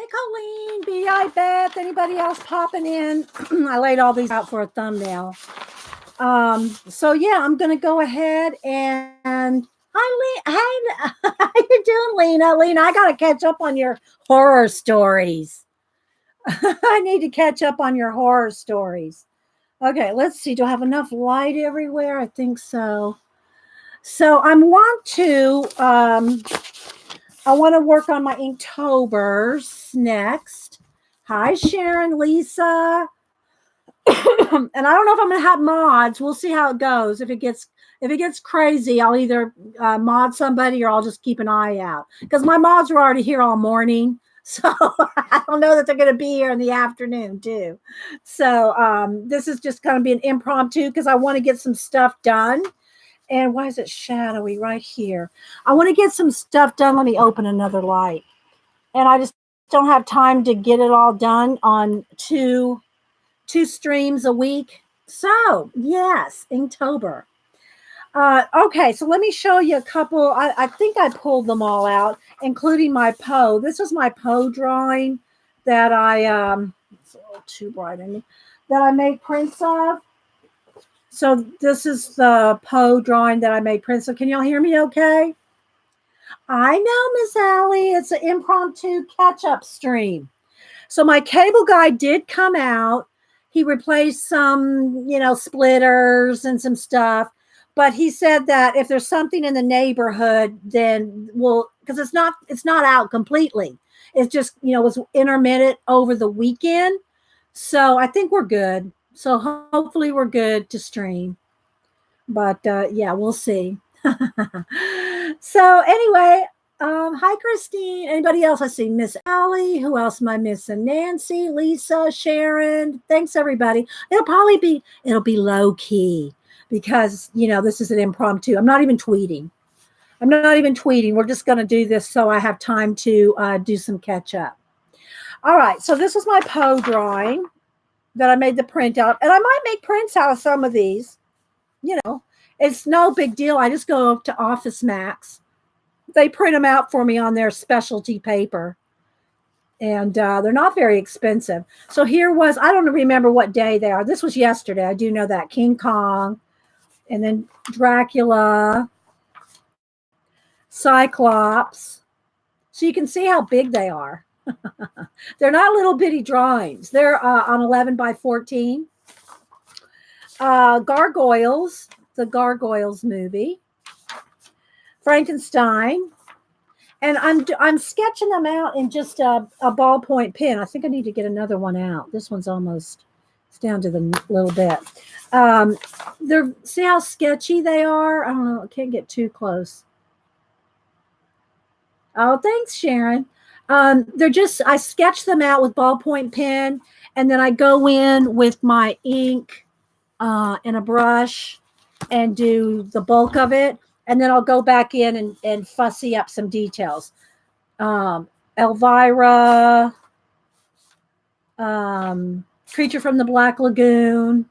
Hey, Colleen, B.I. Beth, anybody else popping in? I laid all these out for a thumbnail. So yeah, I'm gonna go ahead and hi, how you doing, Lena? Lena, I gotta catch up on your horror stories. I need to catch up on your horror stories. Okay, let's see. Do I have enough light everywhere? I think so. So I want to work on my Inktober's next. Hi, Sharon, Lisa. And I don't know if I'm going to have mods. We'll see how it goes. If it gets crazy, I'll either mod somebody or I'll just keep an eye out because my mods were already here all morning. So I don't know that they're going to be here in the afternoon too. So this is just going to be an impromptu because I want to get some stuff done. And why is it shadowy right here? I want to get some stuff done. Let me open another light. And I just don't have time to get it all done on two streams a week. So yes, Inktober. Okay, so let me show you a couple. I think I pulled them all out, including my Poe. This was my Poe drawing that it's a little too bright in me, that I made prints of. So this is the Poe drawing that I made prints of. Can y'all hear me okay? I know, Miss Allie. It's an impromptu catch-up stream. So my cable guy did come out. He replaced some, splitters and some stuff. But he said that if there's something in the neighborhood, then because it's not out completely. It's just, was intermittent over the weekend. So I think we're good. So hopefully we're good to stream. But yeah, we'll see. So anyway, hi Christine. Anybody else? I see Miss Allie. Who else am I missing? Nancy, Lisa, Sharon. Thanks everybody. It'll be low key because this is an impromptu. I'm not even tweeting. We're just going to do this so I have time to do some catch up. All right. So this was my Poe drawing that I made the print out, and I might make prints out of some of these. It's no big deal. I just go up to Office Max. They print them out for me on their specialty paper. And they're not very expensive. So I don't remember what day they are. This was yesterday. I do know that. King Kong. And then Dracula. Cyclops. So you can see how big they are. They're not little bitty drawings. They're on 11 by 14. Gargoyles. The Gargoyles movie. Frankenstein. And I'm sketching them out in just a ballpoint pen. I think I need to get another one out. This one's it's down to the little bit. See how sketchy they are? I don't know. I can't get too close. Oh, thanks, Sharon. I sketch them out with ballpoint pen, and then I go in with my ink and a brush and do the bulk of it. And then I'll go back in and fussy up some details. Elvira, Creature from the Black Lagoon,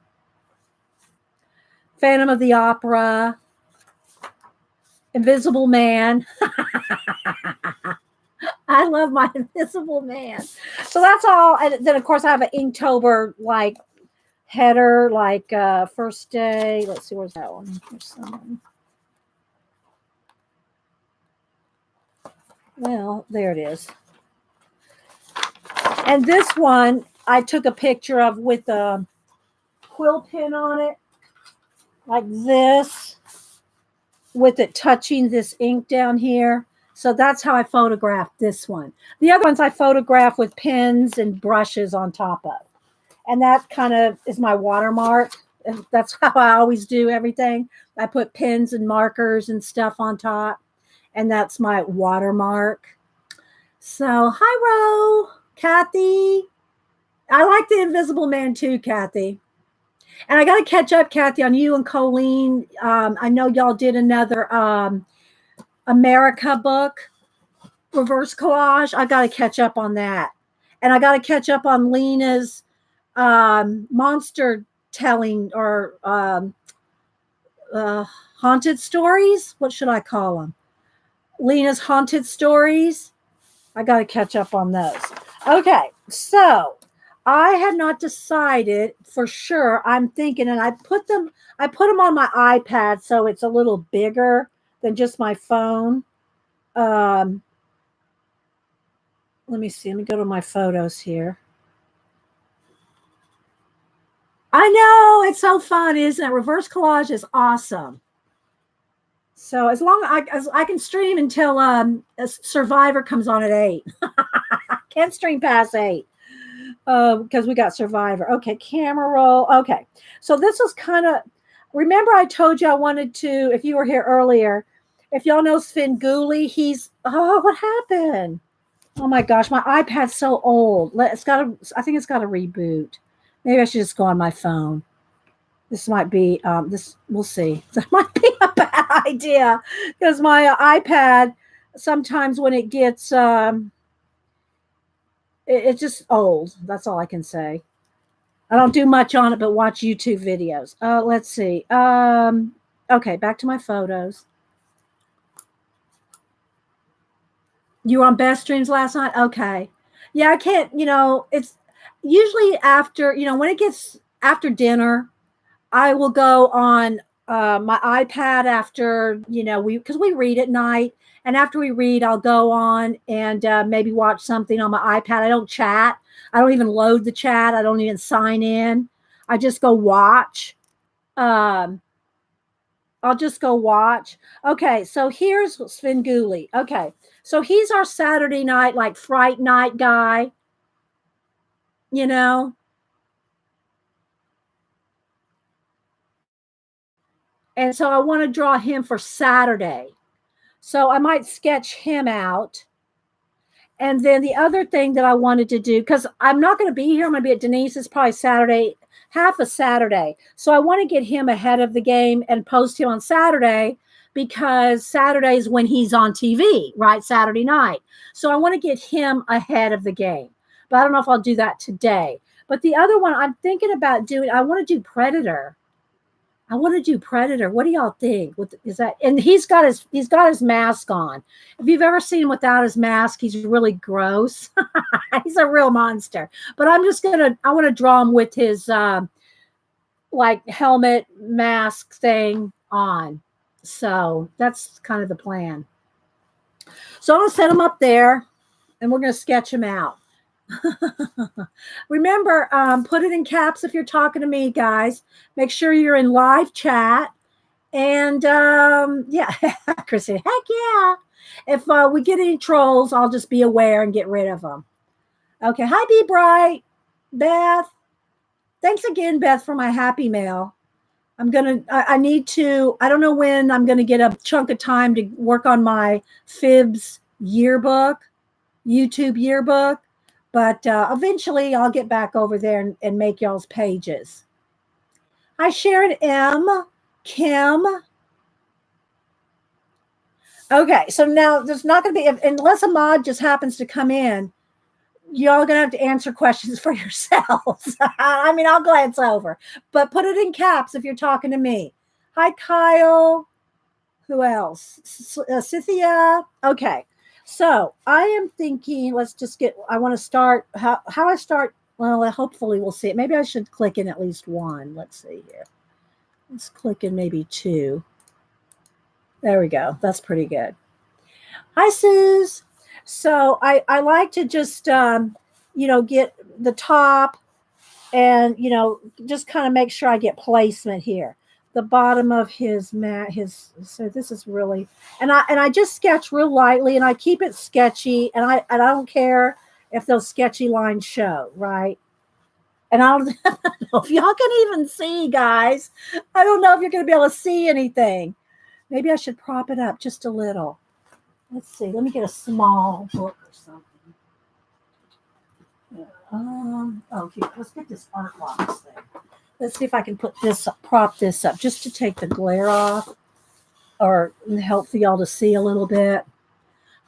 Phantom of the Opera, Invisible Man. I love my Invisible Man. So that's all. And then, of course, I have an Inktober header, first day. Let's see, where's that one? There's someone. Well, there it is. And this one I took a picture of with a quill pen on it, like this, with it touching this ink down here. So that's how I photographed this one. The other ones I photograph with pens and brushes on top of. And that kind of is my watermark. And that's how I always do everything. I put pens and markers and stuff on top. And that's my watermark. So, hi, Ro, Kathy. I like the Invisible Man too, Kathy. And I got to catch up, Kathy, on you and Colleen. I know y'all did another America book, reverse collage. I got to catch up on that. And I got to catch up on Lena's monster telling or haunted stories. What should I call them? Lena's haunted stories. I got to catch up on those. Okay, so I had not decided for sure. I'm thinking, and I put them on my iPad, so it's a little bigger than just my phone. Um, let me see. Let me go to my photos here. I know it's so fun, isn't it? Reverse collage is awesome. So as I can stream until a Survivor comes on at 8. Can't stream past 8 because we got Survivor. Okay, camera roll. Okay, so this was kind of. Remember, I told you I wanted to. If you were here earlier, if y'all know Svengoolie, he's. Oh, what happened? Oh my gosh, my iPad's so old. It's got to. I think it's got to reboot. Maybe I should just go on my phone. This might be. This we'll see. That might be a bad idea because my iPad sometimes when it gets it's just old. That's all I can say. I don't do much on it, but watch YouTube videos. Let's see. Okay, back to my photos. You were on best streams last night? Okay. Yeah, I can't, it's usually after, when it gets after dinner, I will go on my iPad after, because we read at night. And after we read, I'll go on and maybe watch something on my iPad. I don't chat. I don't even load the chat. I don't even sign in. I just go watch. Um, I'll just go watch. Okay, so here's Svengoolie. Okay, so he's our Saturday night, like Fright Night guy, you know? And so I want to draw him for Saturday. So I might sketch him out. And then the other thing that I wanted to do, because I'm not going to be here, I'm going to be at Denise's probably Saturday, half a Saturday. So I want to get him ahead of the game and post him on Saturday because Saturday is when he's on TV, right? Saturday night. So I want to get him ahead of the game. But I don't know if I'll do that today. But the other one I'm thinking about doing, I want to do Predator. I want to do Predator. What do y'all think? Is that? And he's got his mask on. If you've ever seen him without his mask, he's really gross. He's a real monster. But I want to draw him with his like helmet mask thing on. So that's kind of the plan. So I'm gonna set him up there, and we're gonna sketch him out. Remember, put it in caps if you're talking to me, guys. Make sure you're in live chat. And yeah, Chrissy, heck yeah. If we get any trolls, I'll just be aware and get rid of them. Okay. Hi, Be Bright. Beth. Thanks again, Beth, for my happy mail. I need to, I don't know when I'm going to get a chunk of time to work on my Fibs yearbook, YouTube yearbook. But eventually I'll get back over there and make y'all's pages. Hi, Sharon M. Kim. Okay, so now there's not going to be, unless a mod just happens to come in, y'all going to have to answer questions for yourselves. I mean, I'll glance over, but put it in caps if you're talking to me. Hi, Kyle. Who else? Cynthia. Okay. So I am thinking, I want to start, how I start, well, hopefully we'll see it. Maybe I should click in at least one. Let's see here. Let's click in maybe 2. There we go. That's pretty good. Hi, Suze. So I like to just, get the top and, just kind of make sure I get placement here. The bottom of his mat, so this is really, and I just sketch real lightly and I keep it sketchy and I don't care if those sketchy lines show, right? And I don't know if y'all can even see, guys. I don't know if you're going to be able to see anything. Maybe I should prop it up just a little. Let's see. Let me get a small book or something. Here, let's get this art box thing. Let's see if I can prop this up just to take the glare off or help for y'all to see a little bit.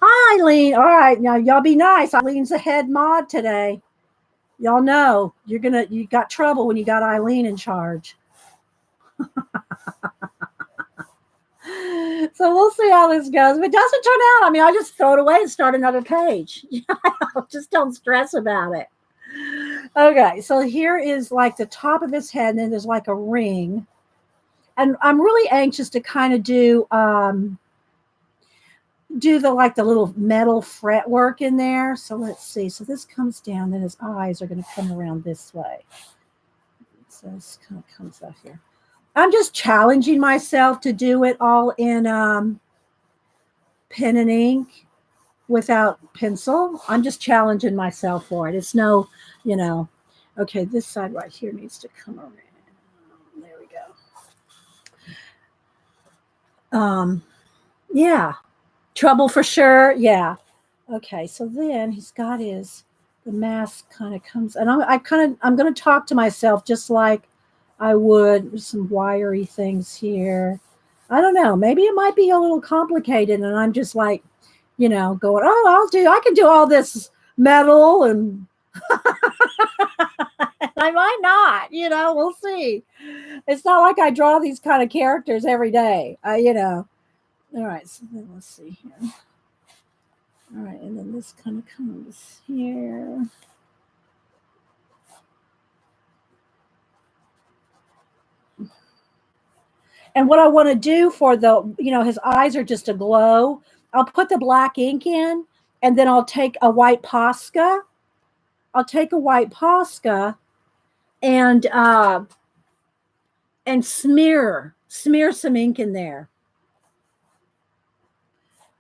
Hi, Eileen. All right, now y'all be nice. Eileen's the head mod today. Y'all know you got trouble when you got Eileen in charge. So we'll see how this goes. If it doesn't turn out, I mean, I just throw it away and start another page. Just don't stress about it. Okay, so here is like the top of his head, and then there's like a ring. And I'm really anxious to kind of do the like the little metal fretwork in there. So let's see. So this comes down, then his eyes are going to come around this way. So this kind of comes up here. I'm just challenging myself to do it all in pen and ink without pencil. I'm just challenging myself for it. It's no, okay, this side right here needs to come around. There we go. Yeah, trouble for sure. Yeah. Okay, so then he's got the mask kind of comes, and I'm going to talk to myself just like I would with some wiry things here. I don't know. Maybe it might be a little complicated, and I'm just like, going, oh, I can do all this metal, and I might not. We'll see. It's not like I draw these kind of characters every day. All right, so then let's see here. All right, and then this kind of comes here. And what I want to do for his eyes are just a glow. I'll put the black ink in, and then I'll take a white Posca. And smear some ink in there.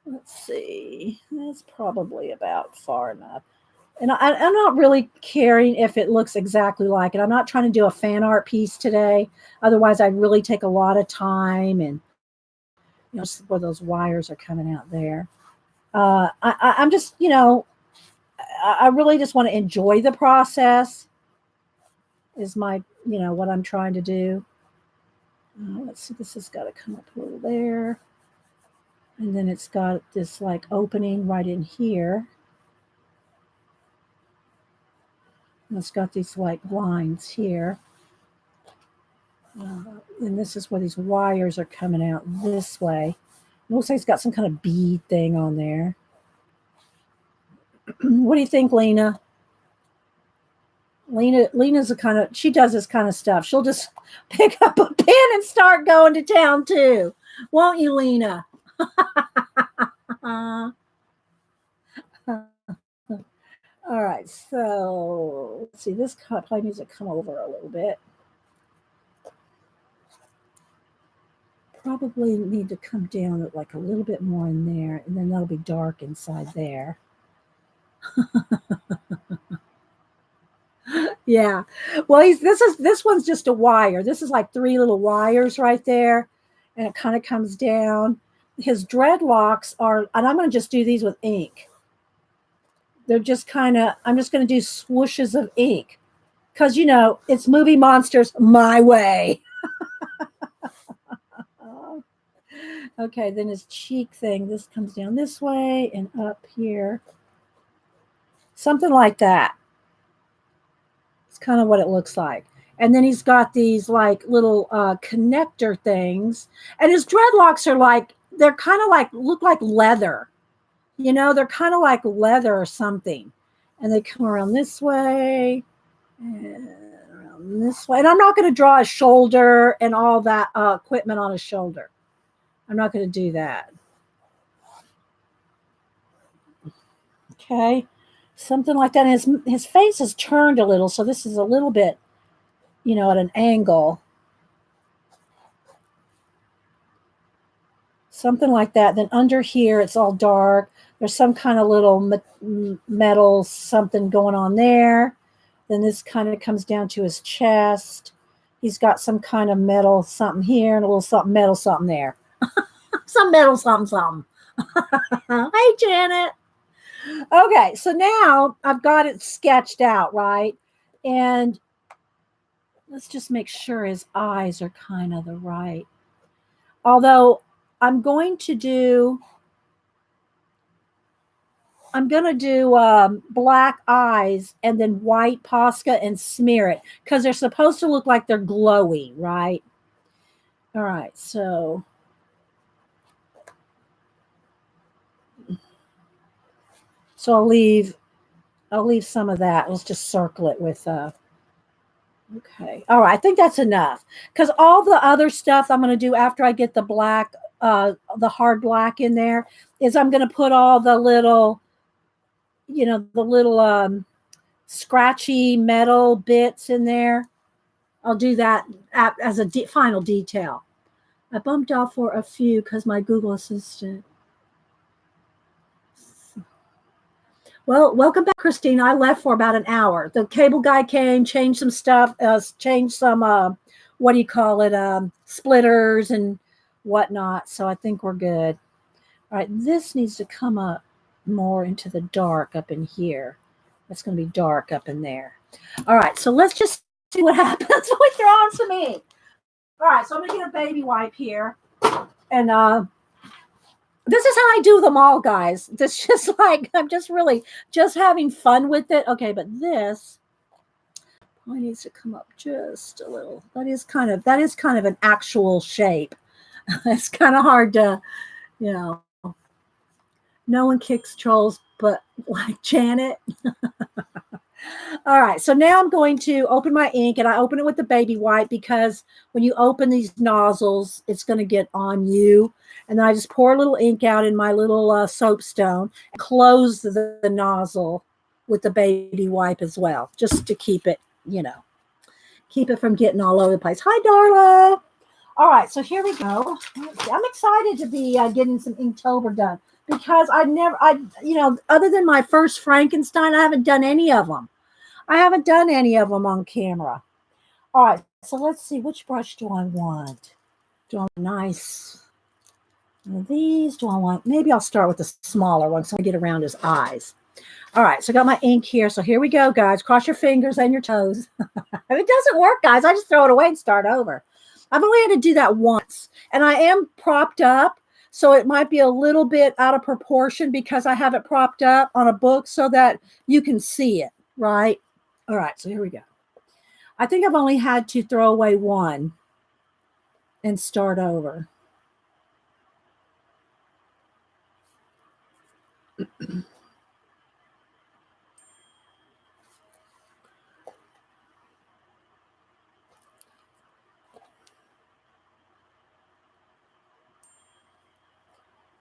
Let's see. That's probably about far enough. And I'm not really caring if it looks exactly like it. I'm not trying to do a fan art piece today. Otherwise, I'd really take a lot of time, and where those wires are coming out there. I'm just, I really just want to enjoy the process. Is my, what I'm trying to do. Let's see. This has got to come up a little there, and then it's got this like opening right in here. It's got these like lines here. And this is where these wires are coming out this way. It looks like it's got some kind of bead thing on there. What do you think, Lena? Lena's she does this kind of stuff. She'll just pick up a pen and start going to town too. Won't you, Lena? All right, so let's see. This probably needs to come over a little bit. Probably need to come down like a little bit more in there, and then that'll be dark inside there. Yeah. Well, this one's just a wire. This is like 3 little wires right there, and it kind of comes down. His dreadlocks are, and I'm going to just do these with ink. They're just kind of, I'm just going to do swooshes of ink because, it's Movie Monsters my way. Okay, then his cheek thing, this comes down this way and up here. Something like that. It's kind of what it looks like. And then he's got these like little connector things. And his dreadlocks are like, they're kind of like, look like leather. They're kind of like leather or something. And they come around this way and around this way. And I'm not going to draw a shoulder and all that equipment on his shoulder. I'm not going to do that. Okay. Something like that. And his face is turned a little. So this is a little bit, at an angle. Something like that. Then under here, it's all dark. There's some kind of little metal something going on there. Then this kind of comes down to his chest. He's got some kind of metal something here and a little something metal something there. Some metal something. Hey, Janet. Okay, so now I've got it sketched out, right? And let's just make sure his eyes are kind of the right. Although I'm going to do black eyes and then white Posca and smear it because they're supposed to look like they're glowy, right? All right, so So I'll leave some of that. Let's just circle it with okay. All right. I think that's enough. Because all the other stuff I'm gonna do after I get the hard black in there is I'm gonna put all the little, the little scratchy metal bits in there. I'll do that as a final detail. I bumped off for a few because my Google Assistant. Well, welcome back, Christina. I left for about an hour. The cable guy came, changed some stuff, changed some, what do you call it, splitters and whatnot. So I think we're good. All right, this needs to come up more into the dark up in here. It's going to be dark up in there. All right, so let's just see what happens when we throw on some ink. All right, so I'm going to get a baby wipe here. And this is how I do them all, guys. It's just like I'm just having fun with it. Okay, but this probably needs to come up just a little. That is kind of an actual shape. It's kind of hard to, you know. No one kicks trolls, but like Janet. All right, so now I'm going to open my ink, and I open it with the baby wipe because when you open these nozzles, it's going to get on you. And then I just pour a little ink out in my little soapstone and close the nozzle with the baby wipe as well, just to keep it, keep it from getting all over the place. Hi, Darla. All right, so here we go. I'm excited to be getting some Inktober done because other than my first Frankenstein, I haven't done any of them. I haven't done any of them on camera. All right, so let's see. Which brush do I want? Do I want nice? One of these? Do I want? Maybe I'll start with the smaller one so I get around his eyes. All right, so I got my ink here. So here we go, guys. Cross your fingers and your toes. If it doesn't work, guys, I just throw it away and start over. I've only had to do that once, and I am propped up, so it might be a little bit out of proportion because I have it propped up on a book so that you can see it, right? All right, so here we go. I think I've only had to throw away one and start over.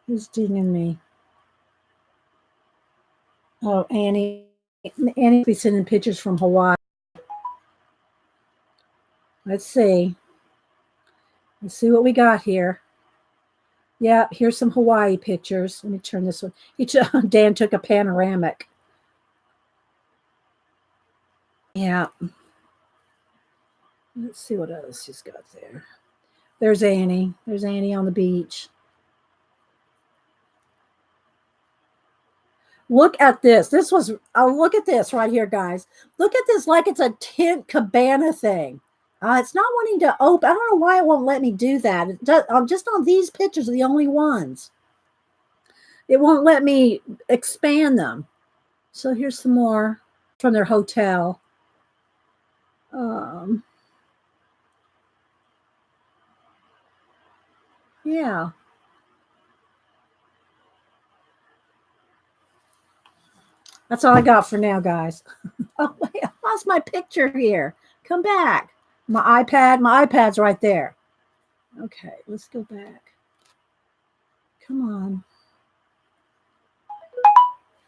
Who's dinging me? Oh, Annie. Annie be sending pictures from Hawaii. Let's see. Let's see what we got here. Yeah, here's some Hawaii pictures. Let me turn this one. Dan took a panoramic. Yeah. Let's see what else she's got there. There's Annie. There's Annie on the beach. Look at this. Look at this right here, guys. Look at this like it's a tent cabana thing. It's not wanting to open. I don't know why it won't let me do that. Just on these pictures are the only ones. It won't let me expand them. So here's some more from their hotel. Yeah. That's all I got for now, guys. Oh, wait, I lost my picture here. Come back. My iPad's right there. Okay, let's go back. Come on.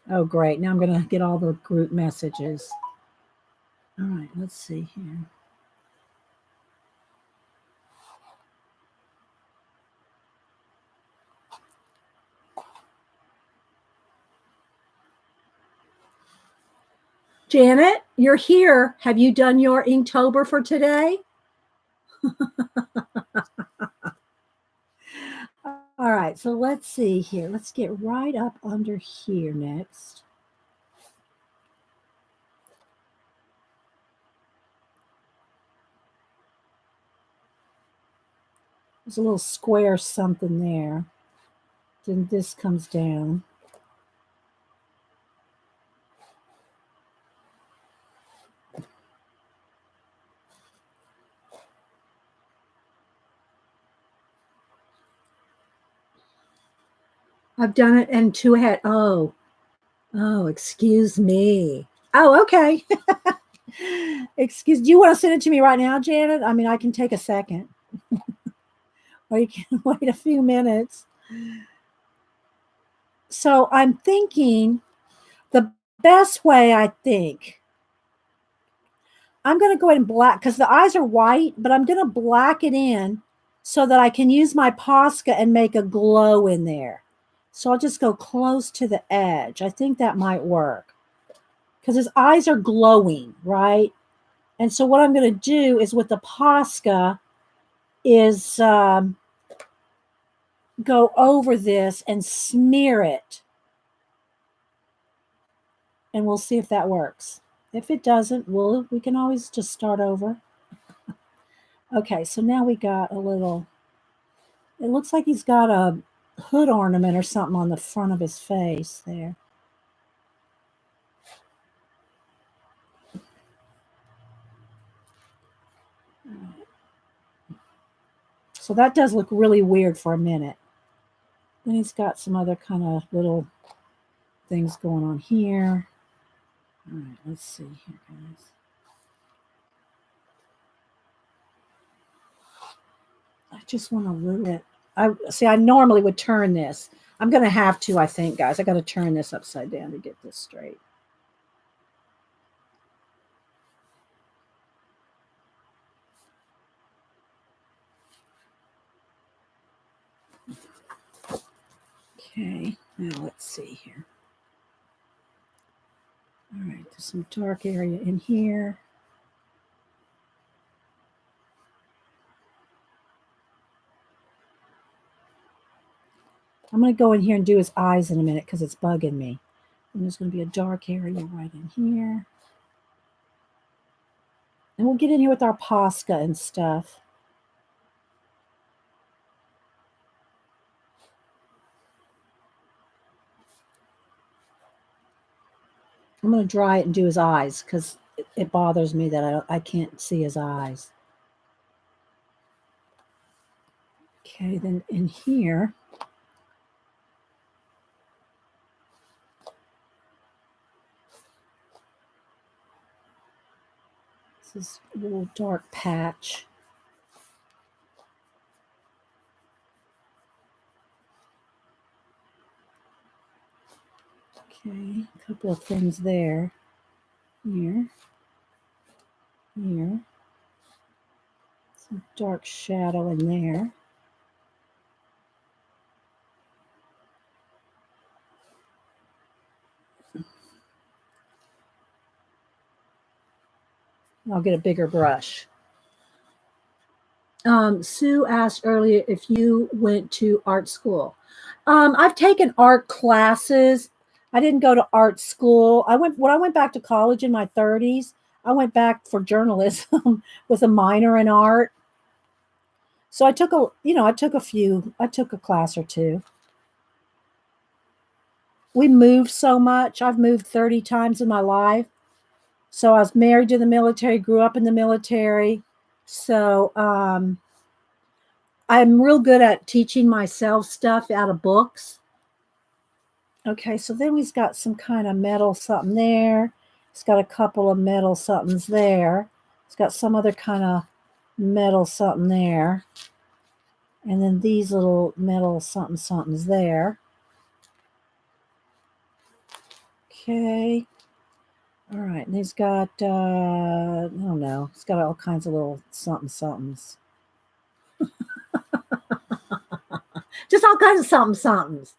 Oh, great. Now I'm going to get all the group messages. All right, let's see here. Janet, you're here. Have you done your Inktober for today? All right, so let's see here. Let's get right up under here next. There's a little square something there. Then this comes down. I've done it in two ahead. Oh, Oh, excuse me. Oh, okay. Excuse, do you want to send it to me right now, Janet? I mean, I can take a second. Or you can wait a few minutes. So I'm thinking the best way, I think, I'm going to go ahead and black because the eyes are white, but I'm going to black it in so that I can use my Posca and make a glow in there. So I'll just go close to the edge. I think that might work because his eyes are glowing, right? And so what I'm going to do is with the Posca is go over this and smear it. And we'll see if that works. If it doesn't, we can always just start over. Okay, so now we got a little, it looks like he's got a hood ornament or something on the front of his face there. So that does look really weird for a minute. Then he's got some other kind of little things going on here. All right, let's see here, guys. I just want a little bit. I see. I normally would turn this. I'm going to have to. I think, guys. I got to turn this upside down to get this straight. Okay. Now let's see here. All right. There's some dark area in here. I'm going to go in here and do his eyes in a minute because it's bugging me. And there's going to be a dark area right in here. And we'll get in here with our Posca and stuff. I'm going to dry it and do his eyes because it bothers me that I can't see his eyes. Okay, then in here, this is a little dark patch. Okay, a couple of things there. Here. Here. Some dark shadow in there. I'll get a bigger brush. Sue asked earlier if you went to art school. I've taken art classes. I didn't go to art school. When I went back to college in my 30s. I went back for journalism with a minor in art. So I took I took a class or two. We moved so much. I've moved 30 times in my life. So I was married to the military, grew up in the military. So I'm real good at teaching myself stuff out of books. Okay, so then we've got some kind of metal something there. It's got a couple of metal somethings there. It's got some other kind of metal something there. And then these little metal something somethings there. Okay. All right, and he's got, I don't know, it's got all kinds of little something somethings. Just all kinds of something somethings.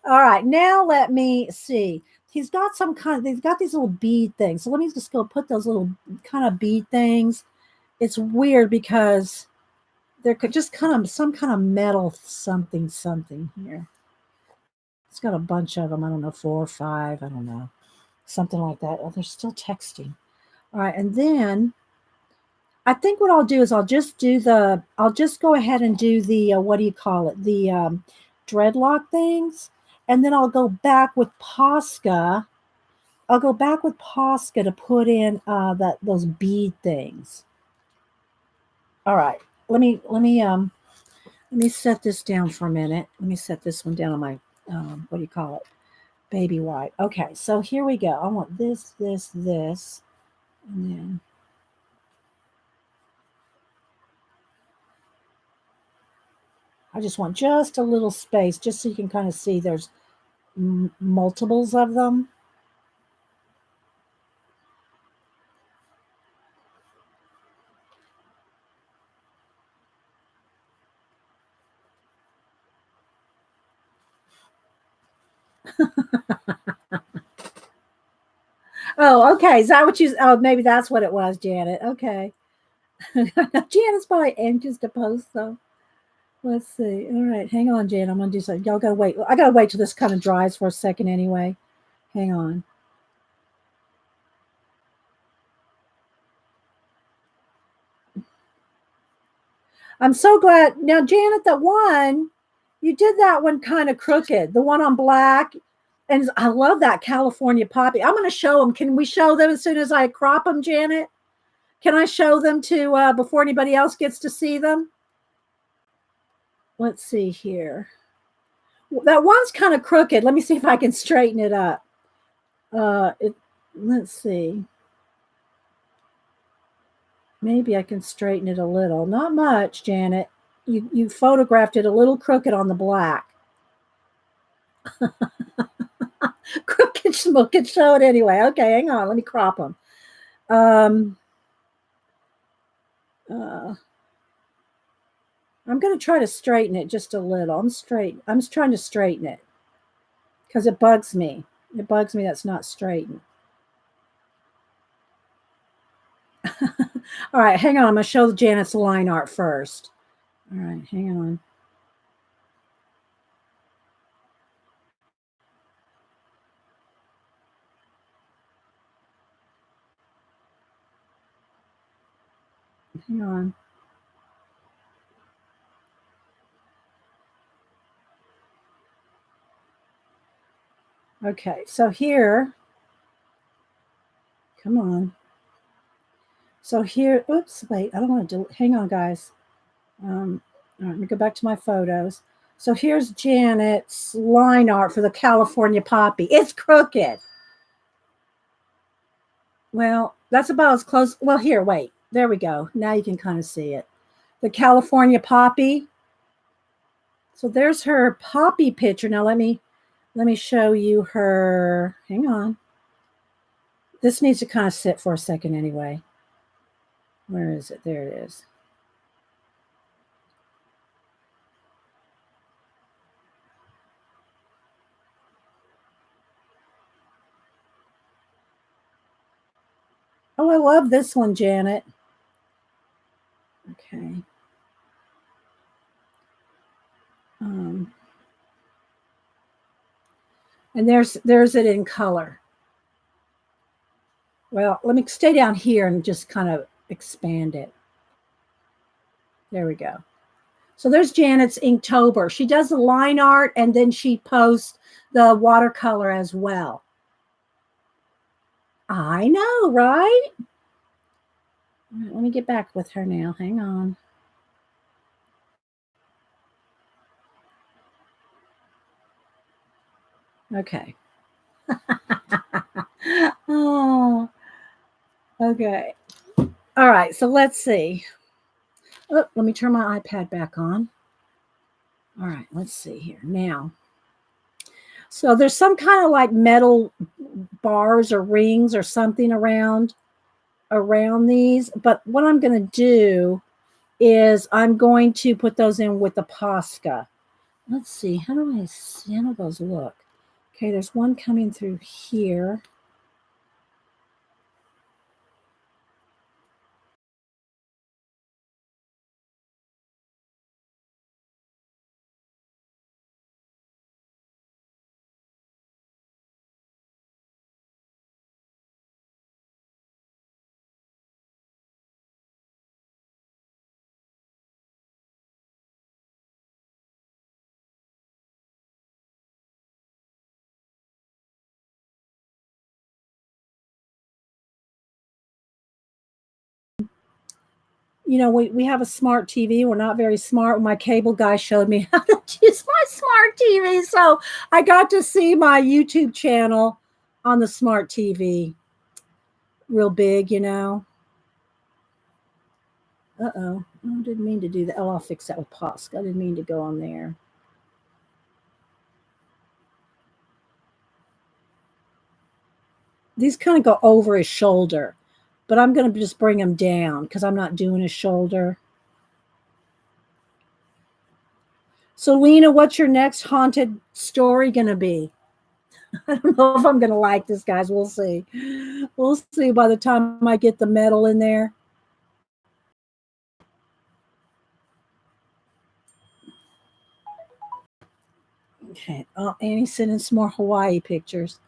All right, now let me see. They've got these little bead things. So let me just go put those little kind of bead things. It's weird because they're just kind of some kind of metal something something here. It's got a bunch of them. I don't know, 4 or 5. I don't know. Something like that. Oh, they're still texting. All right, and then I think what I'll do is I'll just go ahead and do the what do you call it? The dreadlock things, and then I'll go back with Posca. I'll go back with Posca to put in those bead things. All right, let me set this down for a minute. Let me set this one down on my what do you call it? Baby white. Okay, so here we go. I want this, this, this, and then I just want just a little space, just so you can kind of see there's multiples of them. Oh, okay. Is that what you? Oh, maybe that's what it was, Janet. Okay. Janet's probably anxious to post, so let's see. All right, hang on, Janet. I'm gonna do something. Y'all gotta wait. I gotta wait till this kind of dries for a second anyway. Hang on. I'm so glad. Now, Janet, that one, you did that one kind of crooked. The one on black. And I love that California poppy. I'm going to show them. Can we show them as soon as I crop them, Janet? Can I show them to before anybody else gets to see them? Let's see here. That one's kind of crooked. Let me see if I can straighten it up. Let's see. Maybe I can straighten it a little. Not much, Janet. You photographed it a little crooked on the black. Crooked smoke and show it anyway. Okay, hang on. Let me crop them. Uh, I'm going to try to straighten it just a little. I'm just trying to straighten it because it bugs me. It bugs me that's not straightened. All right, hang on. I'm going to show Janet's line art first. All right, hang on. Hang on. Okay, so here, come on. So here, oops, wait, I don't want to hang on, guys. All right, let me go back to my photos. So here's Janet's line art for the California poppy. It's crooked. Well, that's about as close. Well, here, wait. There we go. Now you can kind of see it. The California poppy. So there's her poppy picture. Now let me show you her. Hang on. This needs to kind of sit for a second anyway. Where is it? There it is. Oh, I love this one, Janet. Okay. Um, and there's it in color. Well, let me stay down here and just kind of expand it. There we go. So there's Janet's Inktober. She does the line art and then she posts the watercolor as well. I know, right? All right, let me get back with her now. Hang on. Okay. Oh, okay. All right. So let's see. Oh, let me turn my iPad back on. All right. Let's see here now. So there's some kind of like metal bars or rings or something around these. But what I'm going to do is I'm going to put those in with the Posca. Let's see. How do those look? Okay, there's one coming through here. we have a smart TV. We're not very smart. My cable guy showed me how to use my smart TV. So I got to see my YouTube channel on the smart TV. Real big, Uh-oh. I didn't mean to do that. Oh, I'll fix that with Posca. I didn't mean to go on there. These kind of go over his shoulder, but I'm going to just bring him down because I'm not doing his shoulder. So, Lena, what's your next haunted story going to be? I don't know if I'm going to like this, guys. We'll see. We'll see by the time I get the metal in there. Okay. Oh, Annie's sending some more Hawaii pictures.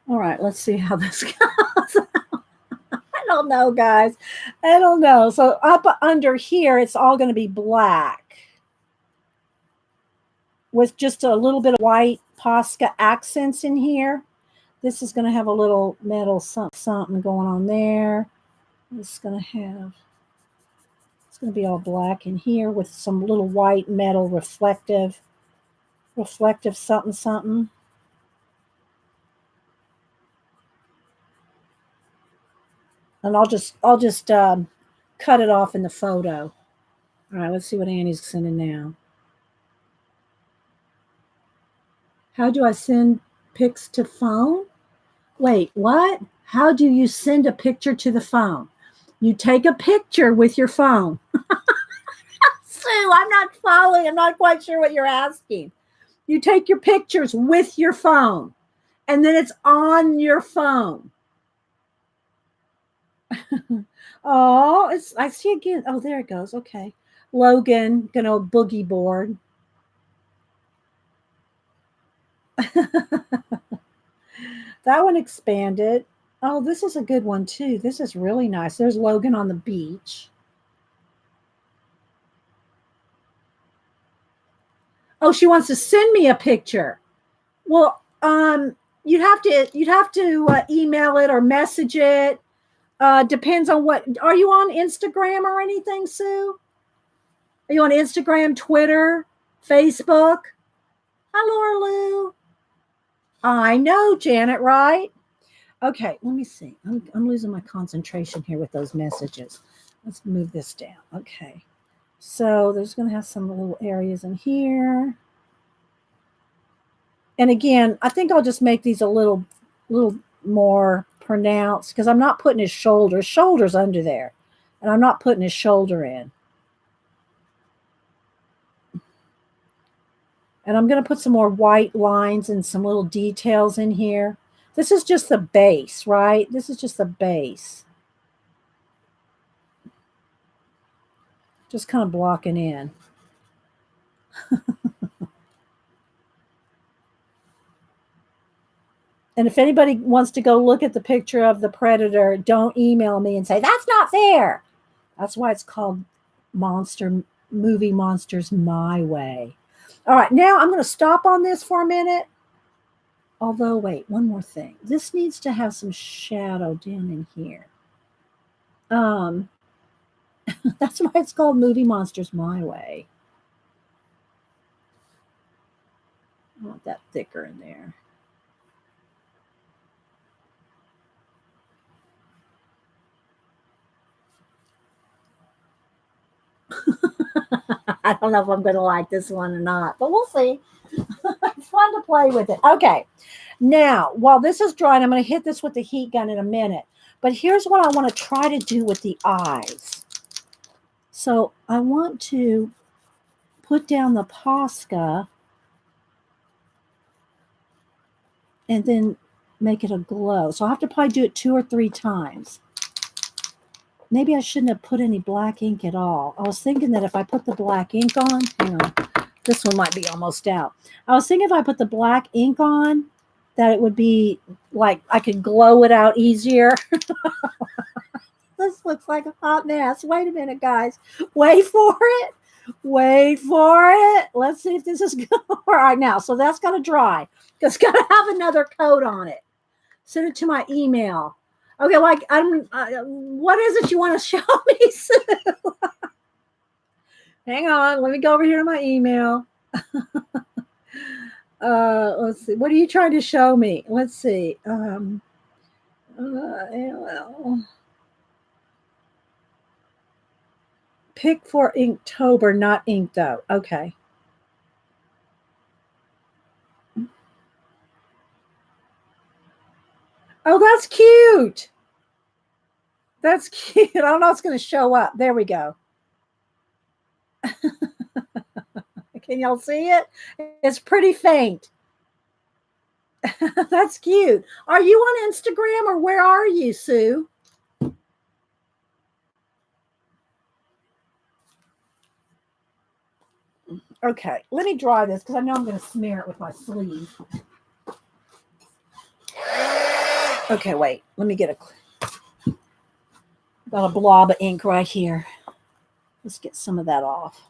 All right. Let's see how this goes. I don't know, guys. I don't know. So up under here, it's all going to be black with just a little bit of white Posca accents in here. This is going to have a little metal something going on there. It's going to be all black in here with some little white metal reflective something. And I'll just cut it off in the photo. All right, let's see what Annie's sending now. How do I send pics to phone? Wait, what? How do you send a picture to the phone? You take a picture with your phone. Sue, I'm not following. I'm not quite sure what you're asking. You take your pictures with your phone, and then it's on your phone. Oh, I see again. Oh, there it goes. Okay. Logan, boogie board. That one expanded. Oh, this is a good one too. This is really nice. There's Logan on the beach. Oh, she wants to send me a picture. Well, you'd have to email it or message it. Depends on what. Are you on Instagram or anything, Sue? Are you on Instagram, Twitter, Facebook? Hi, Laura Lou. I know, Janet, right? Okay, let me see. I'm losing my concentration here with those messages. Let's move this down. Okay. So there's going to have some little areas in here. And again, I think I'll just make these a little more pronounced because I'm not putting his shoulder. His shoulder's under there. And I'm not putting his shoulder in. And I'm going to put some more white lines and some little details in here. This is just the base, right? This is just the base. Just kind of blocking in. And if anybody wants to go look at the picture of the predator, don't email me and say, that's not there. That's why it's called Movie Monsters My Way. All right, now I'm going to stop on this for a minute. Although, wait, one more thing. This needs to have some shadow down in here. That's why it's called Movie Monsters My Way. I want that thicker in there. I don't know if I'm going to like this one or not, but we'll see. It's fun to play with it. Okay. Now, while this is drying, I'm going to hit this with the heat gun in a minute. But here's what I want to try to do with the eyes. So I want to put down the Posca and then make it a glow. So I'll have to probably do it 2 or 3 times. Maybe I shouldn't have put any black ink at all. I was thinking that if I put the black ink on, hang on, this one might be almost out. I was thinking if I put the black ink on, that it would be like I could glow it out easier. This looks like a hot mess. Wait a minute, guys. Wait for it. Wait for it. Let's see if this is good. All right, now. So that's got to dry. It's got to have another coat on it. Send it to my email. Okay, like what is it you want to show me, Sue? Hang on, let me go over here to my email. Let's see. What are you trying to show me? Let's see. Well, pick for Inktober, not ink though. Okay. Oh, that's cute. That's cute. I don't know it's going to show up. There we go. Can y'all see it? It's pretty faint. That's cute. Are you on Instagram or where are you, Sue? Okay, let me dry this because I know I'm going to smear it with my sleeve. Okay, wait. Let me get got a blob of ink right here. Let's get some of that off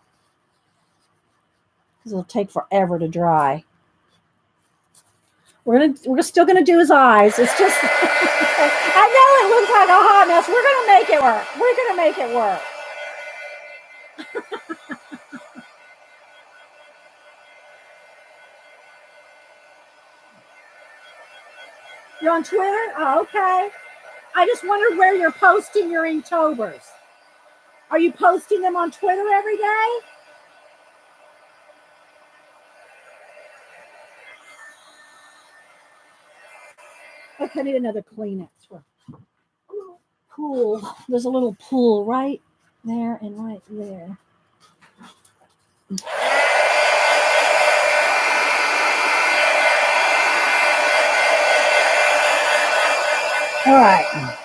because it'll take forever to dry. We're still gonna do his eyes. It's just I know it looks like a hot mess. We're gonna make it work. We're gonna make it work. You're on Twitter? Oh, okay. I just wondered where you're posting your Inktobers. Are you posting them on Twitter every day? Okay, I need another Kleenex for pool. There's a little pool right there and right there. All right.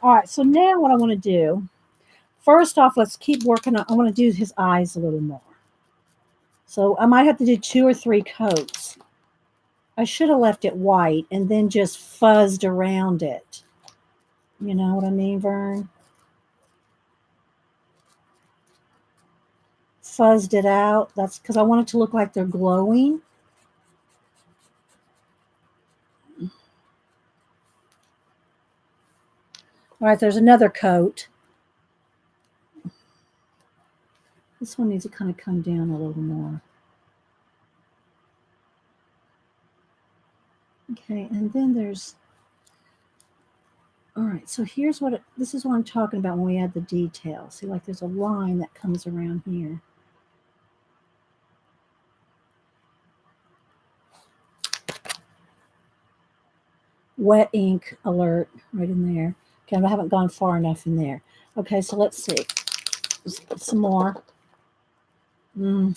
All right, so now what I want to do, first off, let's keep working on, I want to do his eyes a little more. So I might have to do 2 or 3 coats. I should have left it white and then just fuzzed around it. You know what I mean, Vern? Fuzzed it out. That's because I want it to look like they're glowing. All right, there's another coat. This one needs to kind of come down a little more. Okay, and then there's, all right, so here's what, this is what I'm talking about when we add the details. See, like there's a line that comes around here. Wet ink alert right in there. Okay, I haven't gone far enough in there. Okay, so let's see. Some more. I don't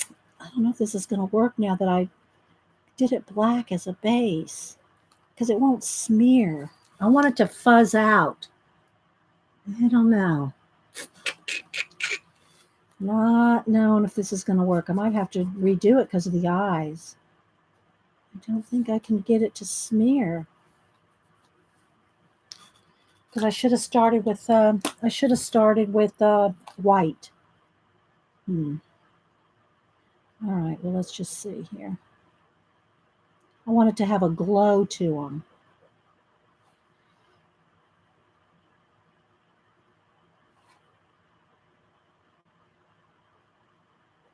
know if this is going to work now that I did it black as a base because it won't smear. I want it to fuzz out. I don't know. Not knowing if this is going to work. I might have to redo it because of the eyes. I don't think I can get it to smear. Because I should have started with white. All right, well, let's just see here. I want it to have a glow to them.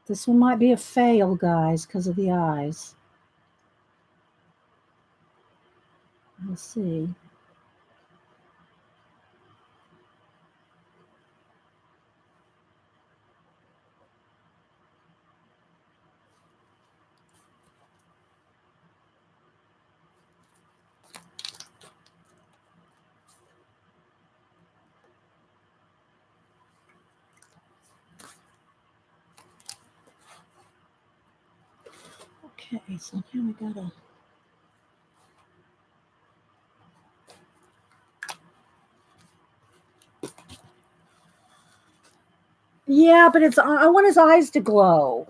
This one might be a fail, guys, because of the eyes. Let's see. Okay, so now we gotta. Yeah, but it's. I want his eyes to glow.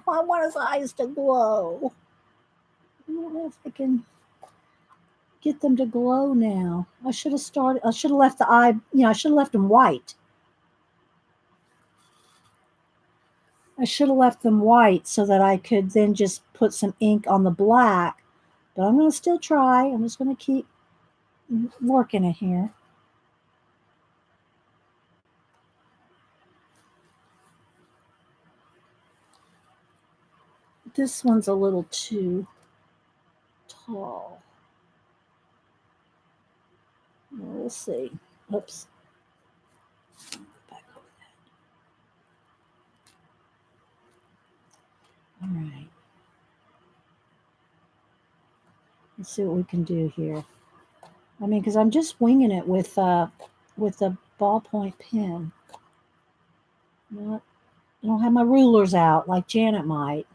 I want his eyes to glow. I don't know if I can get them to glow now. I should have started. I should have left the eye. I should have left them white. I should have left them white so that I could then just put some ink on the black. But I'm going to still try. I'm just going to keep working it here. This one's a little too tall. We'll see. Oops. Back over that. All right. Let's see what we can do here. I mean, because I'm just winging it with a ballpoint pen. Not, I don't have my rulers out like Janet might.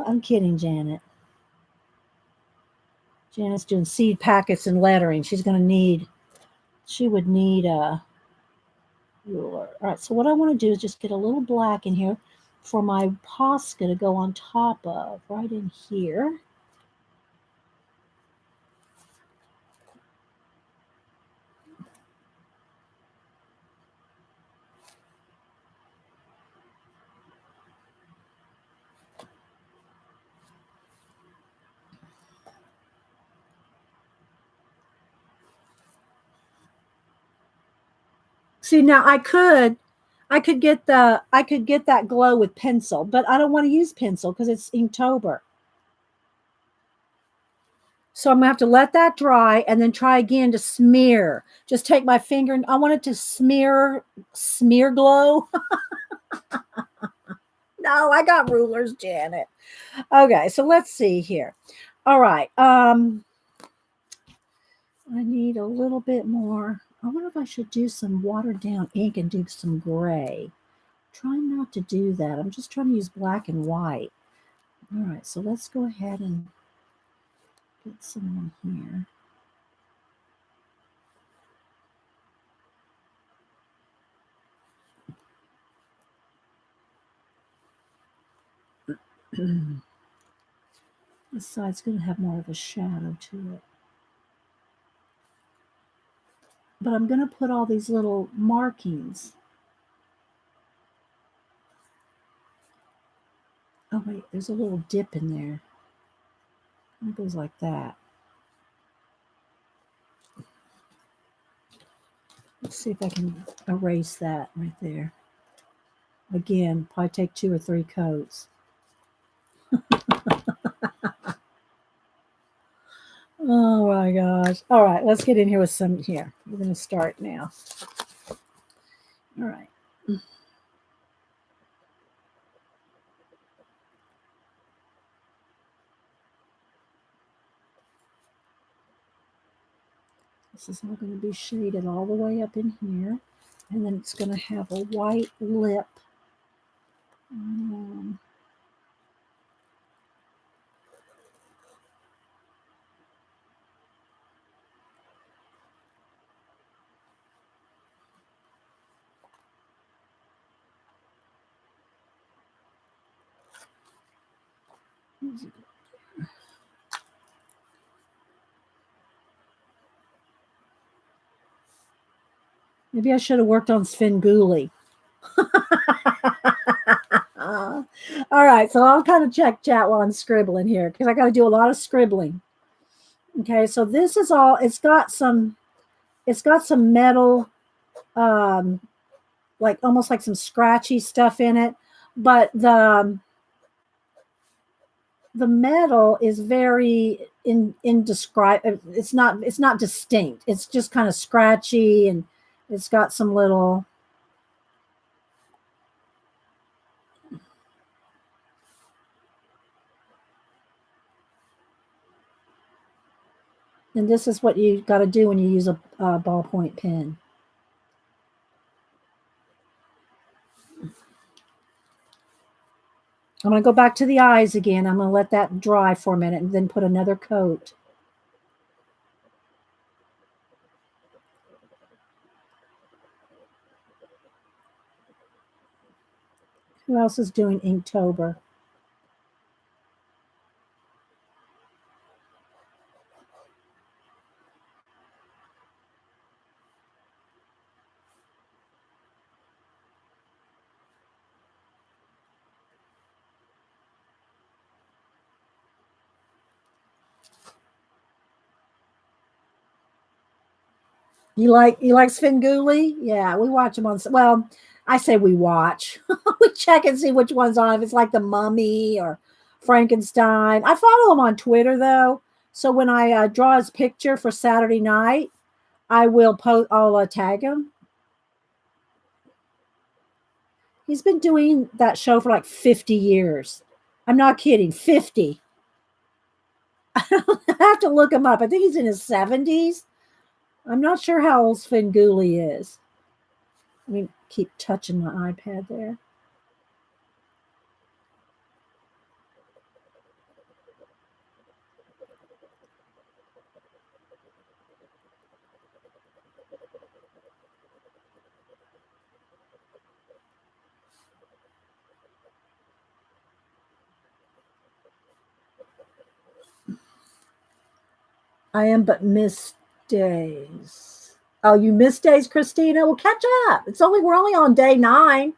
I'm kidding, Janet. Janet's doing seed packets and lettering. She would need a ruler. All right, so what I want to do is just get a little black in here for my Posca to go on top of, right in here. See, now I could get that glow with pencil, but I don't want to use pencil because it's Inktober. So I'm gonna have to let that dry and then try again to smear. Just take my finger and I want it to smear glow. No, I got rulers, Janet. Okay, so let's see here. All right. I need a little bit more. I wonder if I should do some watered down ink and do some gray. Trying not to do that. I'm just trying to use black and white. All right, so let's go ahead and get some in here. This side's going to have more of a shadow to it. But I'm going to put all these little markings. Oh, wait, there's a little dip in there. It goes like that. Let's see if I can erase that right there. Again, probably take 2 or 3 coats. Oh my gosh. All right, let's get in here with some here. We're going to start now. All right. This is all going to be shaded all the way up in here. And then it's going to have a white lip. Maybe I should have worked on Svengoolie. All right, so I'll kind of check chat while I'm scribbling here because I got to do a lot of scribbling. Okay, so this is all. It's got some metal, like almost like some scratchy stuff in it, but the metal is very indescribable. It's not distinct. It's just kind of scratchy and it's got some little. And this is what you got to do when you use a ballpoint pen. I'm going to go back to the eyes again. I'm going to let that dry for a minute and then put another coat. Who else is doing Inktober? You like Svengoolie? Yeah, we watch them on. Well, I say we watch. We check and see which one's on. If it's like the Mummy or Frankenstein. I follow him on Twitter though. So when I draw his picture for Saturday night, I will post. I'll tag him. He's been doing that show for like 50 years. I'm not kidding. 50. I have to look him up. I think he's in his 70s. I'm not sure how old Svengoolie is. Let me keep touching my iPad there. I am but missed days. Oh, you missed days, Christina? Well, catch up. We're only on day 9.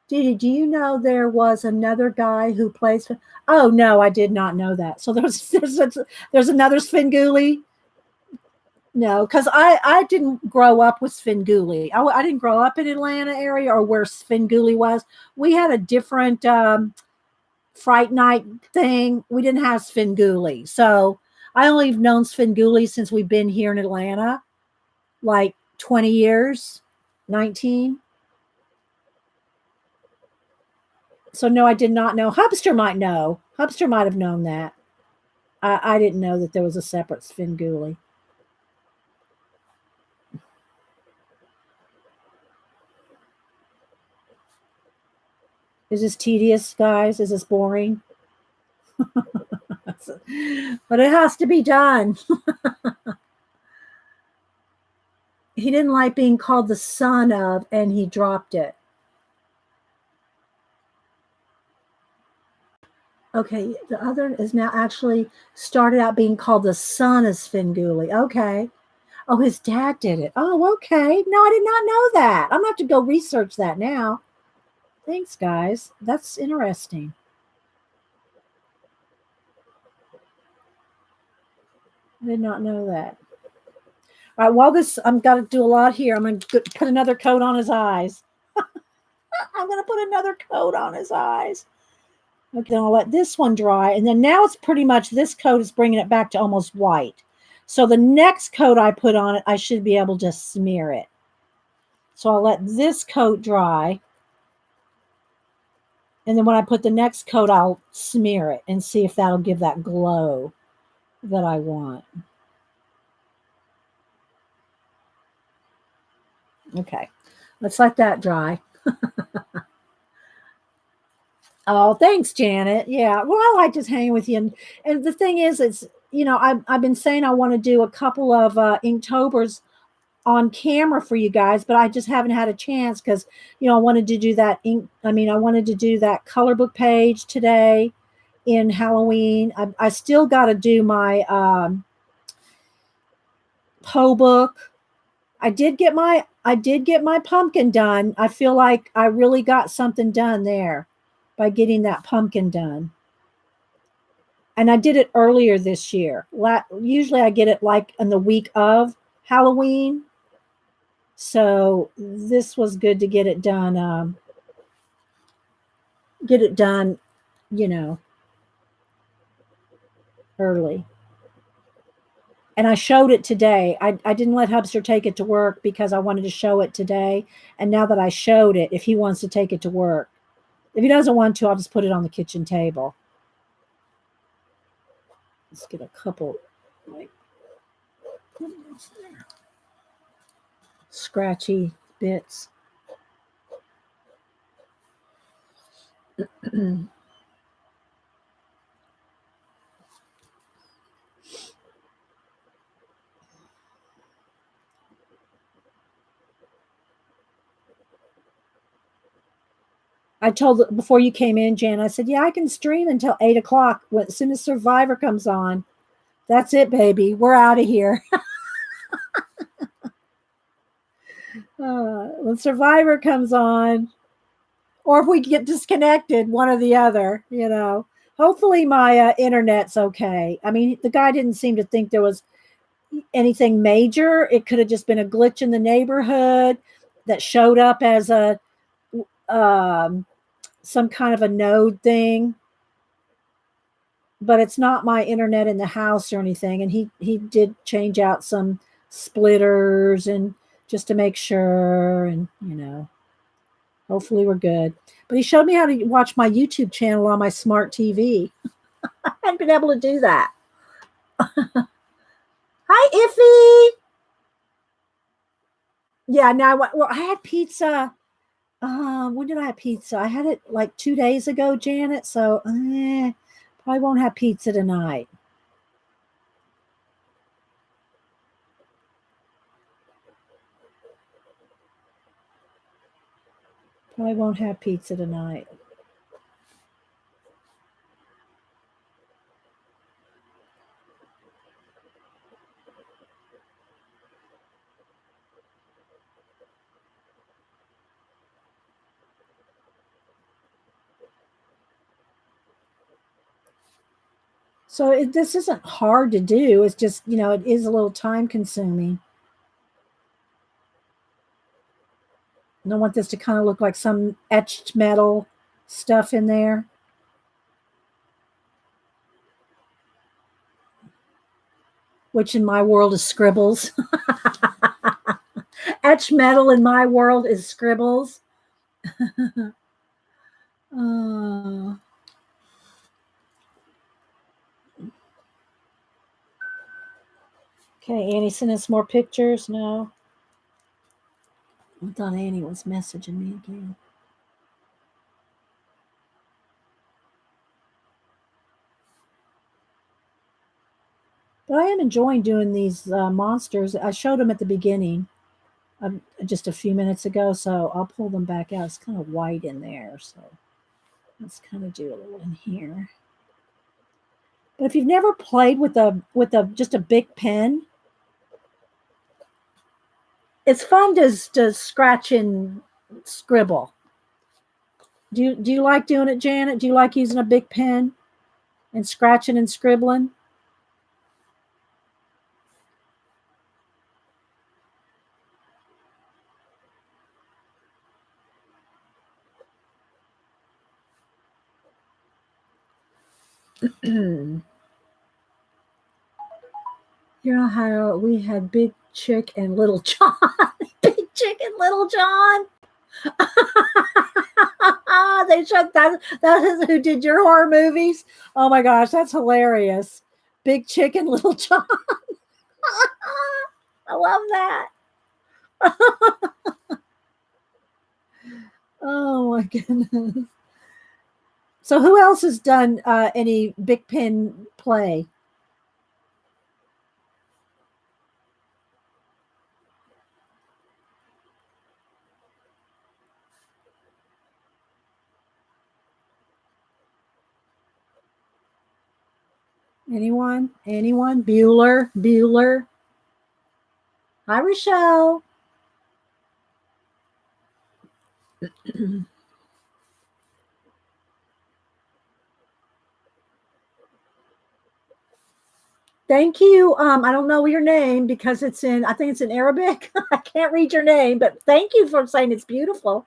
Do you know there was another guy who plays? Oh no, I did not know that. So there's another Svengoolie. No, because I didn't grow up with Svengoolie. I didn't grow up in Atlanta area or where Svengoolie was. We had a different Fright Night thing. We didn't have Svengoolie. So I only have known Svengoolie since we've been here in Atlanta, like 20 years, 19. So no, I did not know. Hubster might know. Hubster might have known that. I didn't know that there was a separate Svengoolie. Is this tedious, guys? Is this boring? But it has to be done. He didn't like being called the son of, and he dropped it. Okay, the other is now actually started out being called the son of Svengoolie. Okay. Oh, his dad did it. Oh, okay. No, I did not know that. I'm going to have to go research that now. Thanks, guys. That's interesting. I did not know that. All right, while I'm got to do a lot here. I'm going to put another coat on his eyes. I'm going to put another coat on his eyes. Okay, then I'll let this one dry. And then now it's pretty much, this coat is bringing it back to almost white. So the next coat I put on it, I should be able to smear it. So I'll let this coat dry. And then when I put the next coat, I'll smear it and see if that'll give that glow that I want. Okay, let's let that dry. Oh, thanks, Janet. Yeah, well, I like just hanging with you. And the thing is, it's, I've been saying I want to do a couple of Inktober's on camera for you guys, but I just haven't had a chance because, I wanted to do that I wanted to do that color book page today in Halloween. I still got to do my Poe book. I did get my pumpkin done. I feel like I really got something done there by getting that pumpkin done. And I did it earlier this year. Usually I get it like in the week of Halloween. So this was good to get it done. Early. And I showed it today. I didn't let Hubster take it to work because I wanted to show it today. And now that I showed it, if he wants to take it to work, if he doesn't want to, I'll just put it on the kitchen table. Let's get a couple like scratchy bits. I told before you came in, Jan, I said, yeah, I can stream until 8:00 as soon as Survivor comes on. That's it, baby. We're out of here. When Survivor comes on, or if we get disconnected, one or the other, Hopefully my internet's okay. I mean, the guy didn't seem to think there was anything major. It could have just been a glitch in the neighborhood that showed up as a um, some kind of a node thing. But it's not my internet in the house or anything. And he did change out some splitters and just to make sure, and hopefully we're good. But he showed me how to watch my YouTube channel on my smart TV. I hadn't been able to do that. Hi, Iffy. Yeah, now well, I had pizza. When did I have pizza? I had it like 2 days ago, Janet. So probably won't have pizza tonight. Probably won't have pizza tonight. So this isn't hard to do. It's just, it is a little time consuming. And I want this to kind of look like some etched metal stuff in there. Which in my world is scribbles. Etched metal in my world is scribbles. Okay, Annie sent us more pictures. No. I thought Annie was messaging me again. But I am enjoying doing these monsters. I showed them at the beginning just a few minutes ago, so I'll pull them back out. It's kind of white in there, so let's kind of do a little in here. But if you've never played with just a big pen, it's fun to scratch and scribble. Do you like doing it, Janet? Do you like using a big pen and scratching and scribbling? You know how we had Big Chick and Little John? Big Chick and Little John. They showed that is who did your horror movies. Oh my gosh, that's hilarious. Big Chick and Little John. I love that. Oh my goodness. So who else has done any big pen play? Anyone? Anyone? Bueller. Hi, Rochelle. Thank you. I don't know your name because I think it's in Arabic. I can't read your name, but thank you for saying it's beautiful.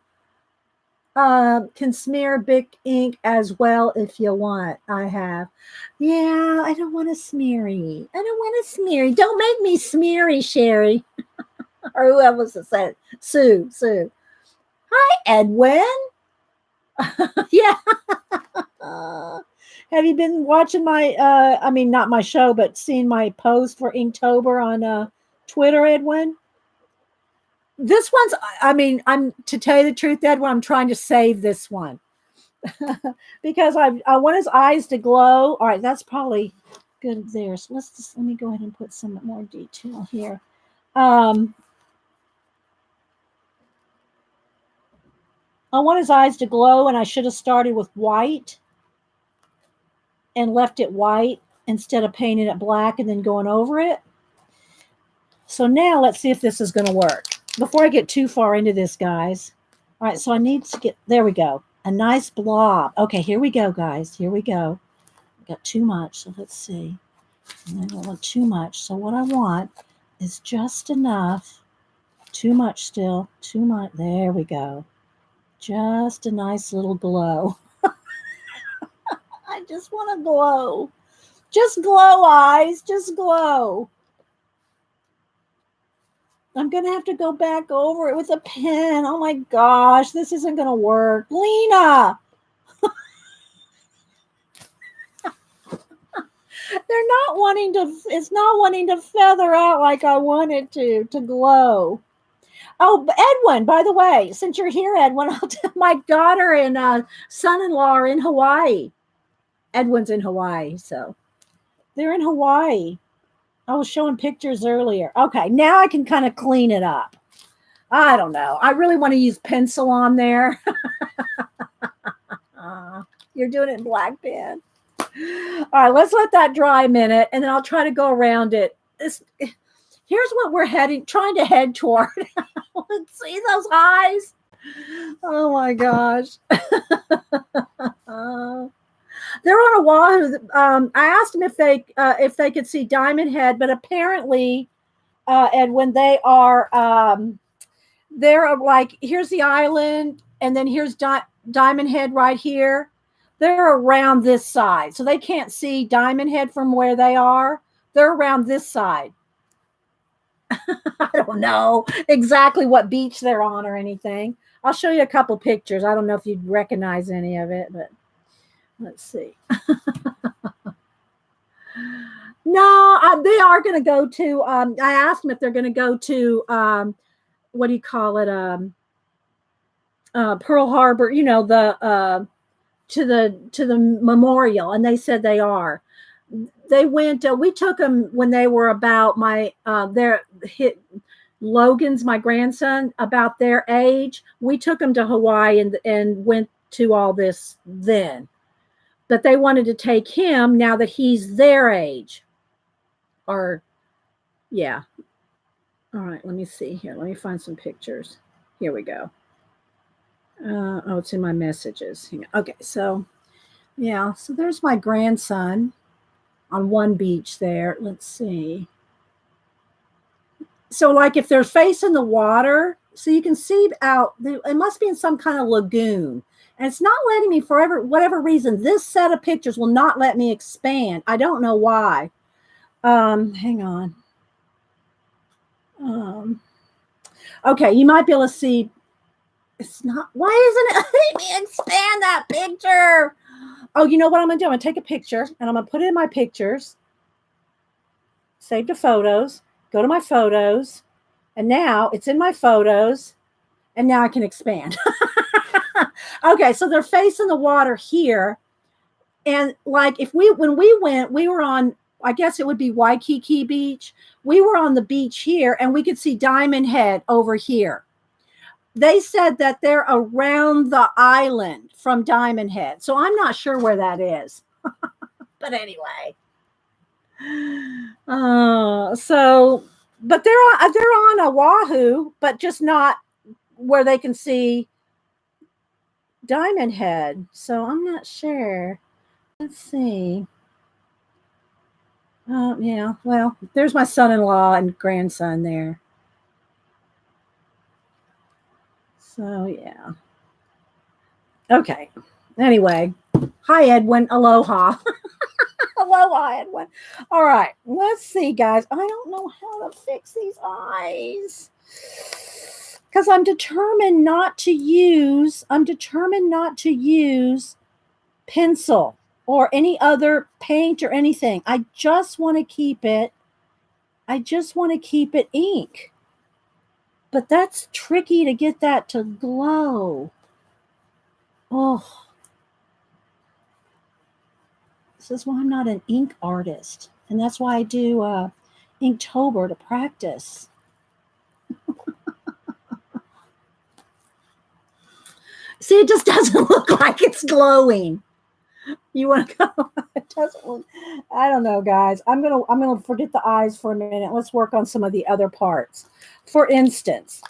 Can smear big ink as well if you want. I have. Yeah, I don't want to smeary. I don't want to smeary. Don't make me smeary, Sherry. Or whoever said Sue. Hi, Edwin. Yeah. Have you been watching my not my show, but seeing my post for Inktober on Twitter, Edwin? This one's I'm to tell you the truth, Edwin, I'm trying to save this one. Because I want his eyes to glow. All right, that's probably good there. So let me go ahead and put some more detail here. I want his eyes to glow, and I should have started with white and left it white instead of painting it black and then going over it. So now let's see if this is going to work. Before I get too far into this, guys. All right, so I need to there we go. A nice blob. Okay, here we go, guys. Here we go. Got too much, so let's see. And I don't want too much. So what I want is just enough. Too much still. Too much. There we go. Just a nice little glow. I just want to glow. Just glow, eyes. Just glow. I'm going to have to go back over it with a pen. Oh my gosh, this isn't going to work. Lena! They're not wanting to, it's not wanting to feather out like I want it to glow. Oh, Edwin, by the way, since you're here, Edwin, I'll tell my daughter and son-in-law are in Hawaii. Edwin's in Hawaii, so they're in Hawaii. I was showing pictures earlier. Okay, now I can kind of clean it up. I don't know. I really want to use pencil on there. You're doing it in black pen. All right, let's let that dry a minute, and then I'll try to go around it. Here's what we're trying to head toward. See those eyes? Oh my gosh. They're on Oahu. I asked them if they could see Diamond Head, but apparently, Edwin, they're like, here's the island, and then here's Diamond Head right here. They're around this side, so they can't see Diamond Head from where they are. They're around this side. I don't know exactly what beach they're on or anything. I'll show you a couple pictures. I don't know if you'd recognize any of it, but let's see. No, they are going to go to, I asked them if they're going to go to, what do you call it? Pearl Harbor, you know, to the memorial. And they said they are. They went, we took them when they were about Logan's, my grandson, about their age. We took them to Hawaii and went to all this then. But they wanted to take him now that he's their age. Or, yeah. All right, let me see here. Let me find some pictures. Here we go. Oh, it's in my messages. Okay, so, yeah. So there's my grandson on one beach there. Let's see. So, like, if they're facing the water, so you can see out, it must be in some kind of lagoon. And it's not letting me, for whatever reason, this set of pictures will not let me expand. I don't know why. Hang on. Okay, you might be able to see. It's not. Why isn't it letting me expand that picture? Oh, you know what I'm going to do? I'm going to take a picture, and I'm going to put it in my pictures. Save to photos. Go to my photos. And now it's in my photos. And now I can expand. Okay, so they're facing the water here. And like when we went, we were on, I guess it would be Waikiki Beach. We were on the beach here, and we could see Diamond Head over here. They said that they're around the island from Diamond Head. So I'm not sure where that is. But anyway. But they're on Oahu, but just not where they can see Diamond Head. So I'm not sure. Let's see. Yeah, well, there's my son-in-law and grandson there. So, yeah. Okay. Anyway, hi, Edwin. Aloha. Aloha, Edwin. All right. Let's see, guys. I don't know how to fix these eyes because I'm determined not to use pencil or any other paint or anything. I just want to keep it ink. But that's tricky to get that to glow. Oh. This is why I'm not an ink artist. And that's why I do Inktober to practice. See, it just doesn't look like it's glowing. You want to go? It doesn't look. I don't know, guys. I'm gonna forget the eyes for a minute. Let's work on some of the other parts. For instance,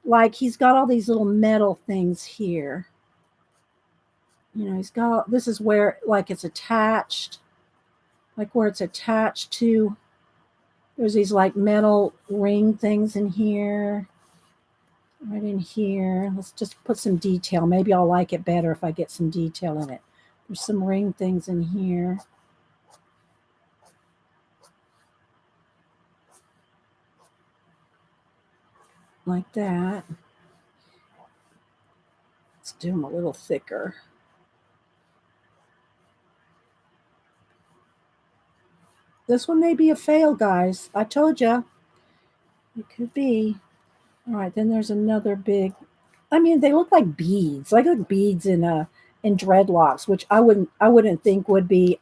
like he's got all these little metal things here. You know, he's got, this is where like it's attached. like where it's attached to. There's these like metal ring things in here. Right in here. Let's just put some detail. Maybe I'll like it better if I get some detail in it. There's some ring things in here. Like that. Let's do them a little thicker. This one may be a fail, guys. I told you. It could be. All right, then there's another big. I mean, they look like beads, like beads in dreadlocks, which I wouldn't think wouldn't be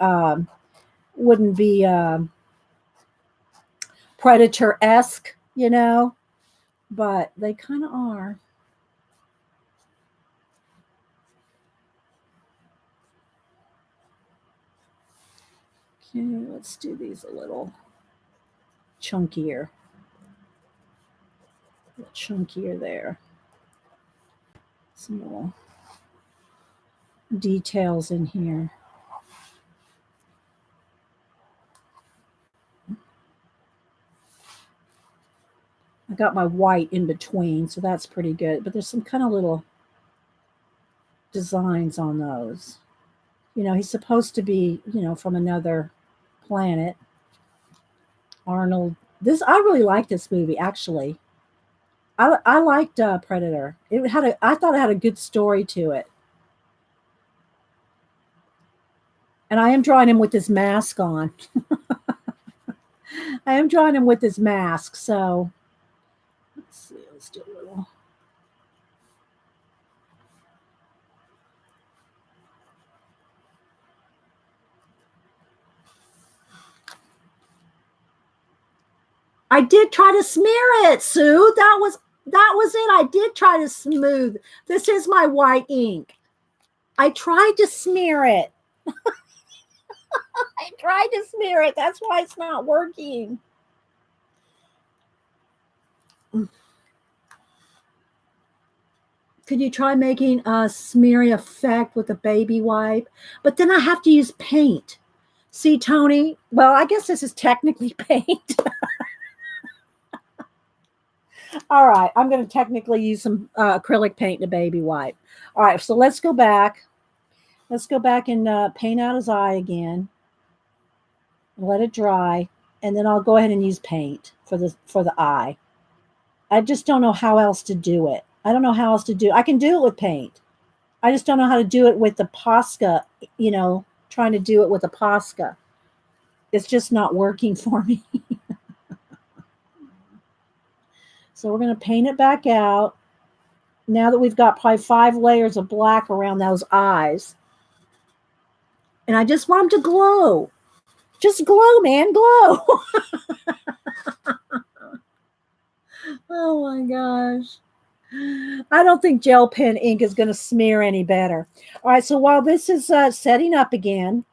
predator-esque, but they kind of are. Okay, let's do these a little chunkier. A little chunkier there. Some little details in here. I got my white in between, so that's pretty good. But there's some kind of little designs on those. He's supposed to be, from another planet. Arnold. I really liked this movie, actually. I liked Predator. I thought it had a good story to it. And I am drawing him with his mask on. I am drawing him with his mask, so let's see. Let's do a little. I did try to smear it, Sue. That was it. I did try to smooth. This is my white ink. I tried to smear it. I tried to smear it. That's why it's not working. Could you try making a smeary effect with a baby wipe? But then I have to use paint. See, Tony? Well, I guess this is technically paint. All right, I'm going to technically use some acrylic paint and a baby wipe. All right, so let's go back. Let's go back and paint out his eye again. Let it dry, and then I'll go ahead and use paint for the eye. I just don't know how else to do it. I don't know how else to do. I can do it with paint. I just don't know how to do it with the Posca. Trying to do it with a Posca. It's just not working for me. So we're going to paint it back out. Now that we've got probably 5 layers of black around those eyes. And I just want them to glow. Just glow, man, glow. Oh my gosh. I don't think gel pen ink is going to smear any better. All right, so while this is setting up again,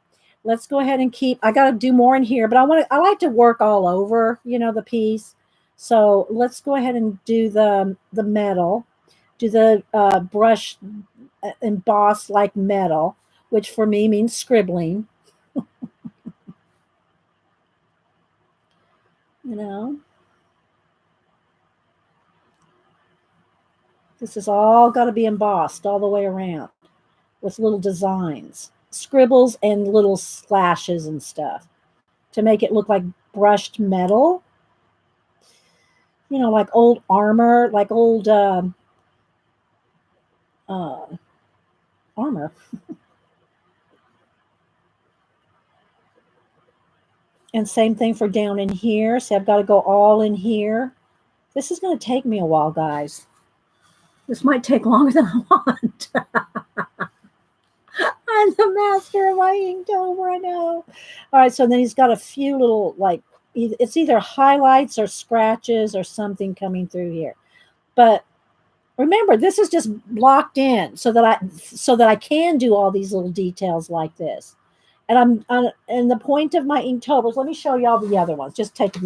let's go ahead and I got to do more in here, but I like to work all over, the piece. So let's go ahead and do the metal, do the brush embossed like metal, which for me means scribbling. This is all got to be embossed all the way around with little designs, scribbles and little slashes and stuff to make it look like brushed metal. Like old armor, like old armor. And same thing for down in here. So I've got to go all in here. This is going to take me a while, guys. This might take longer than I want. I'm the master of my Inktober, I know. All right, so then he's got a few little, it's either highlights or scratches or something coming through here. But remember, this is just blocked in so that I can do all these little details like this. And and the point of my Inktobers, let me show you all the other ones. Just let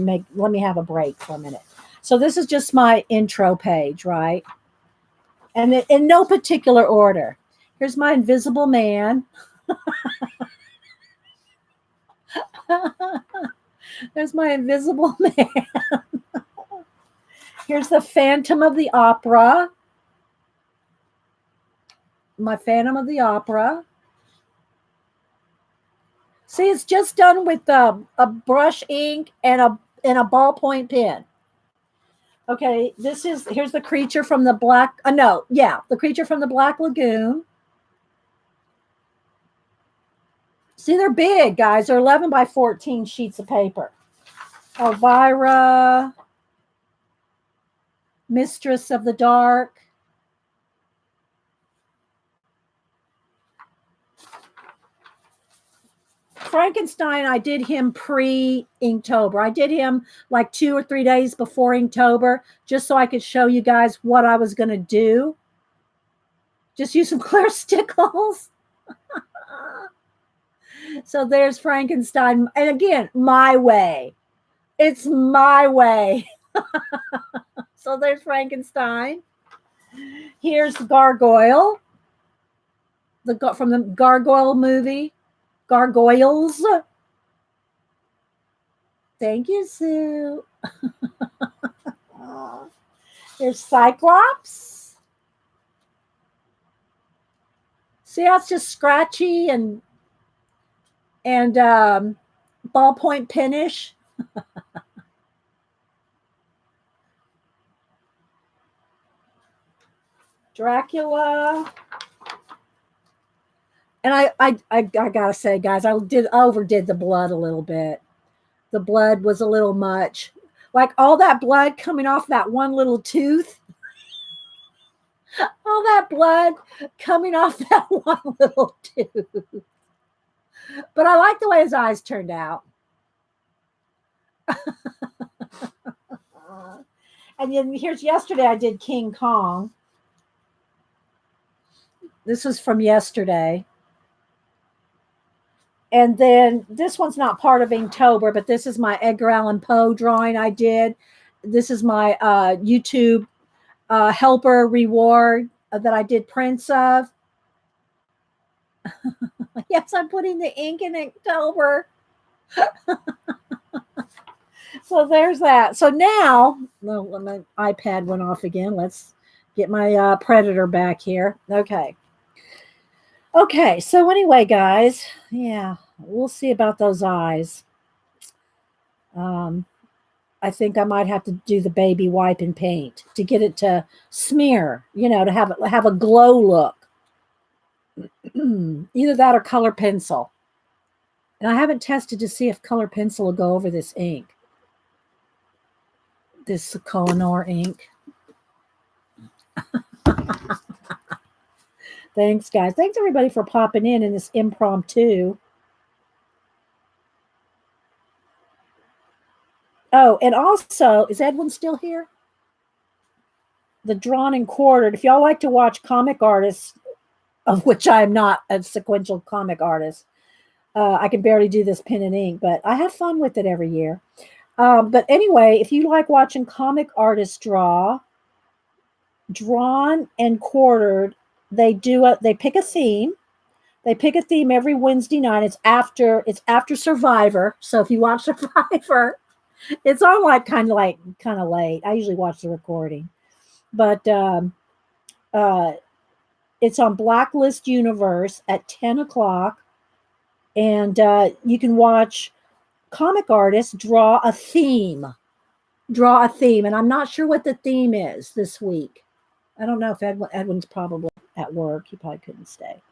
me have a break for a minute. So this is just my intro page, right? And in no particular order. Here's my invisible man. There's my invisible man. Here's the Phantom of the Opera. My Phantom of the Opera. See, it's just done with a brush ink and a ballpoint pen. Okay, here's the creature from the Black. The creature from the Black Lagoon. See, they're big, guys. They're 11 by 14 sheets of paper. Elvira, Mistress of the Dark. Frankenstein, I did him pre-Inktober. I did him like 2 or 3 days before Inktober, just so I could show you guys what I was going to do. Just use some clear stickles. So there's Frankenstein. And again, my way. It's my way. So there's Frankenstein. Here's Gargoyle. From the Gargoyle movie. Gargoyles. Thank you, Sue. There's Cyclops. See how it's just scratchy and ballpoint penish. Dracula. And I gotta say, guys, I overdid the blood a little bit. The blood was a little much. Like all that blood coming off that one little tooth. All that blood coming off that one little tooth. But I like the way his eyes turned out. And then here's yesterday I did King Kong. This was from yesterday. And then this one's not part of Inktober, but this is my Edgar Allan Poe drawing I did. This is my YouTube helper reward that I did prints of. Yes, I'm putting the ink in Inktober. So there's that. So now, my iPad went off again. Let's get my Predator back here. Okay, so anyway, guys, yeah, we'll see about those eyes. I think I might have to do the baby wipe and paint to get it to smear, to have a glow look. Either that or color pencil. And I haven't tested to see if color pencil will go over this ink. This Kohinoor ink. Thanks, guys. Thanks, everybody, for popping in this impromptu. Oh, and also, is Edwin still here? The Drawn and Quartered. If y'all like to watch comic artists, of which I am not a sequential comic artist, I can barely do this pen and ink, but I have fun with it every year. But anyway, if you like watching comic artists draw, Drawn and Quartered, they pick a theme. They pick a theme every Wednesday night. It's after Survivor. So if you watch Survivor, it's on like kind of late. I usually watch the recording, but it's on Blacklist Universe at 10 o'clock, and you can watch comic artists draw a theme. And I'm not sure what the theme is this week. I don't know if Edwin's probably at work. He probably couldn't stay.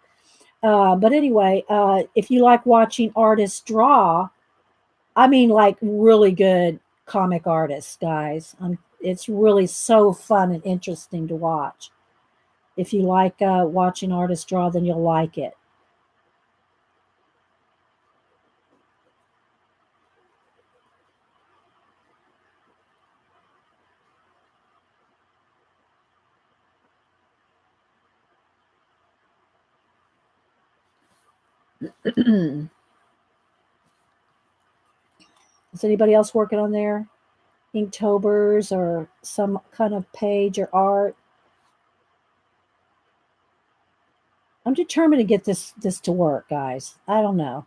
But anyway, if you like watching artists draw, I mean like really good comic artists, guys. It's really so fun and interesting to watch. If you like watching artists draw, then you'll like it. Is anybody else working on their Inktobers or some kind of page or art? I'm determined to get this to work, guys. I don't know.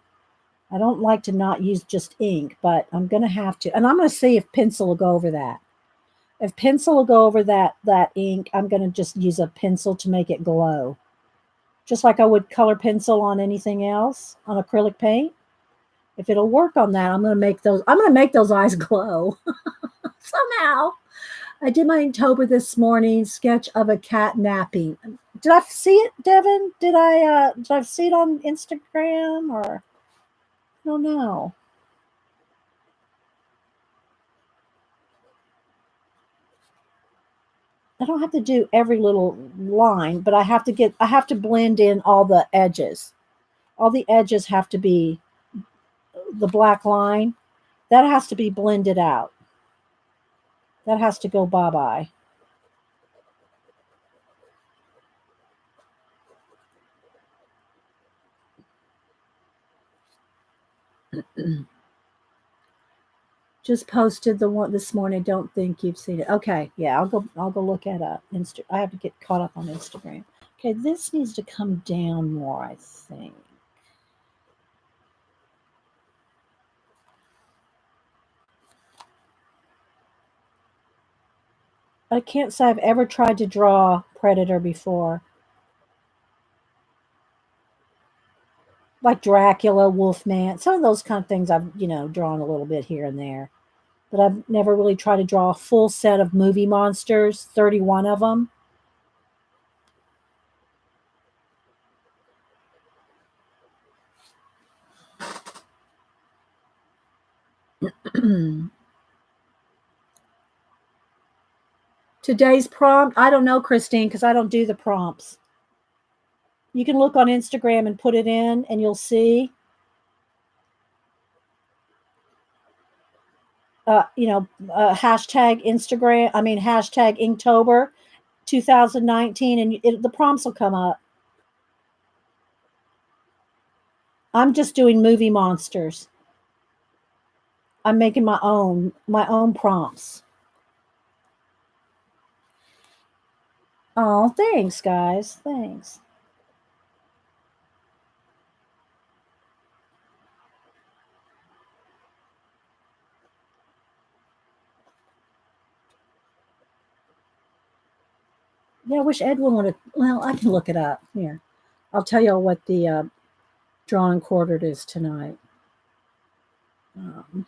I don't like to not use just ink, but I'm going to have to. And I'm going to see if pencil will go over that. If pencil will go over that ink, I'm going to just use a pencil to make it glow. Just like I would color pencil on anything else, on acrylic paint. If it'll work on that, I'm going to make those eyes glow somehow. I did my Inktober this morning, sketch of a cat napping. Did I see it, Devin? Did I see it on Instagram, or I don't know. I don't have to do every little line, but I have to blend in all the edges. All the edges have to be the black line. That has to be blended out. That has to go bye-bye. Just posted the one this morning. Don't think you've seen it. Okay, yeah, I'll go look at Insta. I have to get caught up on Instagram. Okay, this needs to come down more, I think. I can't say I've ever tried to draw Predator before. Like Dracula, Wolfman, some of those kind of things I've, drawn a little bit here and there. But I've never really tried to draw a full set of movie monsters, 31 of them. Today's prompt, I don't know, Christine, because I don't do the prompts. You can look on Instagram and put it in, and you'll see. Hashtag Instagram. I mean, hashtag Inktober 2019, and the prompts will come up. I'm just doing movie monsters. I'm making my own prompts. Oh, thanks, guys. Thanks. Yeah, I wish Edwin would have. Well, I can look it up. Here, I'll tell you what the drawn quartered is tonight. Um,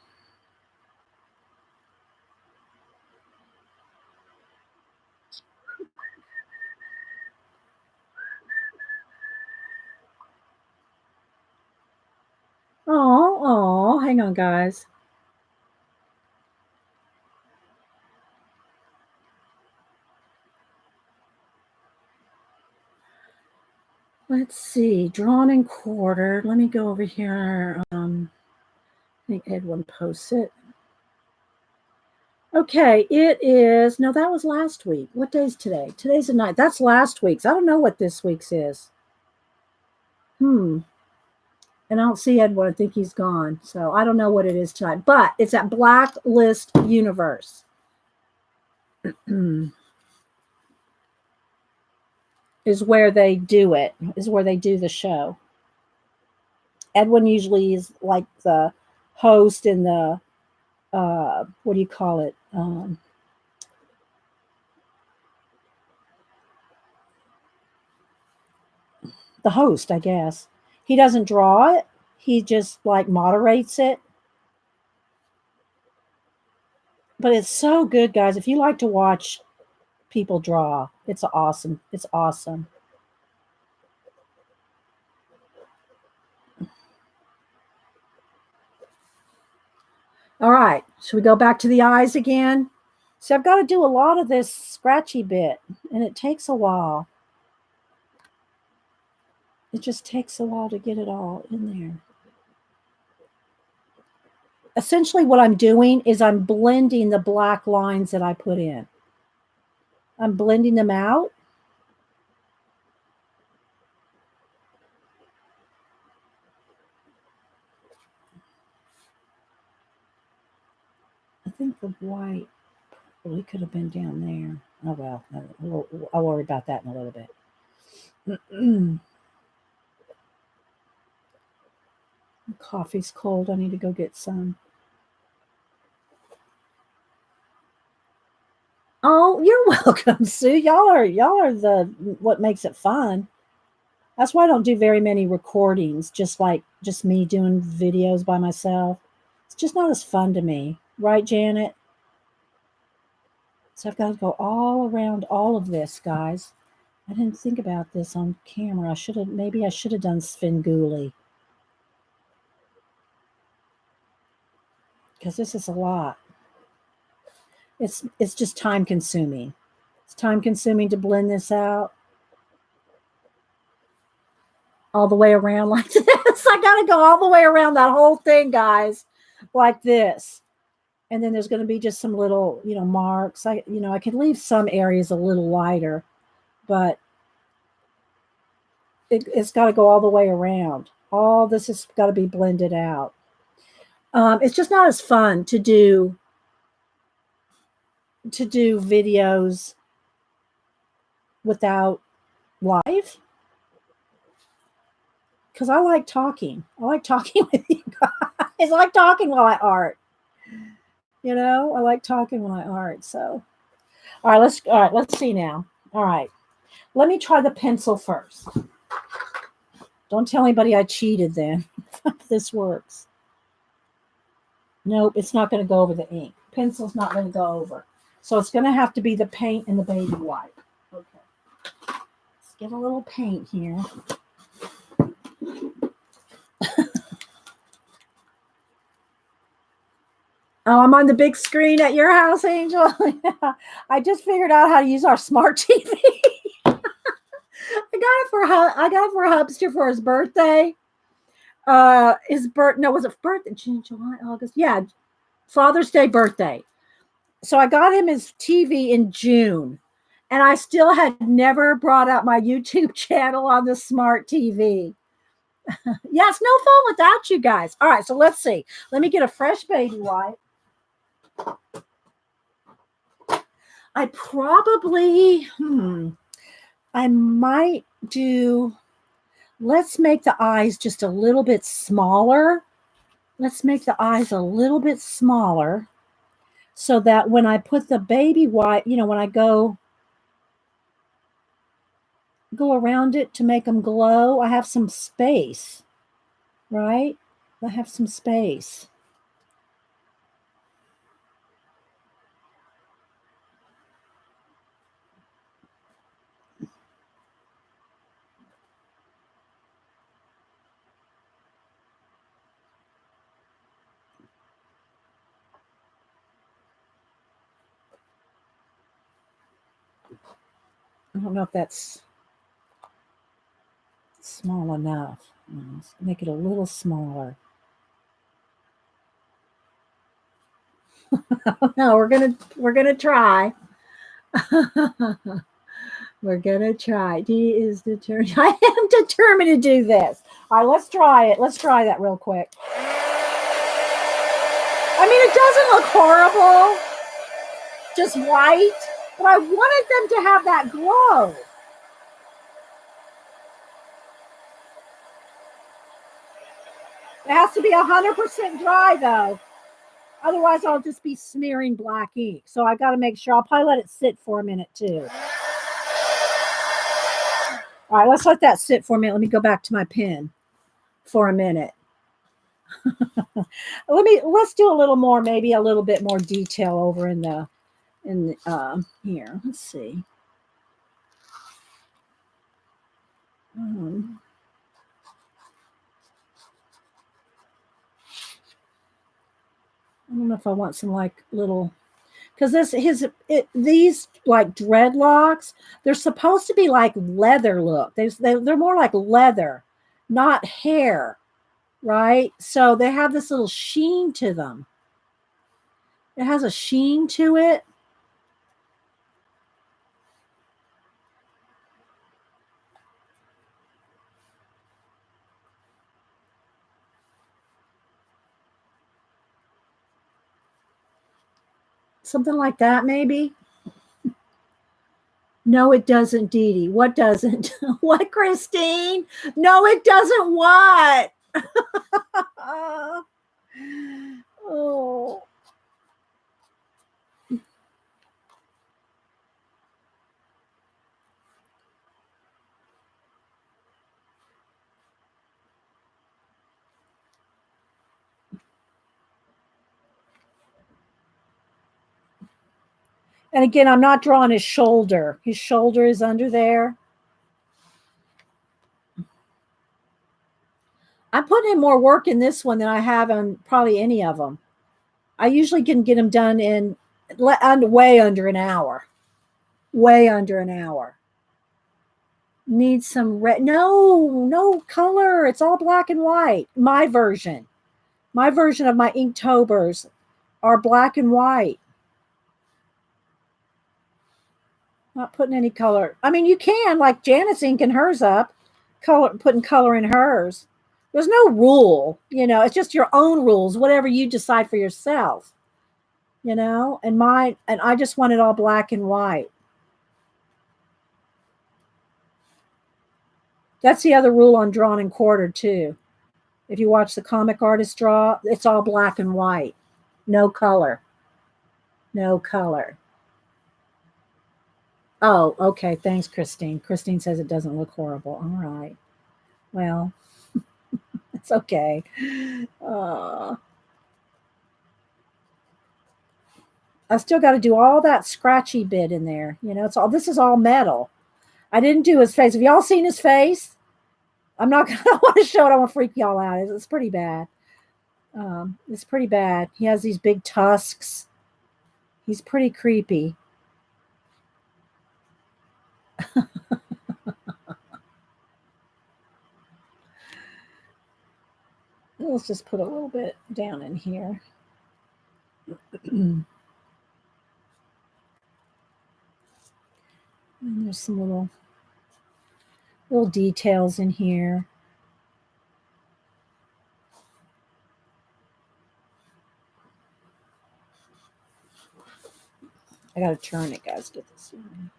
hang on, guys. Let's see, drawn and quartered. Let me go over here. I think Edwin posts it. Okay, it is. No, that was last week. What day is today? Today's the 9th. That's last week's. I don't know what this week's is. And I don't see Edwin. I think he's gone. So I don't know what it is tonight. But it's at Blacklist Universe. Is where they do it. Is where they do the show. Edwin usually is like the host and the what do you call it? The host, I guess. He doesn't draw it. He just like moderates it. But it's so good, guys. If you like to watch people draw, it's awesome. It's awesome. All right. Should we go back to the eyes again? So I've got to do a lot of this scratchy bit, and it takes a while. It just takes a while to get it all in there. Essentially, what I'm doing is I'm blending the black lines that I put in. I'm blending them out. I think the white probably could have been down there. Oh, well, I'll worry about that in a little bit. Coffee's cold. I need to go get some. Oh, you're welcome, Sue. Y'all are the what makes it fun. That's why I don't do very many recordings, just me doing videos by myself. It's just not as fun to me. Right, Janet? So I've got to go all around all of this, guys. I didn't think about this on camera. Maybe I should have done Svengoolie. Because this is a lot. It's just time consuming. It's time consuming to blend this out all the way around like this. I got to go all the way around that whole thing, guys, like this. And then there's going to be just some little, marks. I can leave some areas a little lighter, but it's got to go all the way around. All this has got to be blended out. It's just not as fun to do videos without live, because I like talking. I like talking with you guys. I like talking while I art. I like talking when I art. So, all right, let's see now. All right, let me try the pencil first. Don't tell anybody I cheated then. If this works. Nope, it's not going to go over the ink. Pencil's not going to go over. So it's going to have to be the paint and the baby wipe. Okay. Let's get a little paint here. Oh, I'm on the big screen at your house, Angel. Yeah. I just figured out how to use our smart TV. I got it for Hubster for his birthday. Was it birthday? June, July, August? Yeah, Father's Day birthday. So I got him his TV in June, and I still had never brought up my YouTube channel on the smart TV. Yeah, it's no fun without you guys. All right, so let's see. Let me get a fresh baby wipe. I probably, I might do, let's make the eyes just a little bit smaller. Let's make the eyes a little bit smaller so that when I put the baby wipe, when I go around it to make them glow, I have some space, right? I have some space. I don't know if that's small enough. Let's make it a little smaller. No, we're gonna try. We're gonna try. D is determined. I am determined to do this. All right, let's try it. Let's try that real quick. I mean, it doesn't look horrible, just white, but I wanted them to have that glow. It has to be 100% dry, though. Otherwise, I'll just be smearing black ink. So I got to make sure. I'll probably let it sit for a minute, too. All right, let's let that sit for a minute. Let me go back to my pen for a minute. Let's do a little more, maybe a little bit more detail over in here. Let's see. I don't know if I want some like little, because these like dreadlocks, they're supposed to be like leather look. They're more like leather, not hair, right? So they have this little sheen to them. It has a sheen to it. Something like that, maybe. No, it doesn't, Dee Dee. What doesn't? What, Christine? No, it doesn't what? Oh. And again, I'm not drawing his shoulder. His shoulder is under there. I'm putting in more work in this one than I have on probably any of them. I usually can get them done in way under an hour. Way under an hour. Need some red. No, no color. It's all black and white. My version. My version of my Inktobers are black and white. Not putting any color. I mean, you can, like Janet's inking hers up, putting color in hers. There's no rule, it's just your own rules, whatever you decide for yourself, and I just want it all black and white. That's the other rule on drawn and quartered too. If you watch the comic artist draw, it's all black and white. No color. No color. Oh, okay. Thanks, Christine. Christine says it doesn't look horrible. All right. Well, it's okay. I still got to do all that scratchy bit in there. This is all metal. I didn't do his face. Have y'all seen his face? I'm not going to want to show it. I want to freak y'all out. It's pretty bad. It's pretty bad. He has these big tusks. He's pretty creepy. Let's just put a little bit down in here. And there's some little details in here. I got to turn it, guys. Get this one.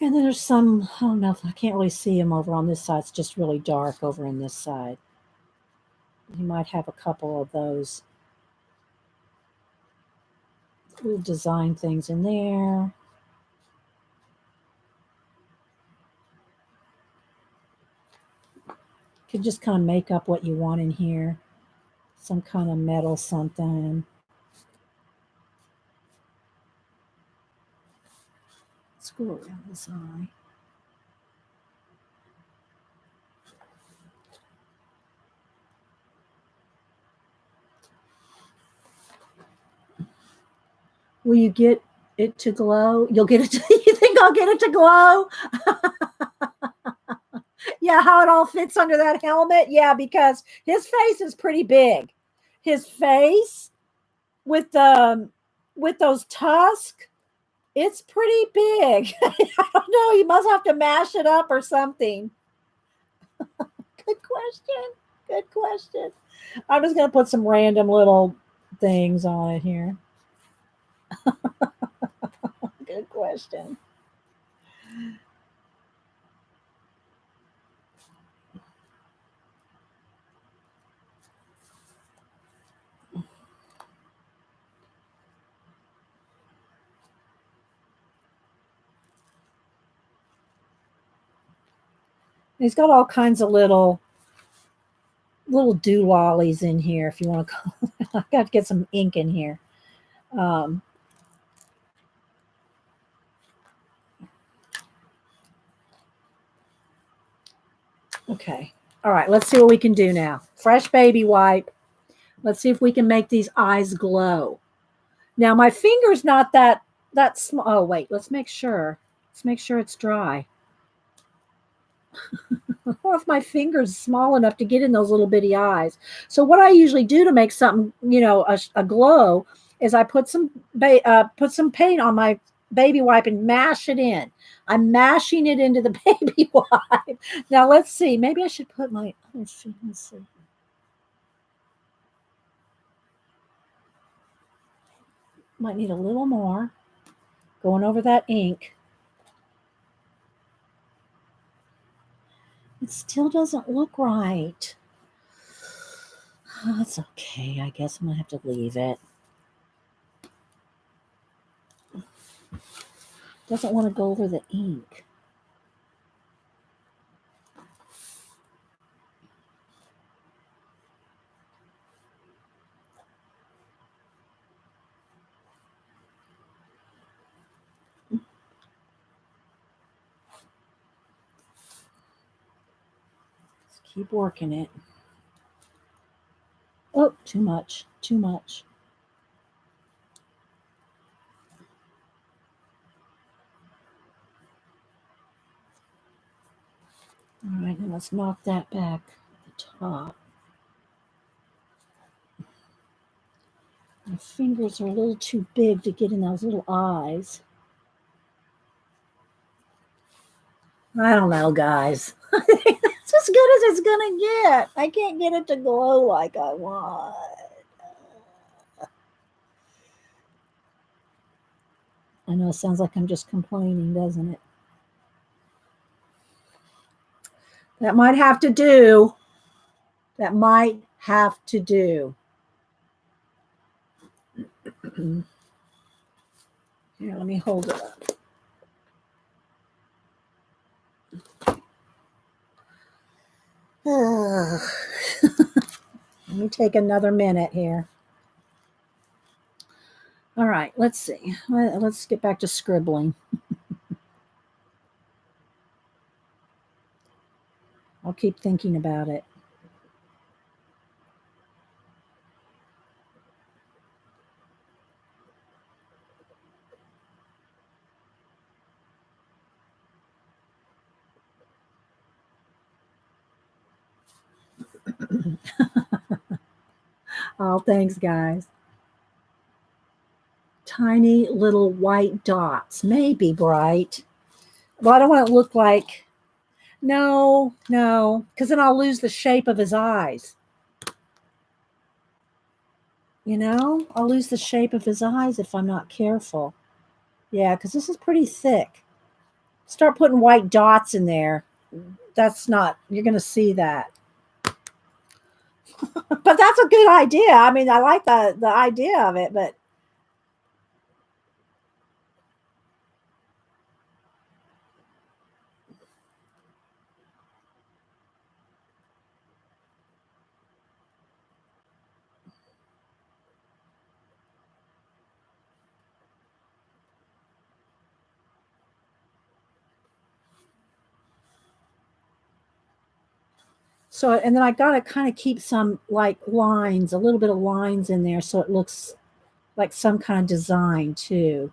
And then there's some, I don't know, I can't really see him over on this side. It's just really dark over on this side. You might have a couple of those little design things in there. You could just kind of make up what you want in here. Some kind of metal something. Let's go around this eye. Will you get it to glow? You'll get it to, you think I'll get it to glow? Yeah, how it all fits under that helmet? Yeah, because his face is pretty big. His face with those tusks, it's pretty big. I don't know. You must have to mash it up or something. Good question. Good question. I'm just gonna put some random little things on it here. Good question. He's got all kinds of little doolollies in here, if you want to call it. I got to get some ink in here. Okay. All right. Let's see what we can do now. Fresh baby wipe. Let's see if we can make these eyes glow. Now my finger's not that small. Oh wait. Let's make sure. Let's make sure it's dry. I don't know if my finger's small enough to get in those little bitty eyes. So what I usually do to make something, a glow, is I put some paint on my baby wipe and mash it in. I'm mashing it into the baby wipe. Now let's see. Maybe I should put my. Let's see. Might need a little more. Going over that ink. It still doesn't look right. Oh, that's okay. I guess I'm going to have to leave it. Doesn't want to go over the ink. Let's keep working it. Oh, too much. Too much. All right, now let's knock that back at the top. My fingers are a little too big to get in those little eyes. I don't know, guys. It's as good as it's going to get. I can't get it to glow like I want. I know it sounds like I'm just complaining, doesn't it? That might have to do. That might have to do. Here, let me hold it up. Let me take another minute here. All right, let's see. Let's get back to scribbling. I'll keep thinking about it. Oh, thanks, guys. Tiny little white dots, maybe bright. Well, I don't want it to look like, no, because then I'll lose the shape of his eyes. You know, I'll lose the shape of his eyes if I'm not careful. Yeah, because this is pretty thick. Start putting white dots in there. That's not, you're going to see that. But that's a good idea. I mean, I like the idea of it, but so, and then I got to kind of keep some like lines, a little bit of lines in there so it looks like some kind of design too.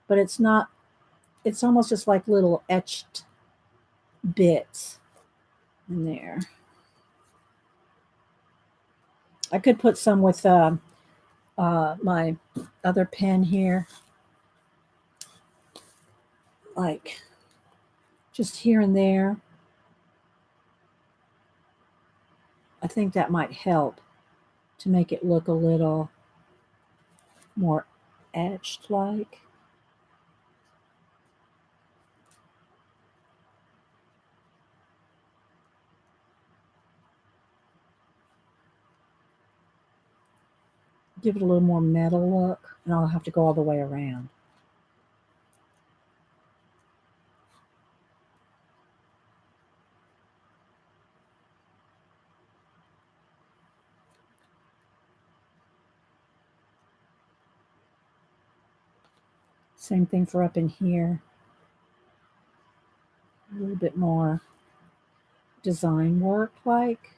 But it's not, it's almost just like little etched bits in there. I could put some with my other pen here, like just here and there. I think that might help to make it look a little more etched like. Give it a little more metal look, and I'll have to go all the way around. Same thing for up in here. A little bit more design work like.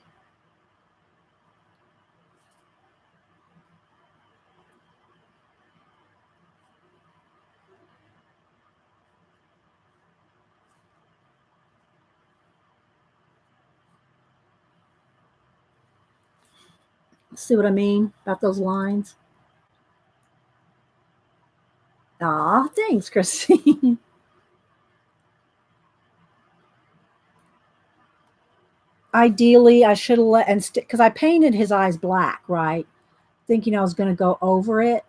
See what I mean about those lines? Aw, thanks, Christine. Ideally, I should have let, and because I painted his eyes black, right? Thinking I was going to go over it,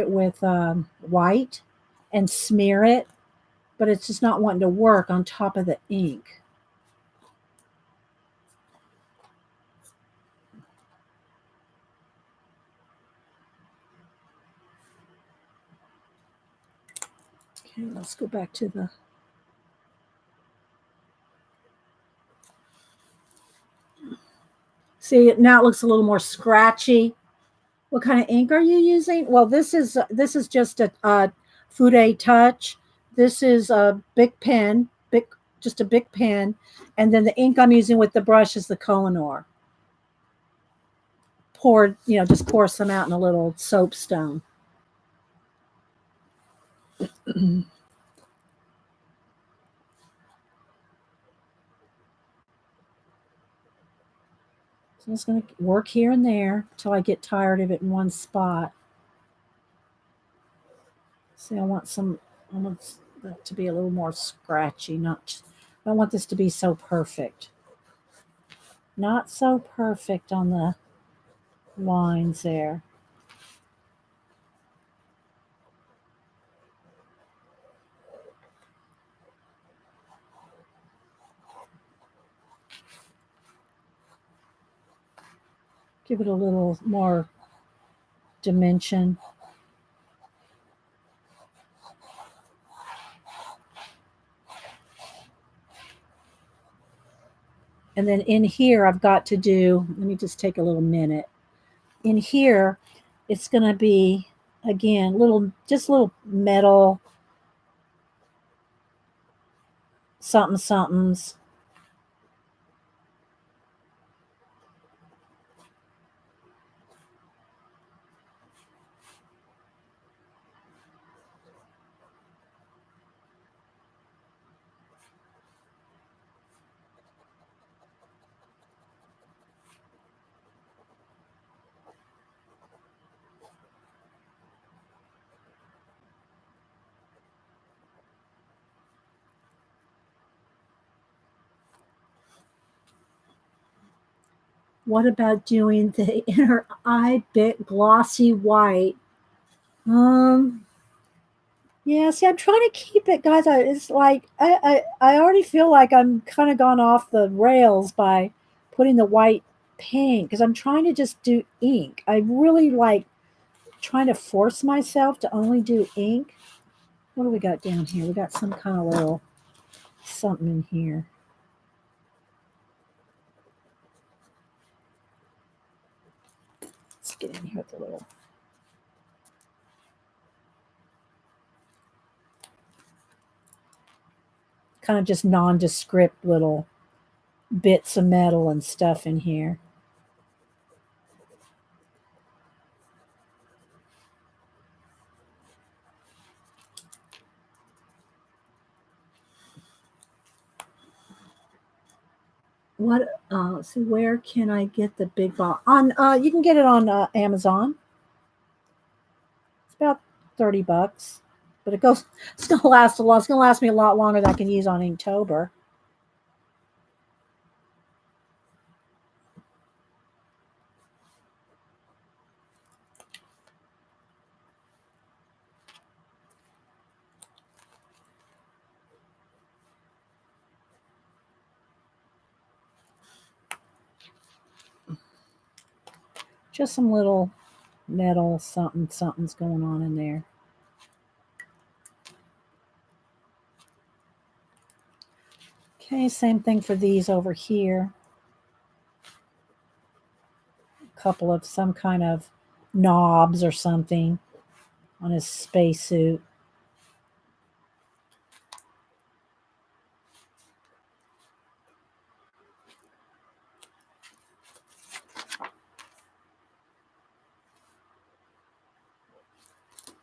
with white and smear it but it's just not wanting to work on top of the ink. Okay, let's go back to the... See, now it looks a little more scratchy. What kind of ink are you using? Well, this is just a Fude Touch. This is a big pen, just a big pen, and then the ink I'm using with the brush is the Kohinoor. Poured, just pour some out in a little soapstone. So I'm just going to work here and there until I get tired of it in one spot. See, I want that to be a little more scratchy. I don't want this to be so perfect. Not so perfect on the lines there. Give it a little more dimension. And then in here, I've got to do, let me just take a little minute. In here, it's going to be, again, just little metal somethings. What about doing the inner eye bit glossy white? Yeah, see, I'm trying to keep it, guys. It's like I already feel like I'm kind of gone off the rails by putting the white paint because I'm trying to just do ink. I really like trying to force myself to only do ink. What do we got down here? We got some kind of little something in here. Let's get in here with a little. Kind of just nondescript little bits of metal and stuff in here. What? Let's see. Where can I get the big ball? You can get it on Amazon. It's about $30, but it goes. It's gonna last a lot. It's gonna last me a lot longer than I can use on Inktober. Just some little metal something's going on in there. Okay, same thing for these over here. A couple of some kind of knobs or something on his spacesuit.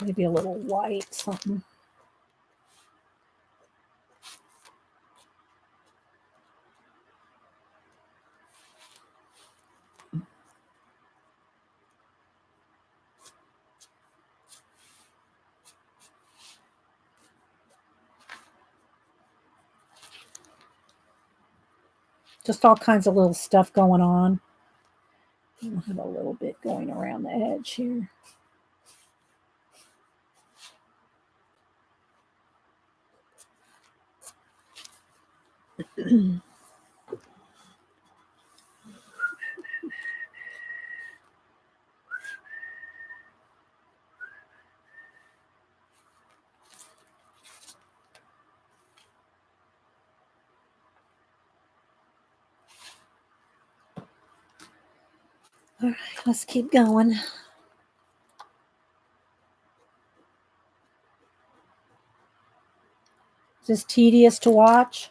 Maybe a little white something. Just all kinds of little stuff going on. I'll have a little bit going around the edge here. All right, let's keep going. Is this tedious to watch?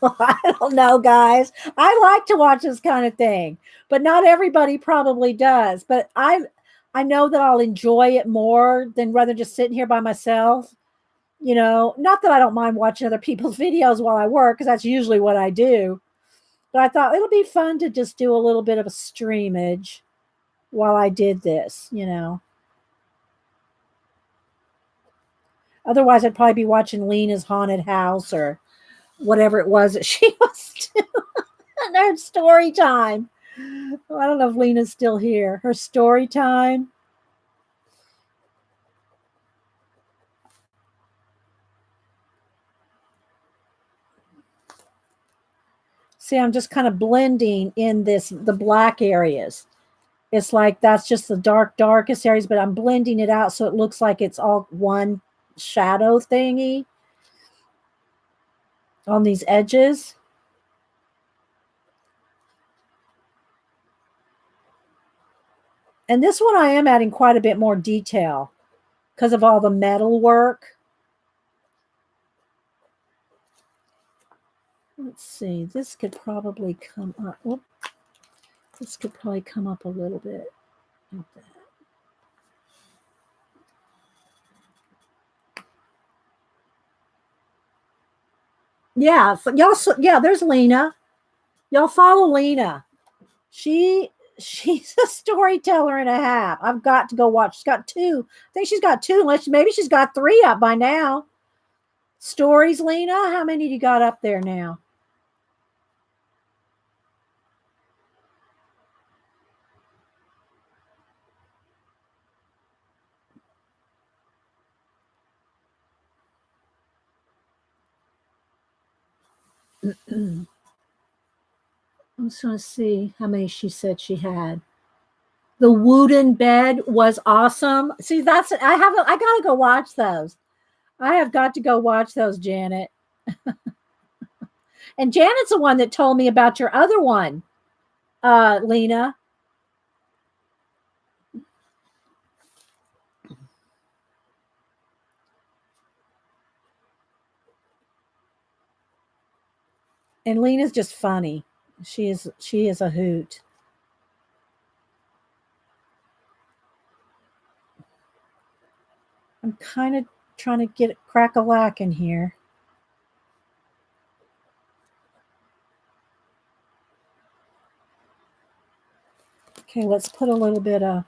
I don't know, guys. I like to watch this kind of thing, but not everybody probably does. But I know that I'll enjoy it more than rather just sitting here by myself. You know, not that I don't mind watching other people's videos while I work, because that's usually what I do. But I thought it'll be fun to just do a little bit of a streamage while I did this, you know. Otherwise, I'd probably be watching Lena's haunted house or whatever it was that she was doing. Her story time. I don't know if Lena's still here. Her story time. See, I'm just kind of blending in the black areas. It's like that's just the darkest areas, but I'm blending it out so it looks like it's all one shadow thingy on these edges. And this one I am adding quite a bit more detail because of all the metal work. Let's see, this could probably come up. Whoop. This could probably come up a little bit. Like that. Yeah, y'all. Yeah, there's Lena. Y'all follow Lena. She's a storyteller and a half. I've got to go watch. She's got two. I think she's got two. Unless maybe she's got three up by now. Stories, Lena. How many do you got up there now? I'm just going to see how many she said she had. The wooden bed was awesome. See, that's I gotta go watch those. I have got to go watch those, Janet. And Janet's the one that told me about your other one, Lena. And Lena's just funny. She is a hoot. I'm kind of trying to get crack a lack in here. Okay, let's put a little bit of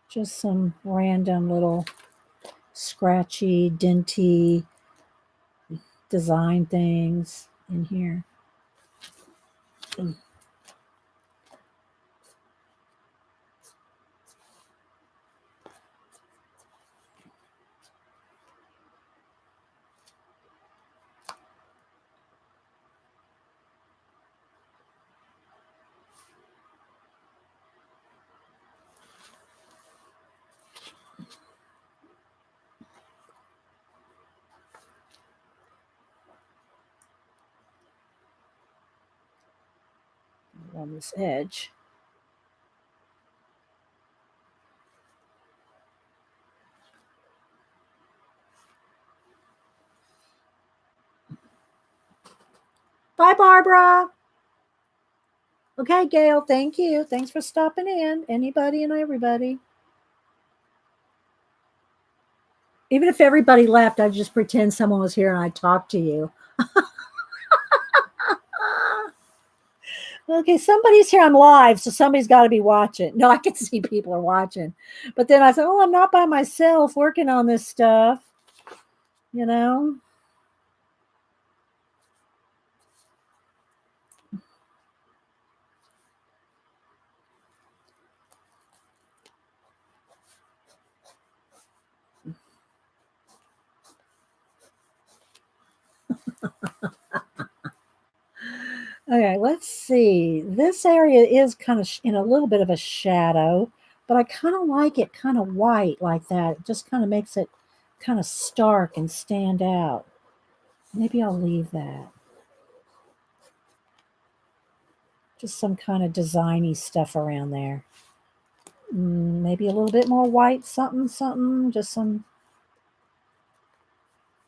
just some random little scratchy, dinty design things in here. On this edge. Bye, Barbara. Okay, Gail, thank you. Thanks for stopping in. Anybody and everybody. Even if everybody left, I'd just pretend someone was here and I'd talk to you. Okay, somebody's here. I'm live, so somebody's got to be watching. No, I can see people are watching. But then I said, oh, I'm not by myself working on this stuff, you know? Okay, let's see. This area is kind of in a little bit of a shadow, but I kind of like it kind of white like that. It just kind of makes it kind of stark and stand out. Maybe I'll leave that. Just some kind of designy stuff around there. Maybe a little bit more white, something, something, just some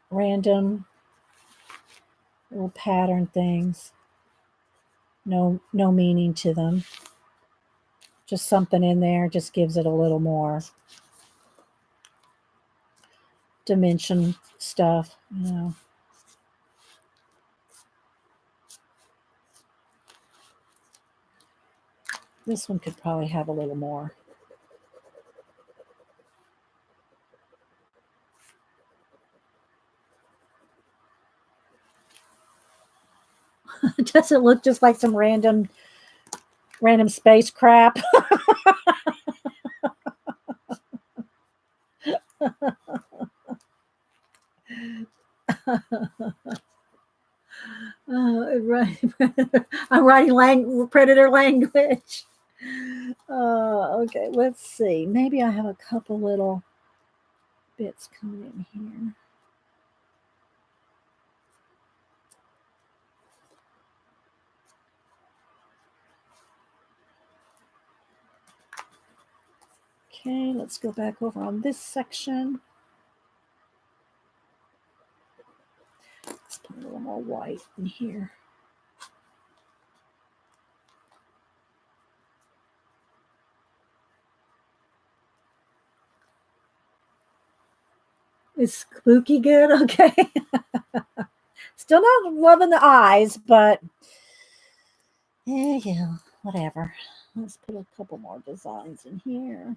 random little pattern things. No meaning to them. Just something in there just gives it a little more dimension stuff, you know. This one could probably have a little more. Does it look just like some random space crap? Right. I'm writing predator language. Okay, let's see. Maybe I have a couple little bits coming in here. Okay, let's go back over on this section. Let's put a little more white in here. Is spooky good? Okay. Still not loving the eyes, but yeah, whatever. Let's put a couple more designs in here.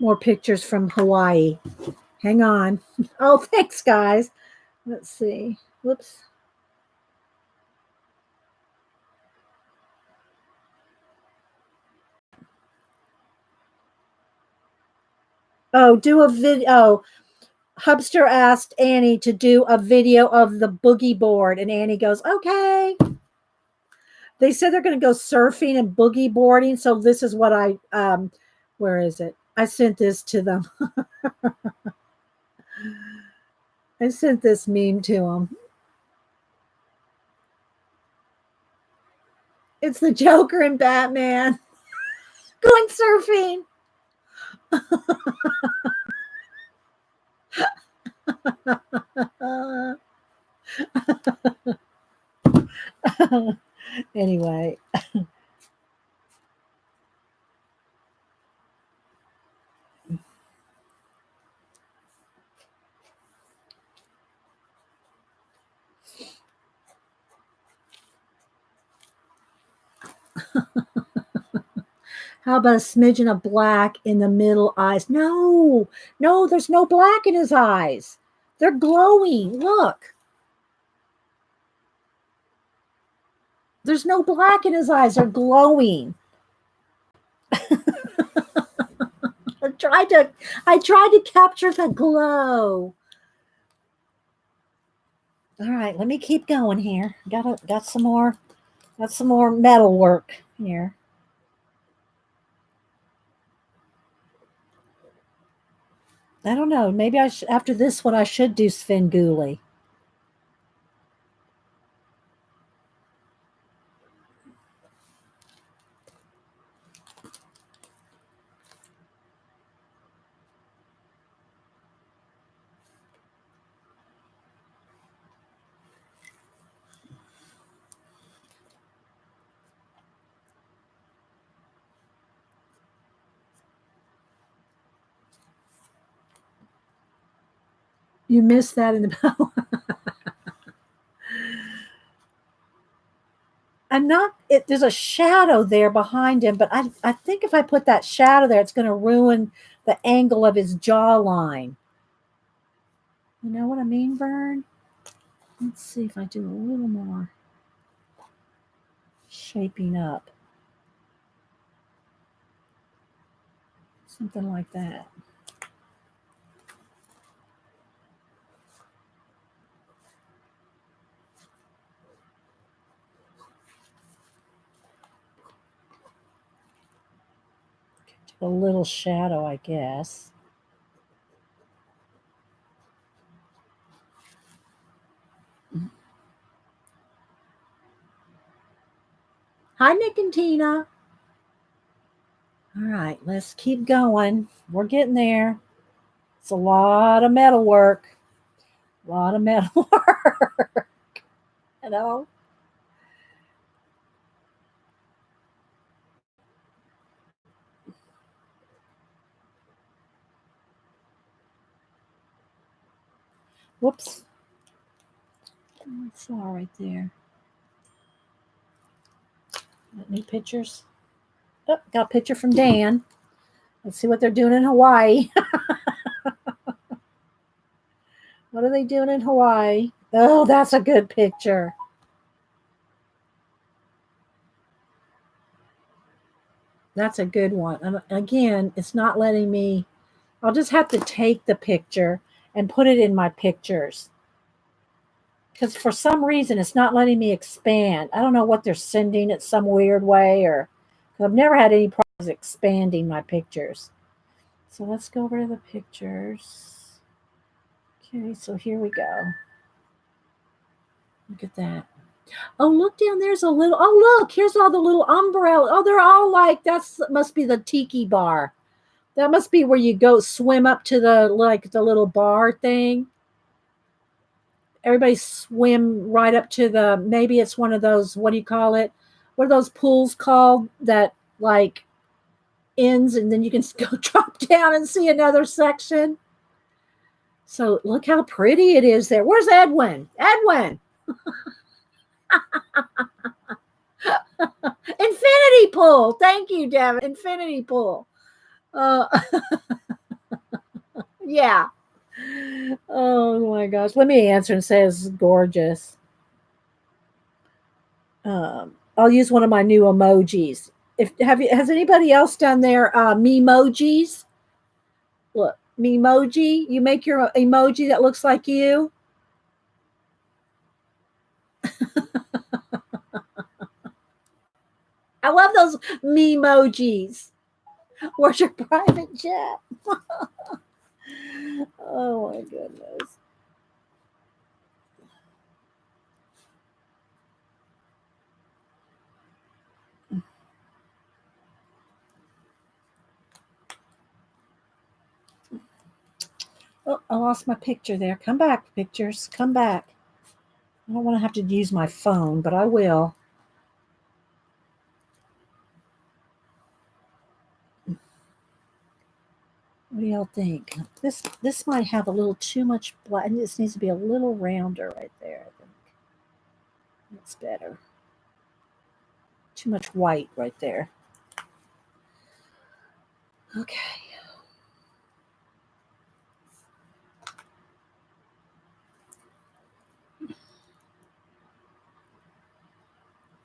More pictures from Hawaii. Hang on. Oh, thanks, guys. Let's see. Whoops. Oh, do a video. Oh, Hubster asked Annie to do a video of the boogie board, and Annie goes, okay. They said they're going to go surfing and boogie boarding. So this is what where is it? I sent this to them. I sent this meme to them. It's the Joker and Batman going surfing. Anyway. How about a smidgen of black in the middle eyes? No, there's no black in his eyes. They're glowing. Look. There's no black in his eyes. They're glowing. I tried to capture the glow. All right, let me keep going here. Got some more metal work here. I don't know. Maybe I should, after this one, I should do Svengoolie. You missed that in the I'm not it there's a shadow there behind him, but I think if I put that shadow there, it's gonna ruin the angle of his jawline. You know what I mean, Vern? Let's see if I do a little more shaping up. Something like that. A little shadow, I guess. Hi, Nick and Tina. All right, let's keep going. We're getting there. It's a lot of metal work. A lot of metal work. You know? Whoops. I saw right there. New pictures. Oh, got a picture from Dan. Let's see what they're doing in Hawaii. What are they doing in Hawaii? Oh, that's a good picture. That's a good one. And again, it's not letting me. I'll just have to take the picture and put it in my pictures. Because for some reason, it's not letting me expand. I don't know what they're sending it some weird way, or because I've never had any problems expanding my pictures. So let's go over to the pictures. Okay, so here we go. Look at that. Oh, look down there's a little. Oh, look, here's all the little umbrella. Oh, they're all like that's must be the tiki bar. That must be where you go swim up to the like the little bar thing. Everybody swim right up to the maybe it's one of those what do you call it? What are those pools called that like ends and then you can go drop down and see another section? So look how pretty it is there. Where's Edwin? Edwin. Infinity pool. Thank you, Devin. Infinity pool. Uh, yeah. Oh my gosh. Let me answer and say it's gorgeous. I'll use one of my new emojis. If have you has anybody else done their memojis? Look, memoji. You make your emoji that looks like you. I love those memojis. Where's your private jet? Oh my goodness. Oh, I lost my picture there. Come back, pictures. Come back. I don't want to have to use my phone, but I will. What do y'all think? This might have a little too much black. This needs to be a little rounder right there. I think that's better. Too much white right there. Okay.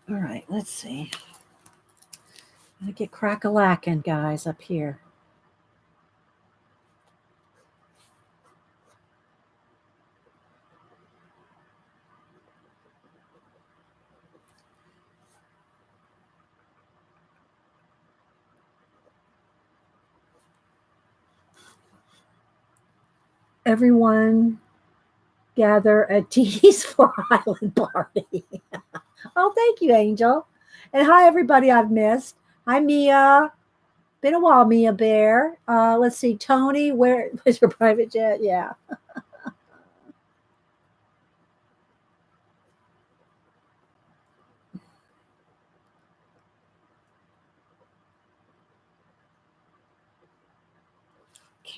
All right. Let's see. I'm gonna get crack-a-lackin', guys, up here. Everyone gather at Ti's for Island Party. Oh, thank you, Angel. And hi, everybody I've missed. Hi, Mia. Been a while, Mia Bear. Let's see, Tony, where was your private jet? Yeah.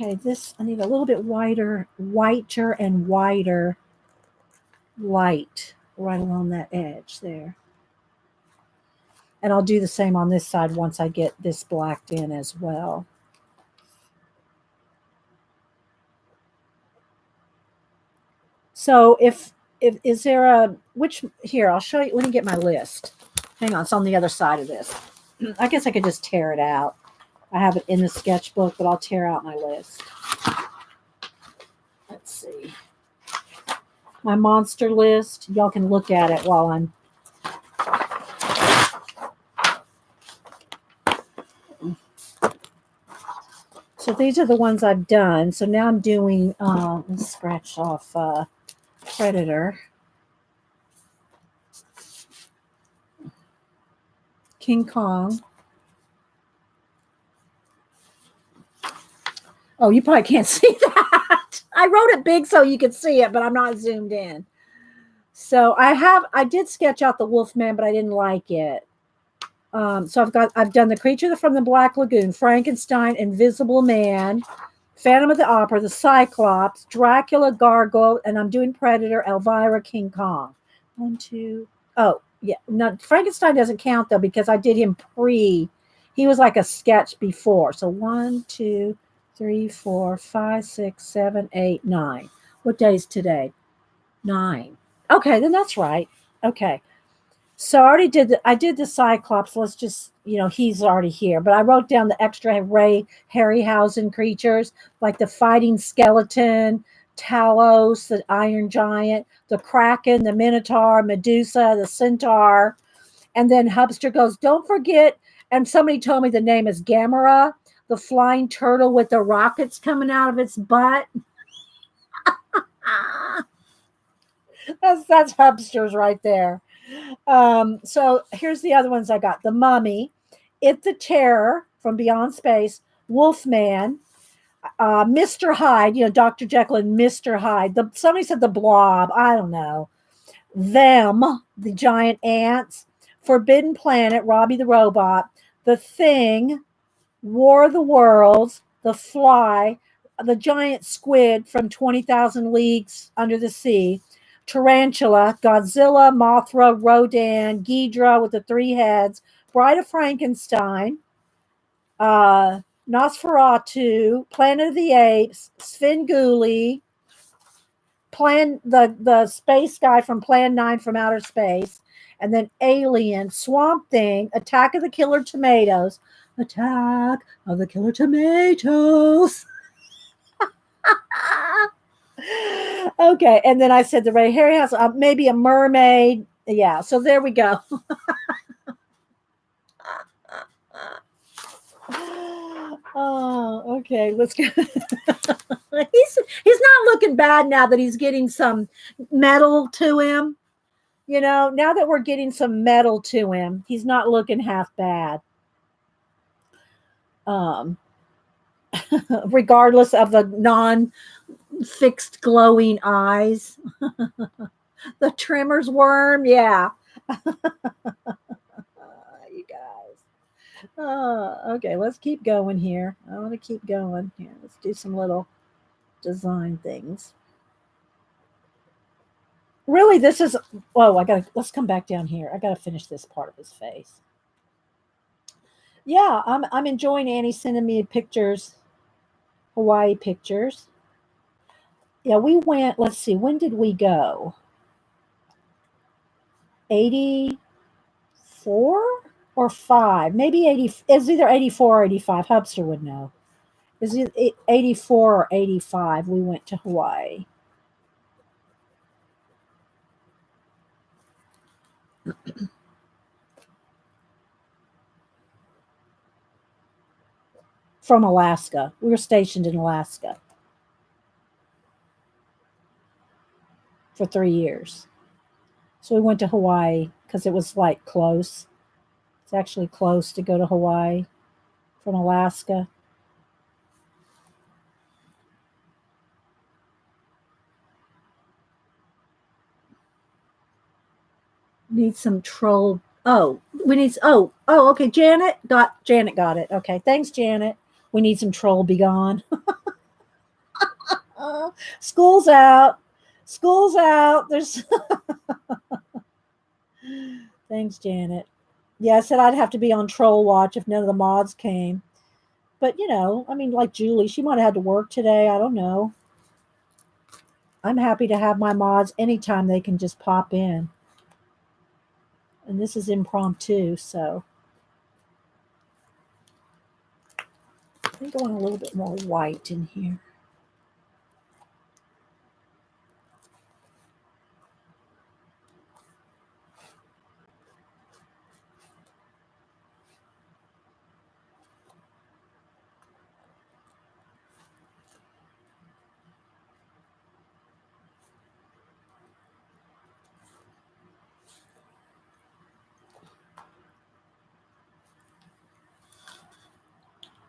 Okay, this I need a little bit whiter and wider light right along that edge there. And I'll do the same on this side once I get this blacked in as well. So if is there a which here, I'll show you. Let me get my list. Hang on, it's on the other side of this. I guess I could just tear it out. I have it in the sketchbook, but I'll tear out my list. Let's see. My monster list. Y'all can look at it while I'm so these are the ones I've done. So now I'm doing let's scratch off Predator. King Kong. Oh, you probably can't see that. I wrote it big so you could see it, but I'm not zoomed in. So I did sketch out the Wolfman, but I didn't like it. So I've done the Creature from the Black Lagoon, Frankenstein, Invisible Man, Phantom of the Opera, the Cyclops, Dracula, Gargoyle, and I'm doing Predator, Elvira, King Kong. 1, 2. Oh, yeah. No, Frankenstein doesn't count though because I did him pre. He was like a sketch before. So 1, 2, 3, 4, 5, 6, 7, 8, 9. What day is today? 9. Okay, then that's right. Okay. So I did the Cyclops. Let's just, he's already here. But I wrote down the extra Ray Harryhausen creatures, like the fighting skeleton, Talos, the Iron Giant, the Kraken, the Minotaur, Medusa, the Centaur. And then Hubster goes, don't forget, and somebody told me the name is Gamera, the flying turtle with the rockets coming out of its butt. That's Hubsters right there. So here's the other ones I got: The Mummy, It the Terror from Beyond Space, Wolfman, Mr. Hyde. Dr. Jekyll and Mr. Hyde. Somebody said the Blob. I don't know. Them, the giant ants, Forbidden Planet, Robbie the Robot, The Thing, War of the Worlds, The Fly, the giant squid from 20,000 Leagues Under the Sea, Tarantula, Godzilla, Mothra, Rodan, Ghidra with the 3 heads, Bride of Frankenstein, Nosferatu, Planet of the Apes, Svengoolie, the space guy from Plan 9 from outer space, and then Alien, Swamp Thing, Attack of the Killer Tomatoes, Attack of the Killer Tomatoes. Okay, and then I said the Ray Harryhausen, maybe a mermaid. Yeah, so there we go. Oh, okay. Let's go. He's not looking bad now that he's getting some metal to him. Now that we're getting some metal to him, he's not looking half bad. Regardless of the non-fixed glowing eyes. The trimmer's worm, yeah. You guys. Okay, let's keep going here. I want to keep going here. Let's do some little design things. Really, this is. Oh, let's come back down here. I gotta finish this part of his face. Yeah, I'm enjoying Annie sending me pictures, Hawaii pictures. Yeah, we went. Let's see, when did we go? 84 or 5? Maybe 80. It's either 84 or 85. Hubster would know. Is it 84 or 85? We went to Hawaii. From Alaska. We were stationed in Alaska. for 3 years. So we went to Hawaii because it was like close. It's actually close to go to Hawaii from Alaska. Need some troll. Oh, we need. Okay. Janet got it. Okay, thanks, Janet. We need some troll be gone. School's out. School's out. There's. Thanks, Janet. Yeah, I said I'd have to be on troll watch if none of the mods came. But I mean, like Julie, she might have had to work today. I don't know. I'm happy to have my mods anytime they can just pop in. And this is impromptu, so I think I want a little bit more white in here.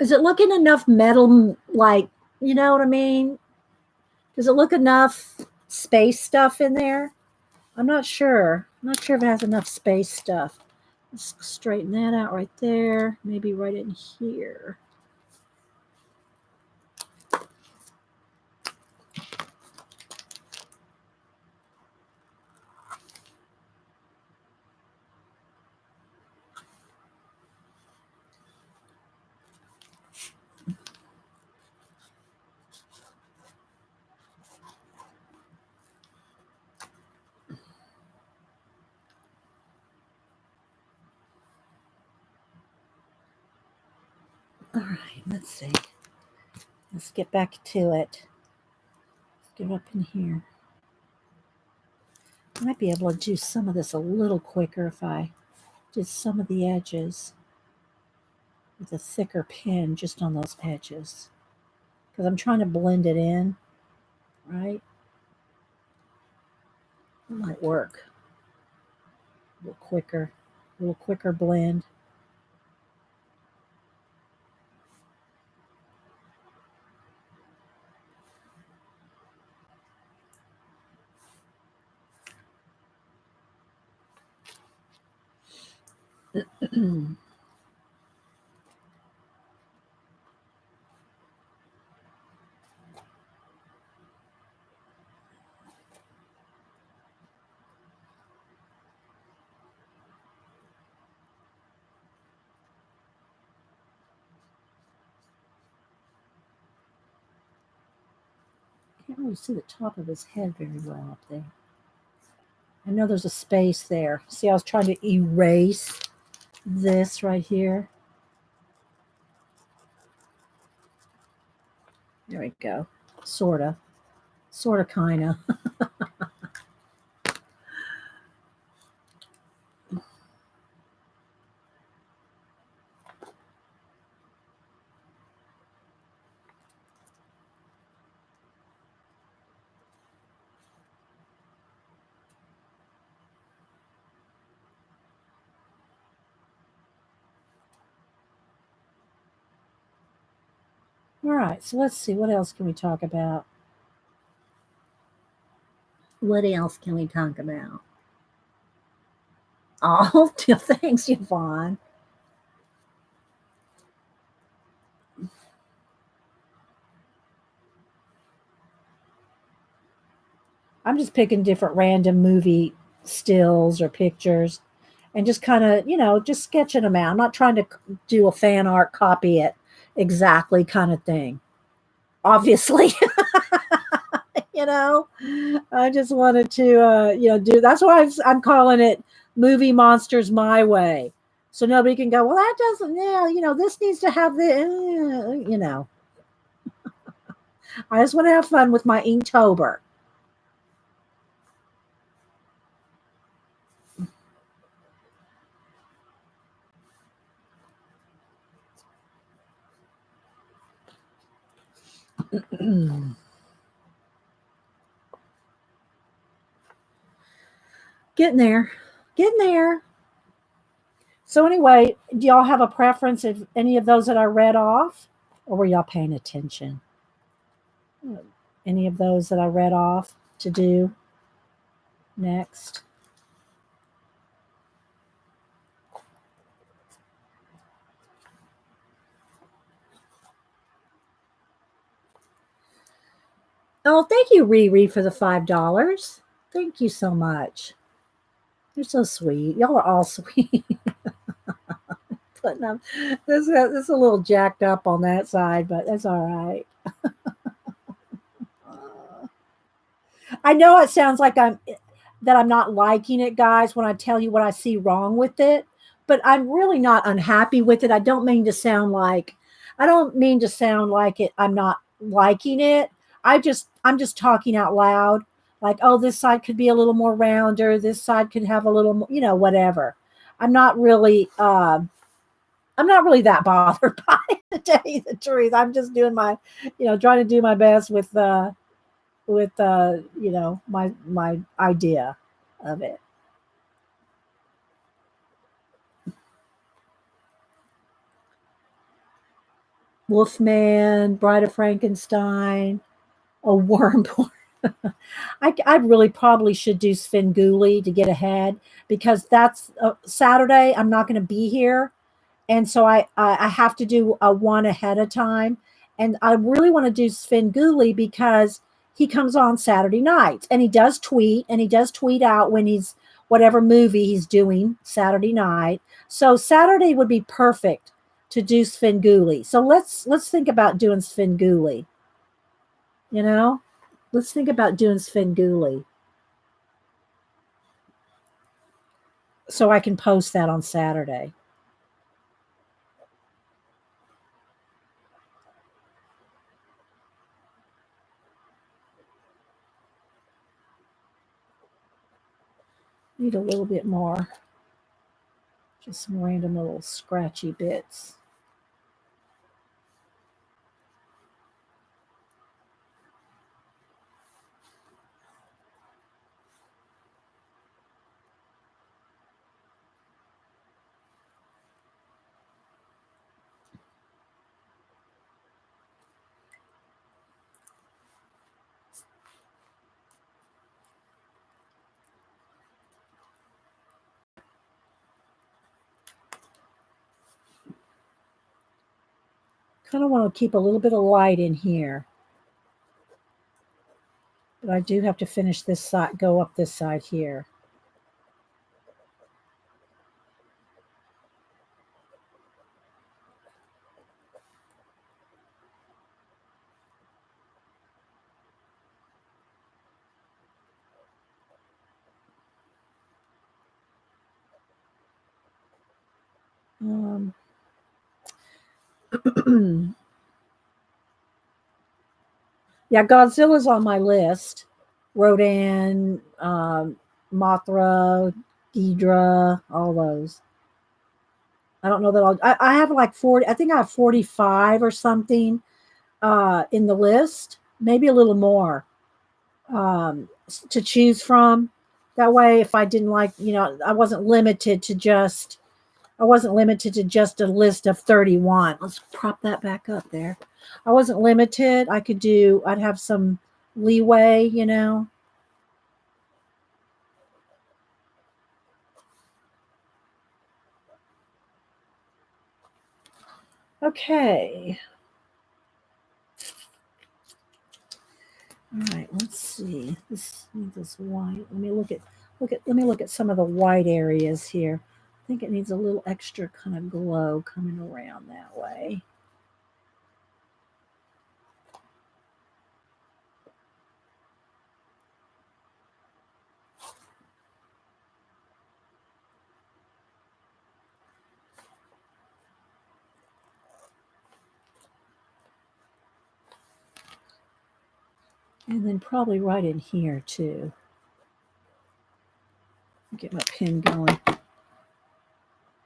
Is it looking enough metal, like, you know what I mean? Does it look enough space stuff in there? I'm not sure. I'm not sure if it has enough space stuff. Let's straighten that out right there. Maybe right in here. All right, let's see. Let's get back to it. Let's get up in here. I might be able to do some of this a little quicker if I did some of the edges with a thicker pen just on those edges. Because I'm trying to blend it in, right? It might work. A little quicker blend. Can't really see the top of his head very well up there. I know there's a space there. See, I was trying to erase this right here. There we go. Sorta. Sorta, kinda. All right, so let's see. What else can we talk about? What else can we talk about? Oh, thanks, Yvonne. I'm just picking different random movie stills or pictures and just kind of, just sketching them out. I'm not trying to do a fan art, copy it exactly kind of thing. Obviously, you know, I just wanted to, do that's why I'm calling it Movie Monsters My Way. So nobody can go, well, that doesn't, yeah, this needs to have the. I just want to have fun with my Inktober. Getting there. Getting there. So anyway, do y'all have a preference of any of those that I read off? Or were y'all paying attention? Any of those that I read off to do next? Oh, thank you, Riri, for the $5. Thank you so much. You're so sweet. Y'all are all sweet. Putting up this a little jacked up on that side, but that's all right. I know it sounds like I'm not liking it, guys, when I tell you what I see wrong with it, but I'm really not unhappy with it. I don't mean to sound like it I'm not liking it. I'm just talking out loud. Like, oh, this side could be a little more rounder, this side could have a little whatever. I'm not really I'm not really that bothered by it, to tell you the truth. I'm just doing my, trying to do my best with my idea of it. Wolfman, Bride of Frankenstein, a worm. I really probably should do Svengoolie to get ahead, because that's Saturday. I'm not going to be here, and so I have to do a one ahead of time, and I really want to do Svengoolie because he comes on Saturday nights, and he does tweet out when he's whatever movie he's doing Saturday night. So Saturday would be perfect to do Svengoolie. So let's think about doing Svengoolie. You know, let's think about doing Svengoolie so I can post that on Saturday. Need a little bit more, just some random little scratchy bits. Kind of want to keep a little bit of light in here, but I do have to finish this side, go up this side here. Um, yeah, Godzilla's on my list. Rodan, Mothra, Ghidra, all those. I don't know that I have like 40. I think I have 45 or something in the list, maybe a little more to choose from. That way, if I didn't like, I wasn't limited to just a list of 31. Let's prop that back up there. I wasn't limited. I'd have some leeway. Okay. All right, let's see. This white. Let me look at some of the white areas here. I think it needs a little extra kind of glow coming around that way. And then probably right in here too. Get my pen going.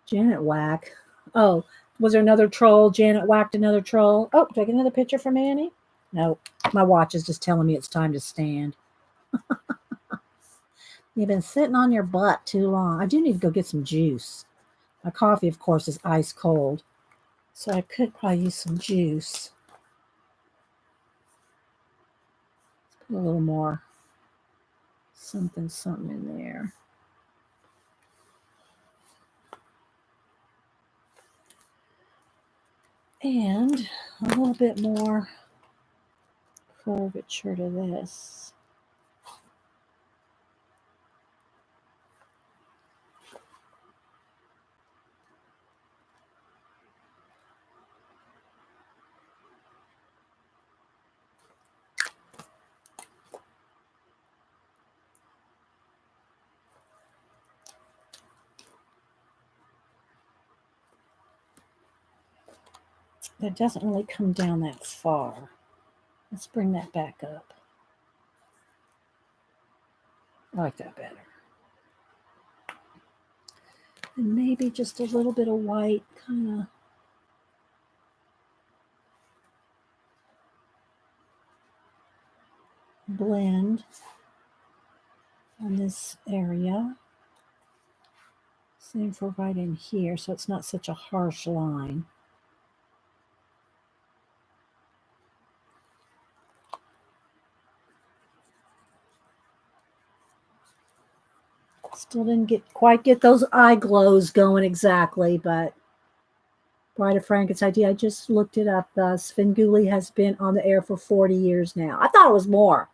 Janet Whack. Oh, was there another troll? Janet whacked another troll. Oh, did I get another picture from Annie? No, my watch is just telling me it's time to stand. You've been sitting on your butt too long. I do need to go get some juice. My coffee, of course, is ice cold. So I could probably use some juice. Let's put a little more something in there. And a little bit more curvature to this. That doesn't really come down that far. Let's bring that back up. I like that better. And maybe just a little bit of white kind of blend on this area. Same for right in here, so it's not such a harsh line. Still didn't quite get those eye glows going exactly, but Bride of Frank's idea. I just looked it up. The Svengoolie has been on the air for 40 years now. I thought it was more.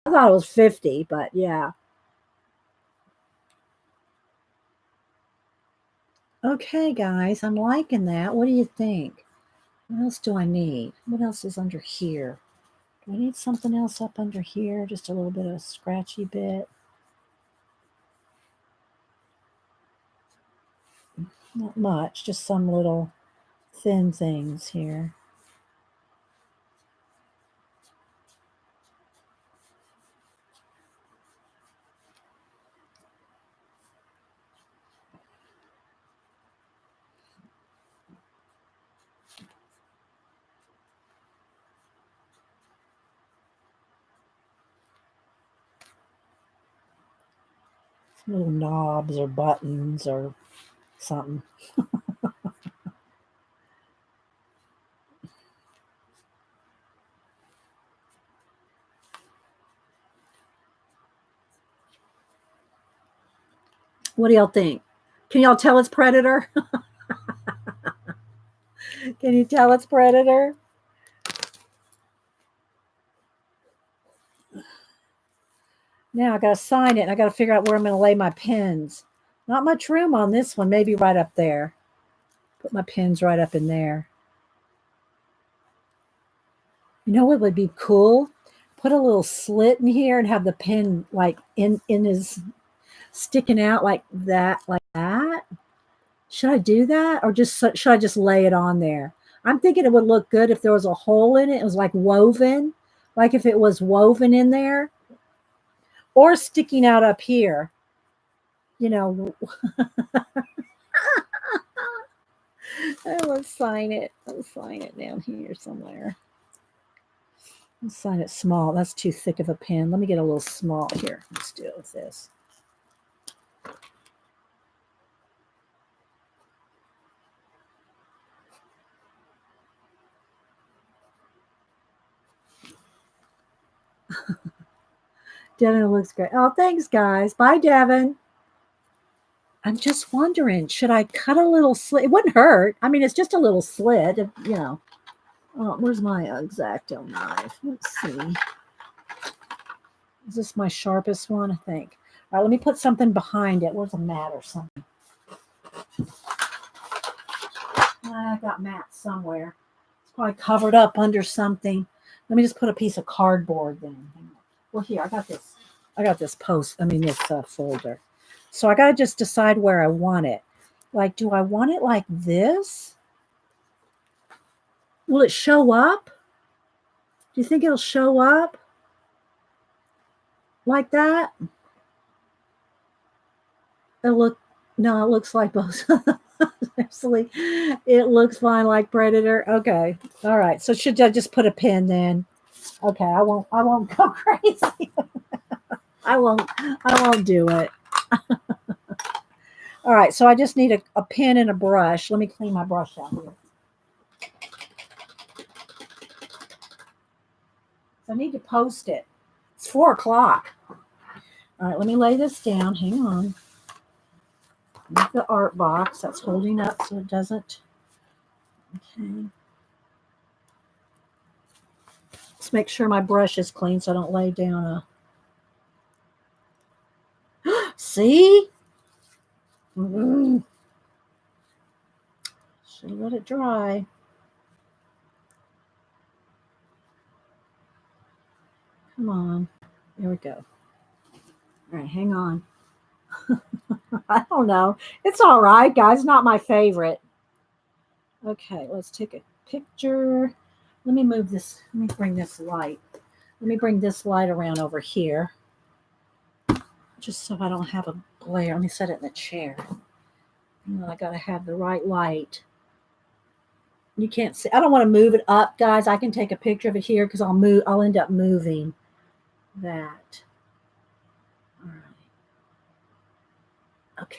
I thought it was 50, but yeah. Okay, guys, I'm liking that. What do you think? What else do I need? What else is under here? Do I need something else up under here? Just a little bit of a scratchy bit. Not much, just some little thin things here. Little knobs or buttons or something. What do y'all think? Can y'all tell it's Predator? Can you tell it's Predator? Now I got to sign it and I got to figure out where I'm going to lay my pens. Not much room on this one, maybe right up there. Put my pens right up in there. You know what would be cool? Put a little slit in here and have the pen like in his sticking out like that, Should I do that, or should I just lay it on there? I'm thinking it would look good if there was a hole in it. It was like woven, like if it was woven in there, or sticking out up here. You know, let's sign it. Let's sign it down here somewhere. Let's sign it small. That's too thick of a pen. Let me get a little small here. Let's do it with this. Devin looks great. Oh, thanks, guys. Bye, Devin. I'm just wondering, should I cut a little slit? It wouldn't hurt. I mean, it's just a little slit, you know. Oh, where's my X-Acto knife? Let's see. Is this my sharpest one? I think. All right, let me put something behind it. Where's a mat or something? I got mats somewhere. It's probably covered up under something. Let me just put a piece of cardboard then. Well, here, I got this. This folder. So I got to just decide where I want it. Like, do I want it like this? Will it show up? Do you think it'll show up like that? It looks like both. Actually, it looks fine like Predator. Okay. All right. So should I just put a pin then? Okay, I won't go crazy. I won't do it. All right, so I just need a pen and a brush. Let me clean my brush out here. So I need to post it. It's 4 o'clock. All right, let me lay this down. Hang on. Move the art box that's holding up so it doesn't. Okay. Let's make sure my brush is clean so I don't lay down a. See? Mm-hmm. Should let it dry. Come on. There we go. All right, hang on. I don't know. It's all right, guys. Not my favorite. Okay, let's take a picture. Let me move this. Let me bring this light. Let me bring this light around over here. Just so I don't have a glare. Let me set it in the chair. And then I got to have the right light. You can't see. I don't want to move it up, guys. I can take a picture of it here because I'll end up moving that. All right. Okay.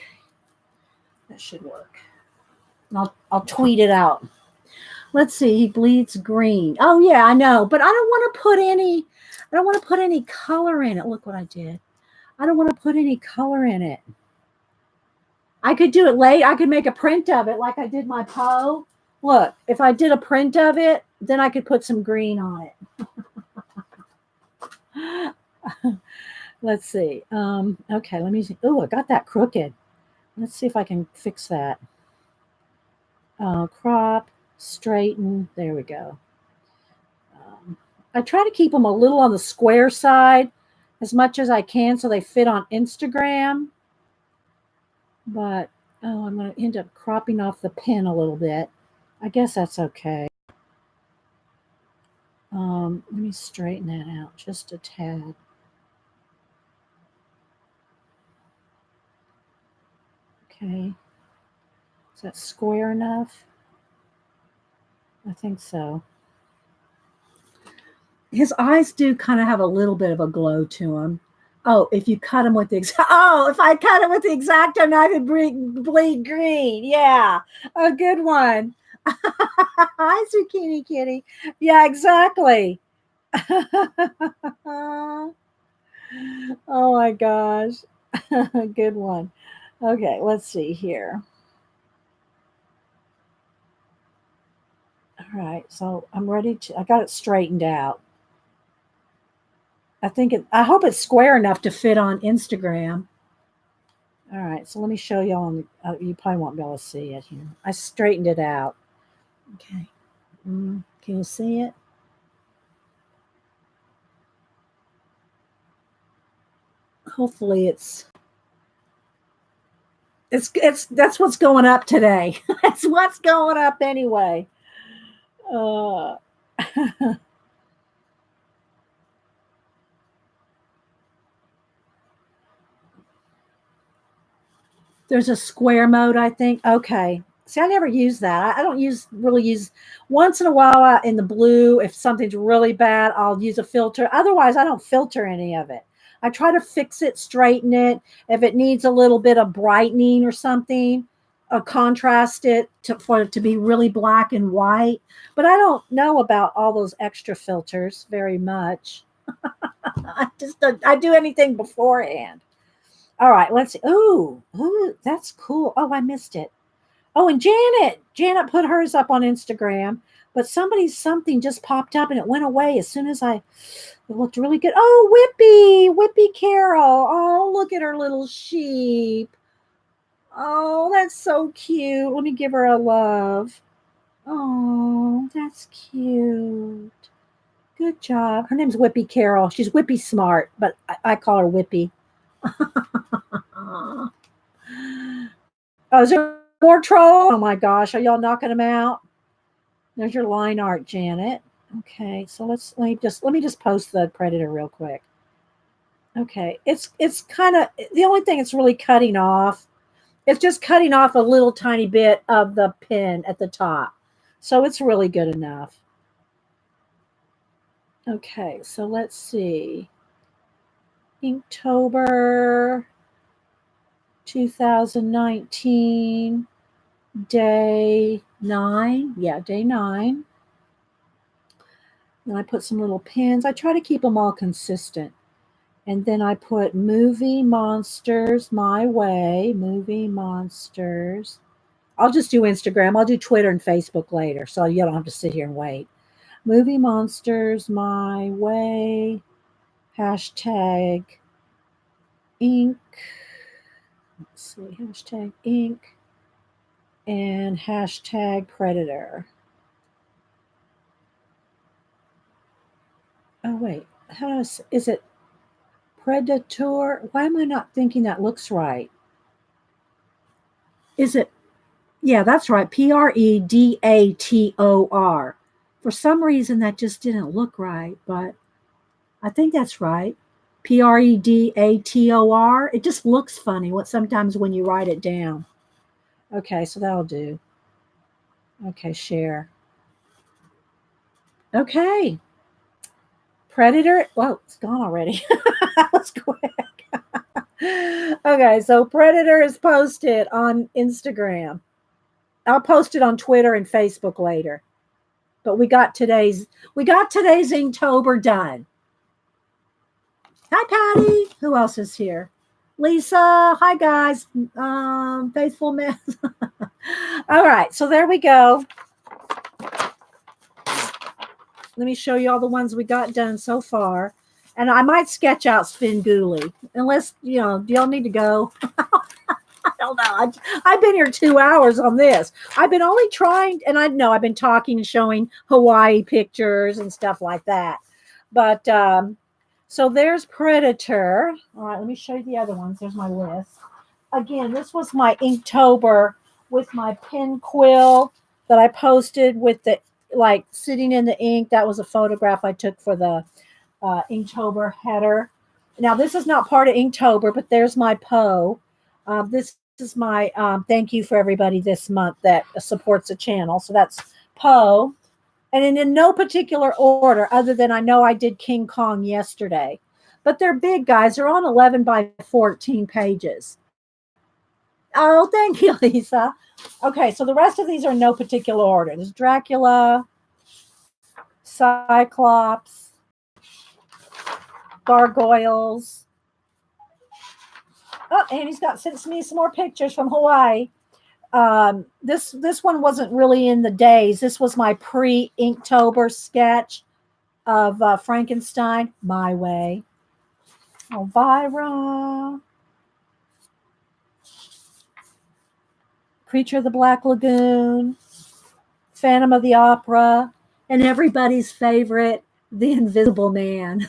That should work. And I'll tweet it out. Let's see. He bleeds green. Oh yeah, I know. But I don't want to put any color in it. Look what I did. I don't want to put any color in it. I could do it late. I could make a print of it like I did my Poe. Look, if I did a print of it, then I could put some green on it. Let's see. Okay, let me see. Oh, I got that crooked. Let's see if I can fix that. Crop, straighten. There we go. I try to keep them a little on the square side as much as I can so they fit on Instagram. But, I'm going to end up cropping off the pen a little bit. I guess that's okay. Let me straighten that out just a tad. Okay. Is that square enough? I think so. His eyes do kind of have a little bit of a glow to them. Oh, if you cut them with the if I cut it with the X-Acto knife and bleed green. Yeah, a good one. Hi, Zucchini Kitty. Yeah, exactly. Oh my gosh. Good one. Okay, let's see here. All right, so I'm ready I got it straightened out. I hope it's square enough to fit on Instagram. All right, so let me show y'all. You probably won't be able to see it here. I straightened it out. Okay. Can you see it? Hopefully that's what's going up today. That's what's going up anyway. There's a square mode, I think. Okay. See, I never use that. I don't really use once in a while in the blue. If something's really bad, I'll use a filter. Otherwise, I don't filter any of it. I try to fix it, straighten it. If it needs a little bit of brightening or something, contrast it for it to be really black and white. But I don't know about all those extra filters very much. I do anything beforehand. All right, let's see. Ooh, that's cool. Oh, I missed it. Oh, and Janet put hers up on Instagram, but something just popped up and it went away as soon as it looked really good. Oh, Whippy Carol. Oh, look at her little sheep. Oh, that's so cute. Let me give her a love. Oh, that's cute. Good job. Her name's Whippy Carol. She's Whippy smart, but I call her Whippy. Oh, is there more troll? Oh my gosh, are y'all knocking them out? There's your line art, Janet. Okay, so let me just post the Predator real quick. Okay, it's kind of the only thing it's really cutting off. It's just cutting off a little tiny bit of the pin at the top, so it's really good enough. Okay, so let's see. Inktober 2019, day 9. Yeah, day 9. And I put some little pins. I try to keep them all consistent. And then I put Movie Monsters My Way. Movie Monsters. I'll just do Instagram. I'll do Twitter and Facebook later, so you don't have to sit here and wait. Movie Monsters My Way. Hashtag ink. Let's see. Hashtag ink. And hashtag predator. Oh, wait. Is it predator? Why am I not thinking that looks right? Is it? Yeah, that's right. Predator. For some reason, that just didn't look right, but I think that's right. Predator. It just looks funny sometimes when you write it down. Okay, so that'll do. Okay, share. Okay. Predator. Whoa, it's gone already. That was quick. Okay, so Predator is posted on Instagram. I'll post it on Twitter and Facebook later. But we got today's Inktober done. Hi, Patty. Who else is here? Lisa. Hi, guys. Faithful man. All right, so there we go. Let me show you all the ones we got done so far. And I might sketch out Svengoolie, unless, do y'all need to go? I don't know. I've been here 2 hours on this. I've been only trying, and I've been talking and showing Hawaii pictures and stuff like that. But so there's Predator. All right, let me show you the other ones. There's my list. Again, this was my Inktober with my pen quill that I posted with the sitting in the ink. That was a photograph I took for the Inktober header. Now, this is not part of Inktober, but there's my Poe. This is my thank you for everybody this month that supports the channel. So that's Poe. And in no particular order, other than I know I did King Kong yesterday. But they're big, guys. They're on 11 by 14 pages. Oh, thank you, Lisa. Okay, so the rest of these are in no particular order. There's Dracula, Cyclops, gargoyles. Oh, and he's sent me some more pictures from Hawaii. This one wasn't really in the days. This was my pre-Inktober sketch of Frankenstein, My Way. Elvira. Creature of the Black Lagoon. Phantom of the Opera. And everybody's favorite, The Invisible Man.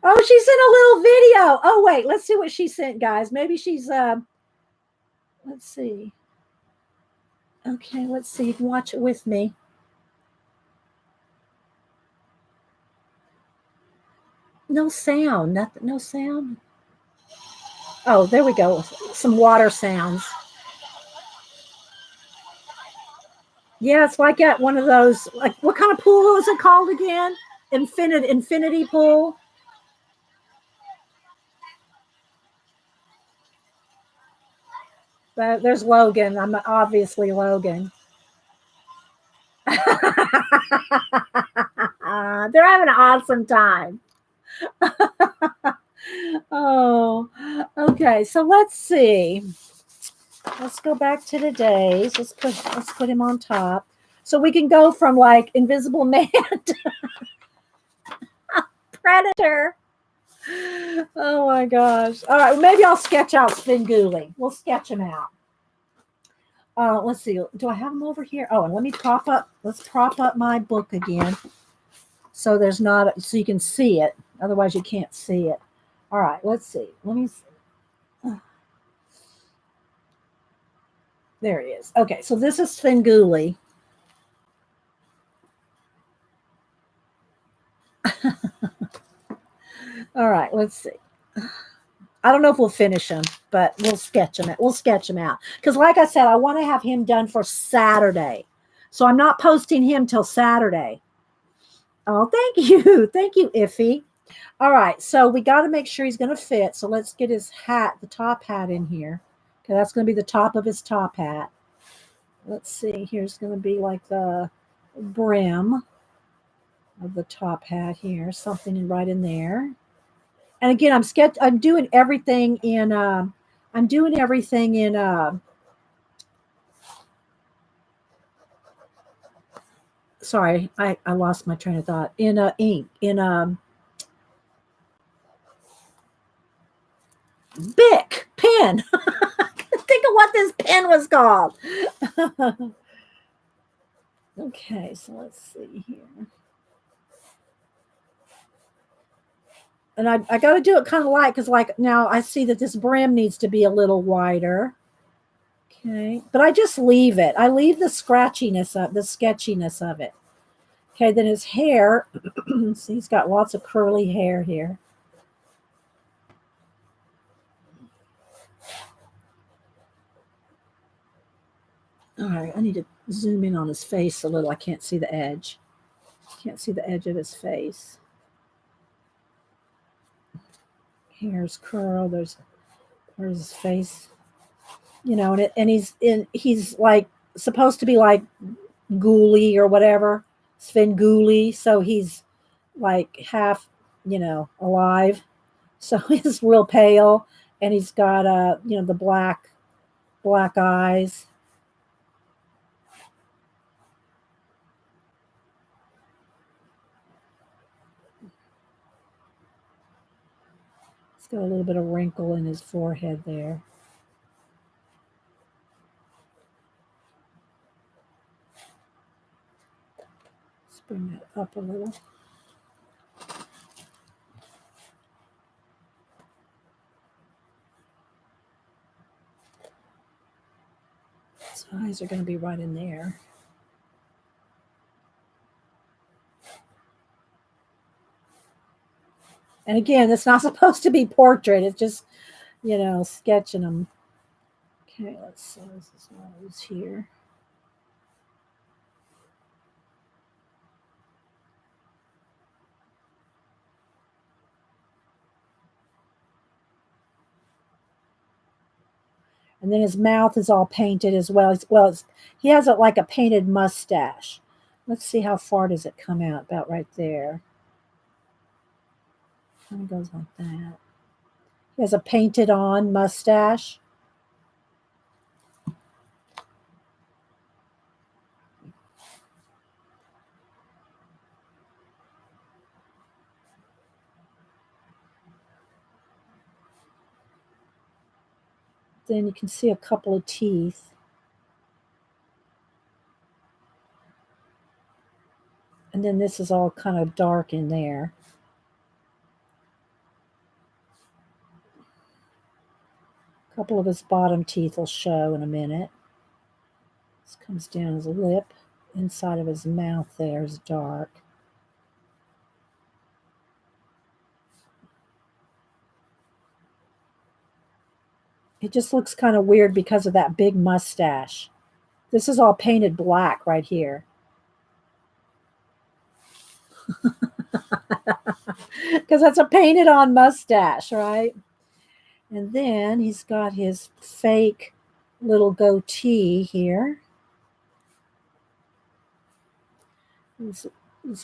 Oh, she sent a little video. Oh, wait, let's see what she sent, guys. Maybe she's, let's see. Okay, let's see. You can watch it with me. No sound. Nothing. No sound. Oh, there we go. Some water sounds. Yeah, it's like at one of those, what kind of pool is it called again? Infinity pool. There's Logan. I'm obviously Logan. They're having an awesome time. Oh, okay. So let's see. Let's go back to today's. Let's put him on top. So we can go from Invisible Man to Predator. Oh my gosh. All right, maybe I'll sketch out Svengoolie. We'll sketch him out. Let's see. Do I have him over here? Oh, and let's prop up my book again. So so you can see it. Otherwise you can't see it. All right, let's see. Let me see. There he is. Okay, so this is Svengoolie. All right, let's see. I don't know if we'll finish him, but we'll sketch him out. Because like I said, I want to have him done for Saturday. So I'm not posting him till Saturday. Oh, thank you. Thank you, Iffy. All right, so we got to make sure he's going to fit. So let's get his hat, the top hat in here. Okay, that's going to be the top of his top hat. Let's see. Here's going to be like the brim of the top hat here. Something right in there. And again, I'm doing everything in. I'm doing everything in. Sorry, I lost my train of thought. In ink in Bic pen. Think of what this pen was called. Okay, so let's see here. And I got to do it kind of light because, like, now I see that this brim needs to be a little wider. Okay, but I just leave it. I leave the scratchiness of the sketchiness of it. Okay, then his hair. See, he's got lots of curly hair here. All right, I need to zoom in on his face a little. I can't see the edge. Can't see the edge of his face. Hair's curl. There's his face. You know, and he's like supposed to be like Ghoulie or whatever, Svengoolie. So he's like half, alive. So he's real pale, and he's got the black eyes. He's got a little bit of wrinkle in his forehead there. Let's bring that up a little. His eyes are going to be right in there. And again, it's not supposed to be portrait. It's just, sketching them. Okay, let's see. This is nose here. And then his mouth is all painted as well. He has like a painted mustache. Let's see how far does it come out. About right there. Kind of goes like that. He has a painted on mustache. Then you can see a couple of teeth. And then this is all kind of dark in there. A couple of his bottom teeth will show in a minute. This comes down his lip. Inside of his mouth there is dark. It just looks kind of weird because of that big mustache. This is all painted black right here. Because that's a painted on mustache, right? And then he's got his fake little goatee here. Let's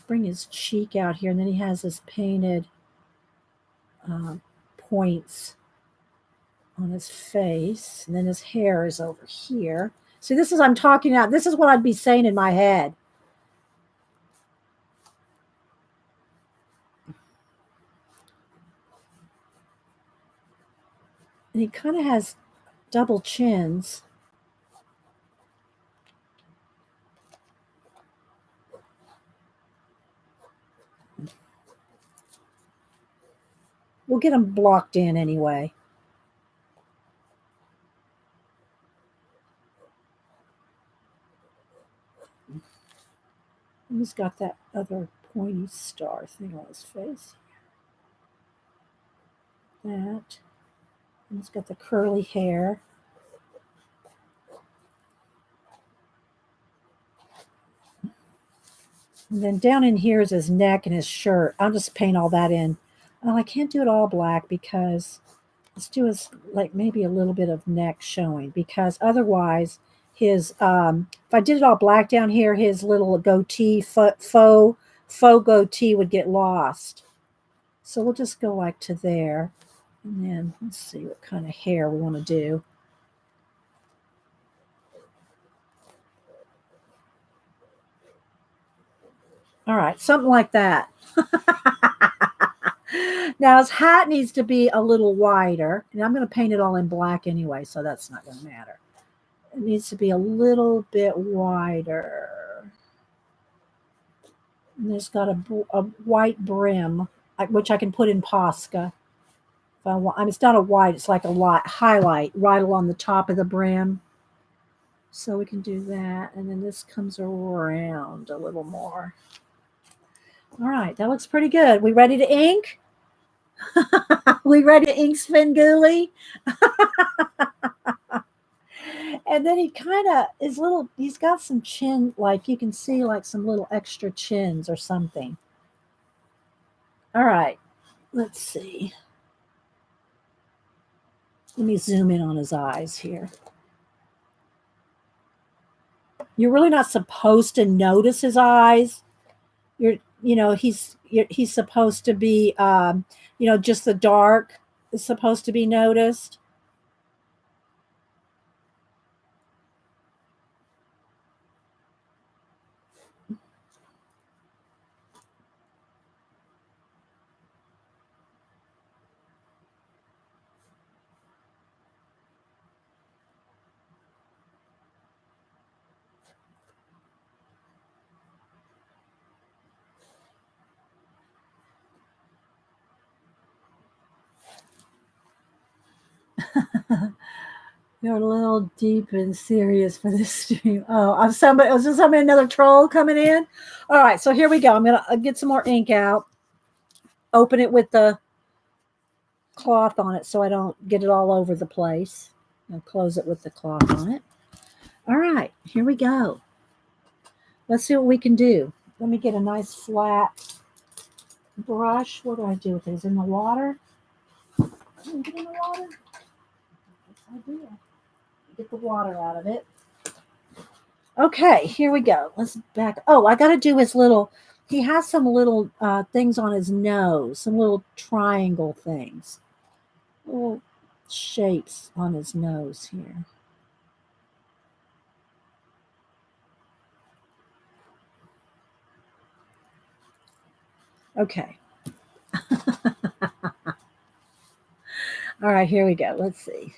bring his cheek out here. And then he has his painted points on his face. And then his hair is over here. See, I'm talking out. This is what I'd be saying in my head. And he kind of has double chins. We'll get them blocked in anyway. And he's got that other pointy star thing on his face. That. And he's got the curly hair. And then down in here is his neck and his shirt. I'll just paint all that in. Oh, I can't do it all black because let's do his like maybe a little bit of neck showing because otherwise his if I did it all black down here, his little goatee faux goatee would get lost. So we'll just go like to there. And then let's see what kind of hair we want to do. All right, something like that. Now his hat needs to be a little wider, and I'm going to paint it all in black anyway, so that's not going to matter. It needs to be a little bit wider. And it's got a white brim, which I can put in Posca. If I want, I mean, it's not a white; it's like a light highlight right along the top of the brim. So we can do that, and then this comes around a little more. All right, that looks pretty good. We ready to ink? We ready to ink Svengoolie? And then he kind of is little, he's got some chin, like you can see like some little extra chins or something. All right, let's see. Let me zoom in on his eyes here. You're really not supposed to notice his eyes. He's supposed to be, just the dark is supposed to be noticed. You're a little deep and serious for this stream. Oh, I'm somebody. Was there somebody another troll coming in? All right, so here we go. I'm gonna get some more ink out. Open it with the cloth on it so I don't get it all over the place. I'll close it with the cloth on it. All right, here we go. Let's see what we can do. Let me get a nice flat brush. What do I do with it? Is it in the water? Get in the water. I do. Get the water out of it. Okay, here we go. Let's back. Oh, I got to do his little. He has some little things on his nose, some little triangle things, little shapes on his nose here. Okay. All right, here we go. Let's see.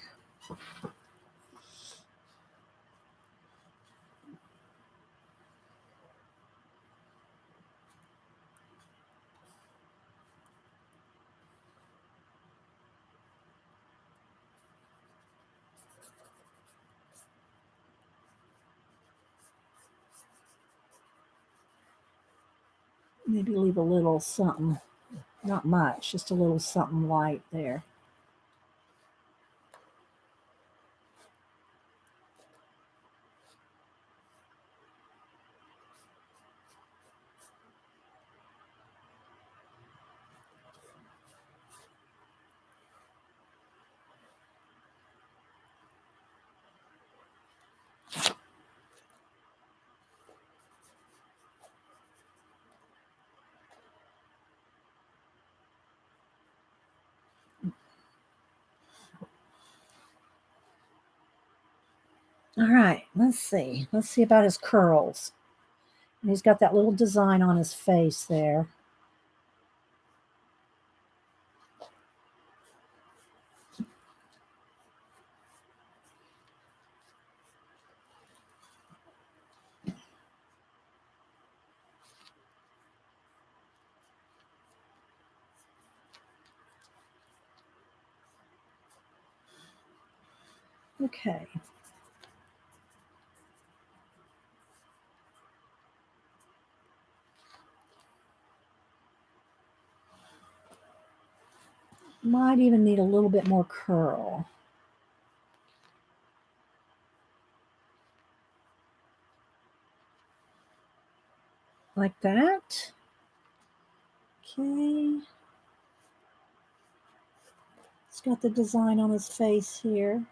Maybe leave a little something, not much, just a little something light there. All right, let's see. Let's see about his curls. And he's got that little design on his face there. Okay. Might even need a little bit more curl. like that. Okay. It's got the design on his face here.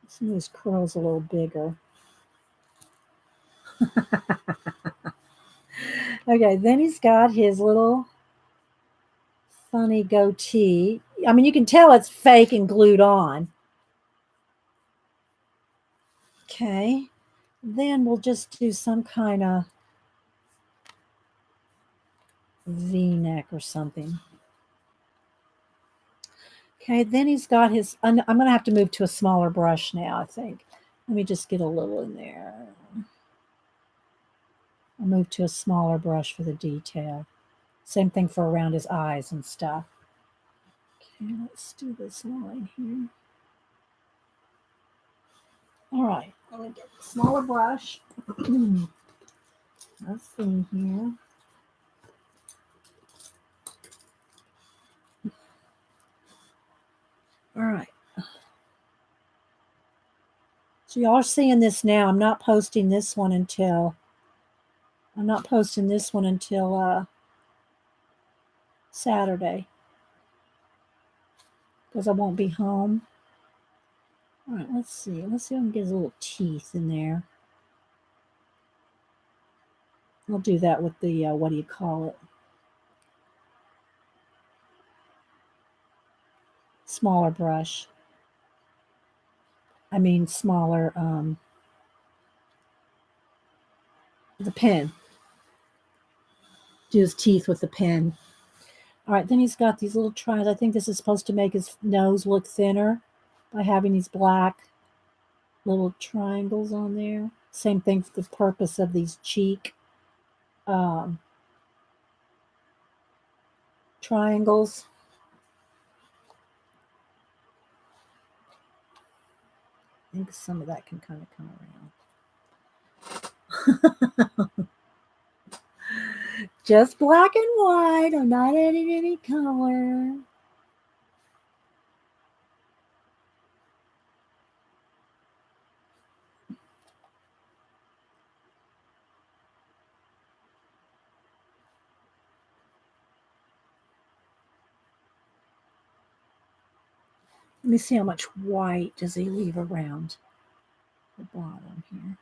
Some of his curls a little bigger. Okay, then he's got his little funny goatee. I mean, you can tell it's fake and glued on. Okay, then we'll just do some kind of V-neck or something. Okay, then he's got his, I'm going to have to move to a smaller brush now, I think. Let me just get a little in there. I'll move to a smaller brush for the detail. Same thing for around his eyes and stuff. Okay, let's do this line here. All right, let me get a smaller brush. Let's see here. All right. So y'all are seeing this now. I'm not posting this one until Saturday because I won't be home. All right, let's see. Let's see if I can get his little teeth in there. I'll do that with the, what do you call it? Smaller brush. I mean, smaller, the pen. Do his teeth with the pen. All right, then he's got these little triangles. I think this is supposed to make his nose look thinner by having these black little triangles on there. Same thing for the purpose of these cheek triangles. I think some of that can kind of come around. Just black and white. I'm not adding any color. Let me see how much white does he leave around the bottom here.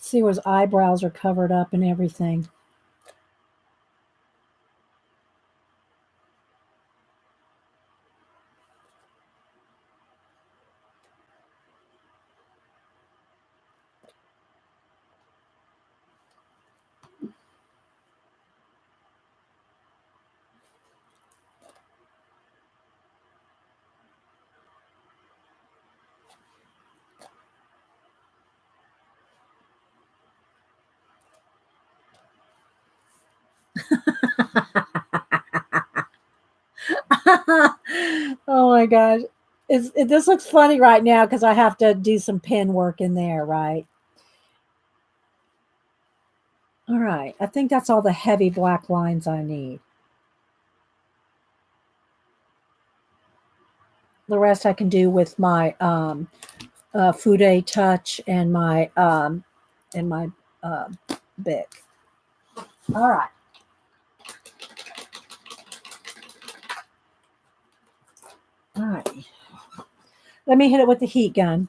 See where his eyebrows are covered up and everything. Oh my gosh. This looks funny right now because I have to do some pen work in there, right? All right. I think that's all the heavy black lines I need. The rest I can do with my Fude Touch and my Bic. All right. All right. Let me hit it with the heat gun.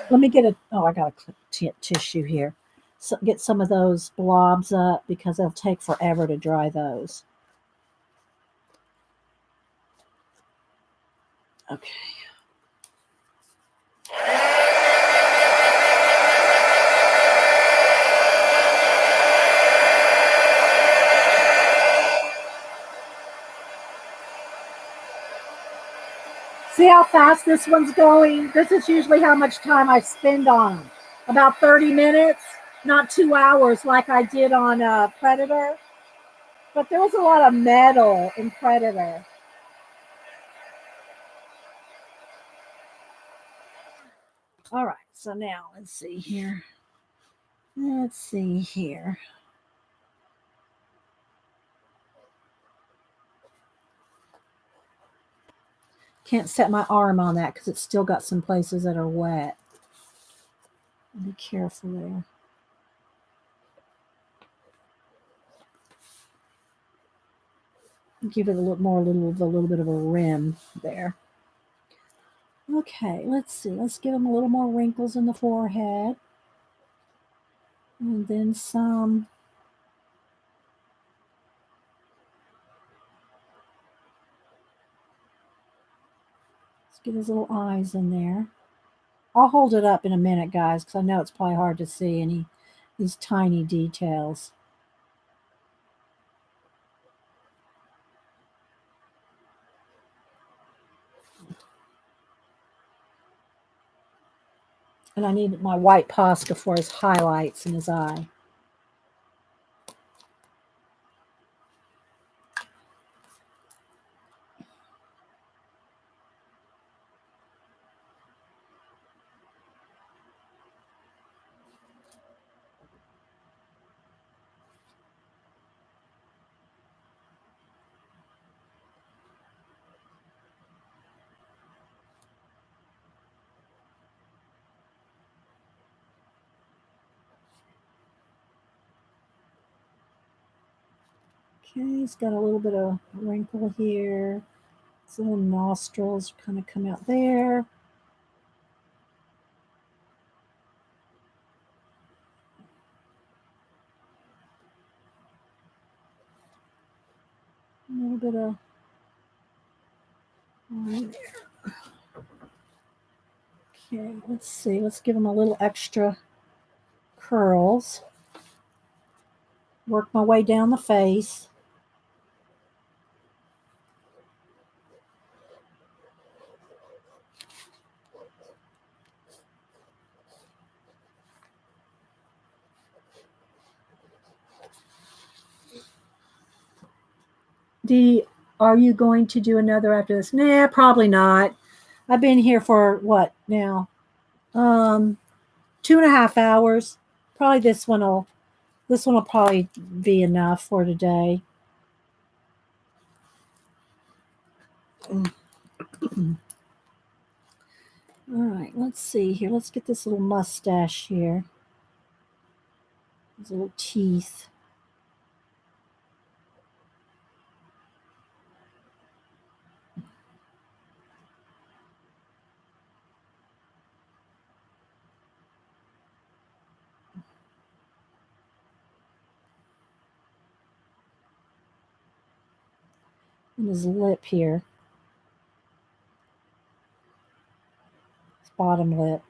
Let me get I got a tissue here. So get some of those blobs up because it'll take forever to dry those. Okay. See how fast this one's going? This is usually how much time I spend on them. About 30 minutes, not 2 hours like I did on Predator. But there was a lot of metal in Predator. All right, so now let's see here. Let's see here. Can't set my arm on that because it's still got some places that are wet. Be careful there. Give it a little more, a little bit of a rim there. Okay, let's see. Let's give them a little more wrinkles in the forehead. And then some. Let's get his little eyes in there. I'll hold it up in a minute, guys, because I know it's probably hard to see these tiny details. And I need my white Posca for his highlights in his eye. Okay, he's got a little bit of wrinkle here. His little nostrils kind of come out there. A little bit of right there. Okay, let's see. Let's give him a little extra curls. Work my way down the face. Are you going to do another after this? Nah, probably not. I've been here for what now? 2.5 hours. Probably this one will probably be enough for today. All right, let's see here. Let's get this little mustache here. His little teeth. And his lip here. His bottom lip.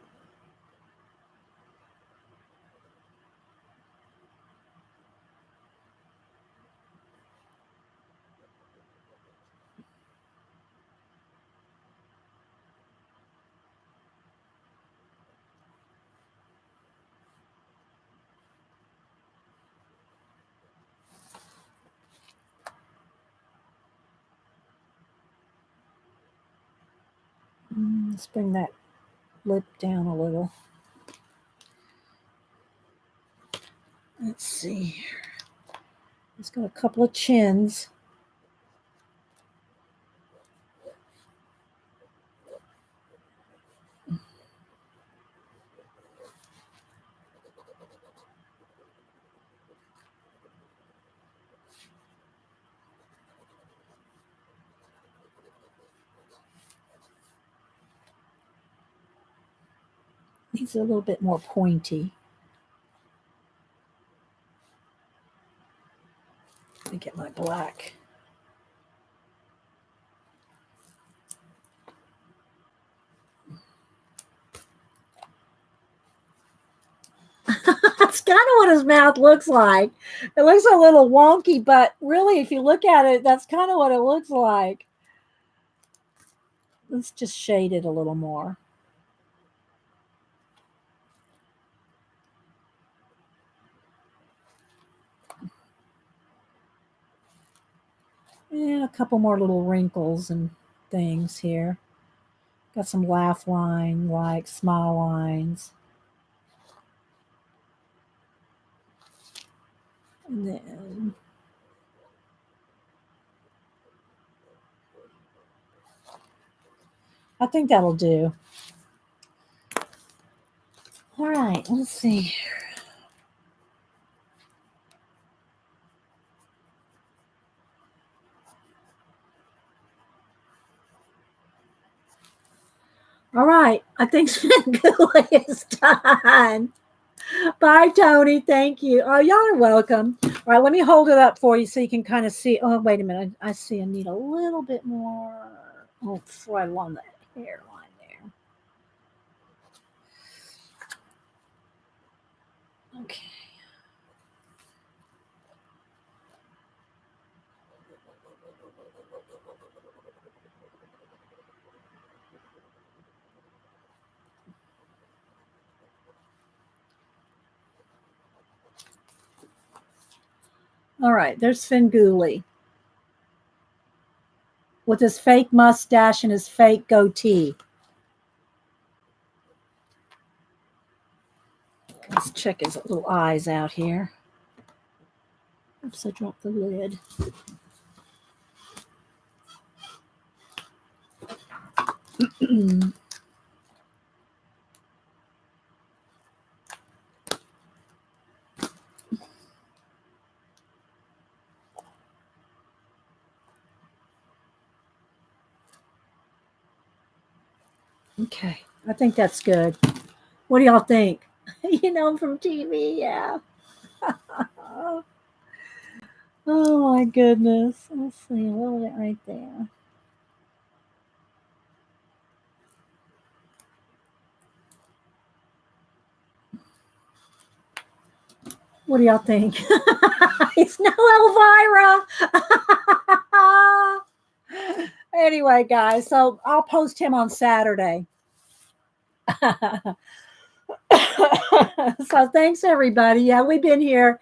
Let's bring that lip down a little. Let's see. He's got a couple of chins. Needs a little bit more pointy. Let me get my black. That's kind of what his mouth looks like. It looks a little wonky, but really, if you look at it, that's kind of what it looks like. Let's just shade it a little more. And a couple more little wrinkles and things here. Got some laugh line, like smile lines. And then I think that'll do. All right, let's see. All right, I think Svengoolie is done. Bye, Tony. Thank you. Oh, y'all are welcome. All right, let me hold it up for you so you can kind of see. Oh, wait a minute. I see I need a little bit more. Oh, it's right along the hairline there. Okay. All right, there's Svengoolie with his fake mustache and his fake goatee. Let's check his little eyes out here. Oops, I dropped the lid. Okay, I think that's good. What do y'all think? You know him from TV, yeah. Oh my goodness. Let's see, a little bit right there. What do y'all think? It's no Elvira. Anyway, guys, so I'll post him on Saturday. So thanks everybody. Yeah, we've been here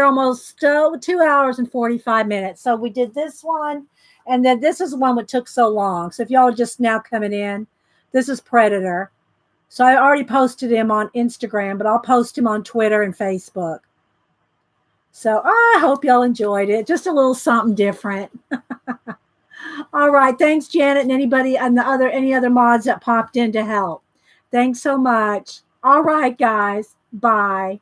almost 2 hours and 45 minutes. So we did this one, and then this is the one that took so long. So if y'all are just now coming in, this is Predator. So I already posted him on Instagram, but I'll post him on Twitter and Facebook. So I hope y'all enjoyed it. Just a little something different. All right. Thanks, Janet, and anybody and any other mods that popped in to help. Thanks so much. All right, guys. Bye.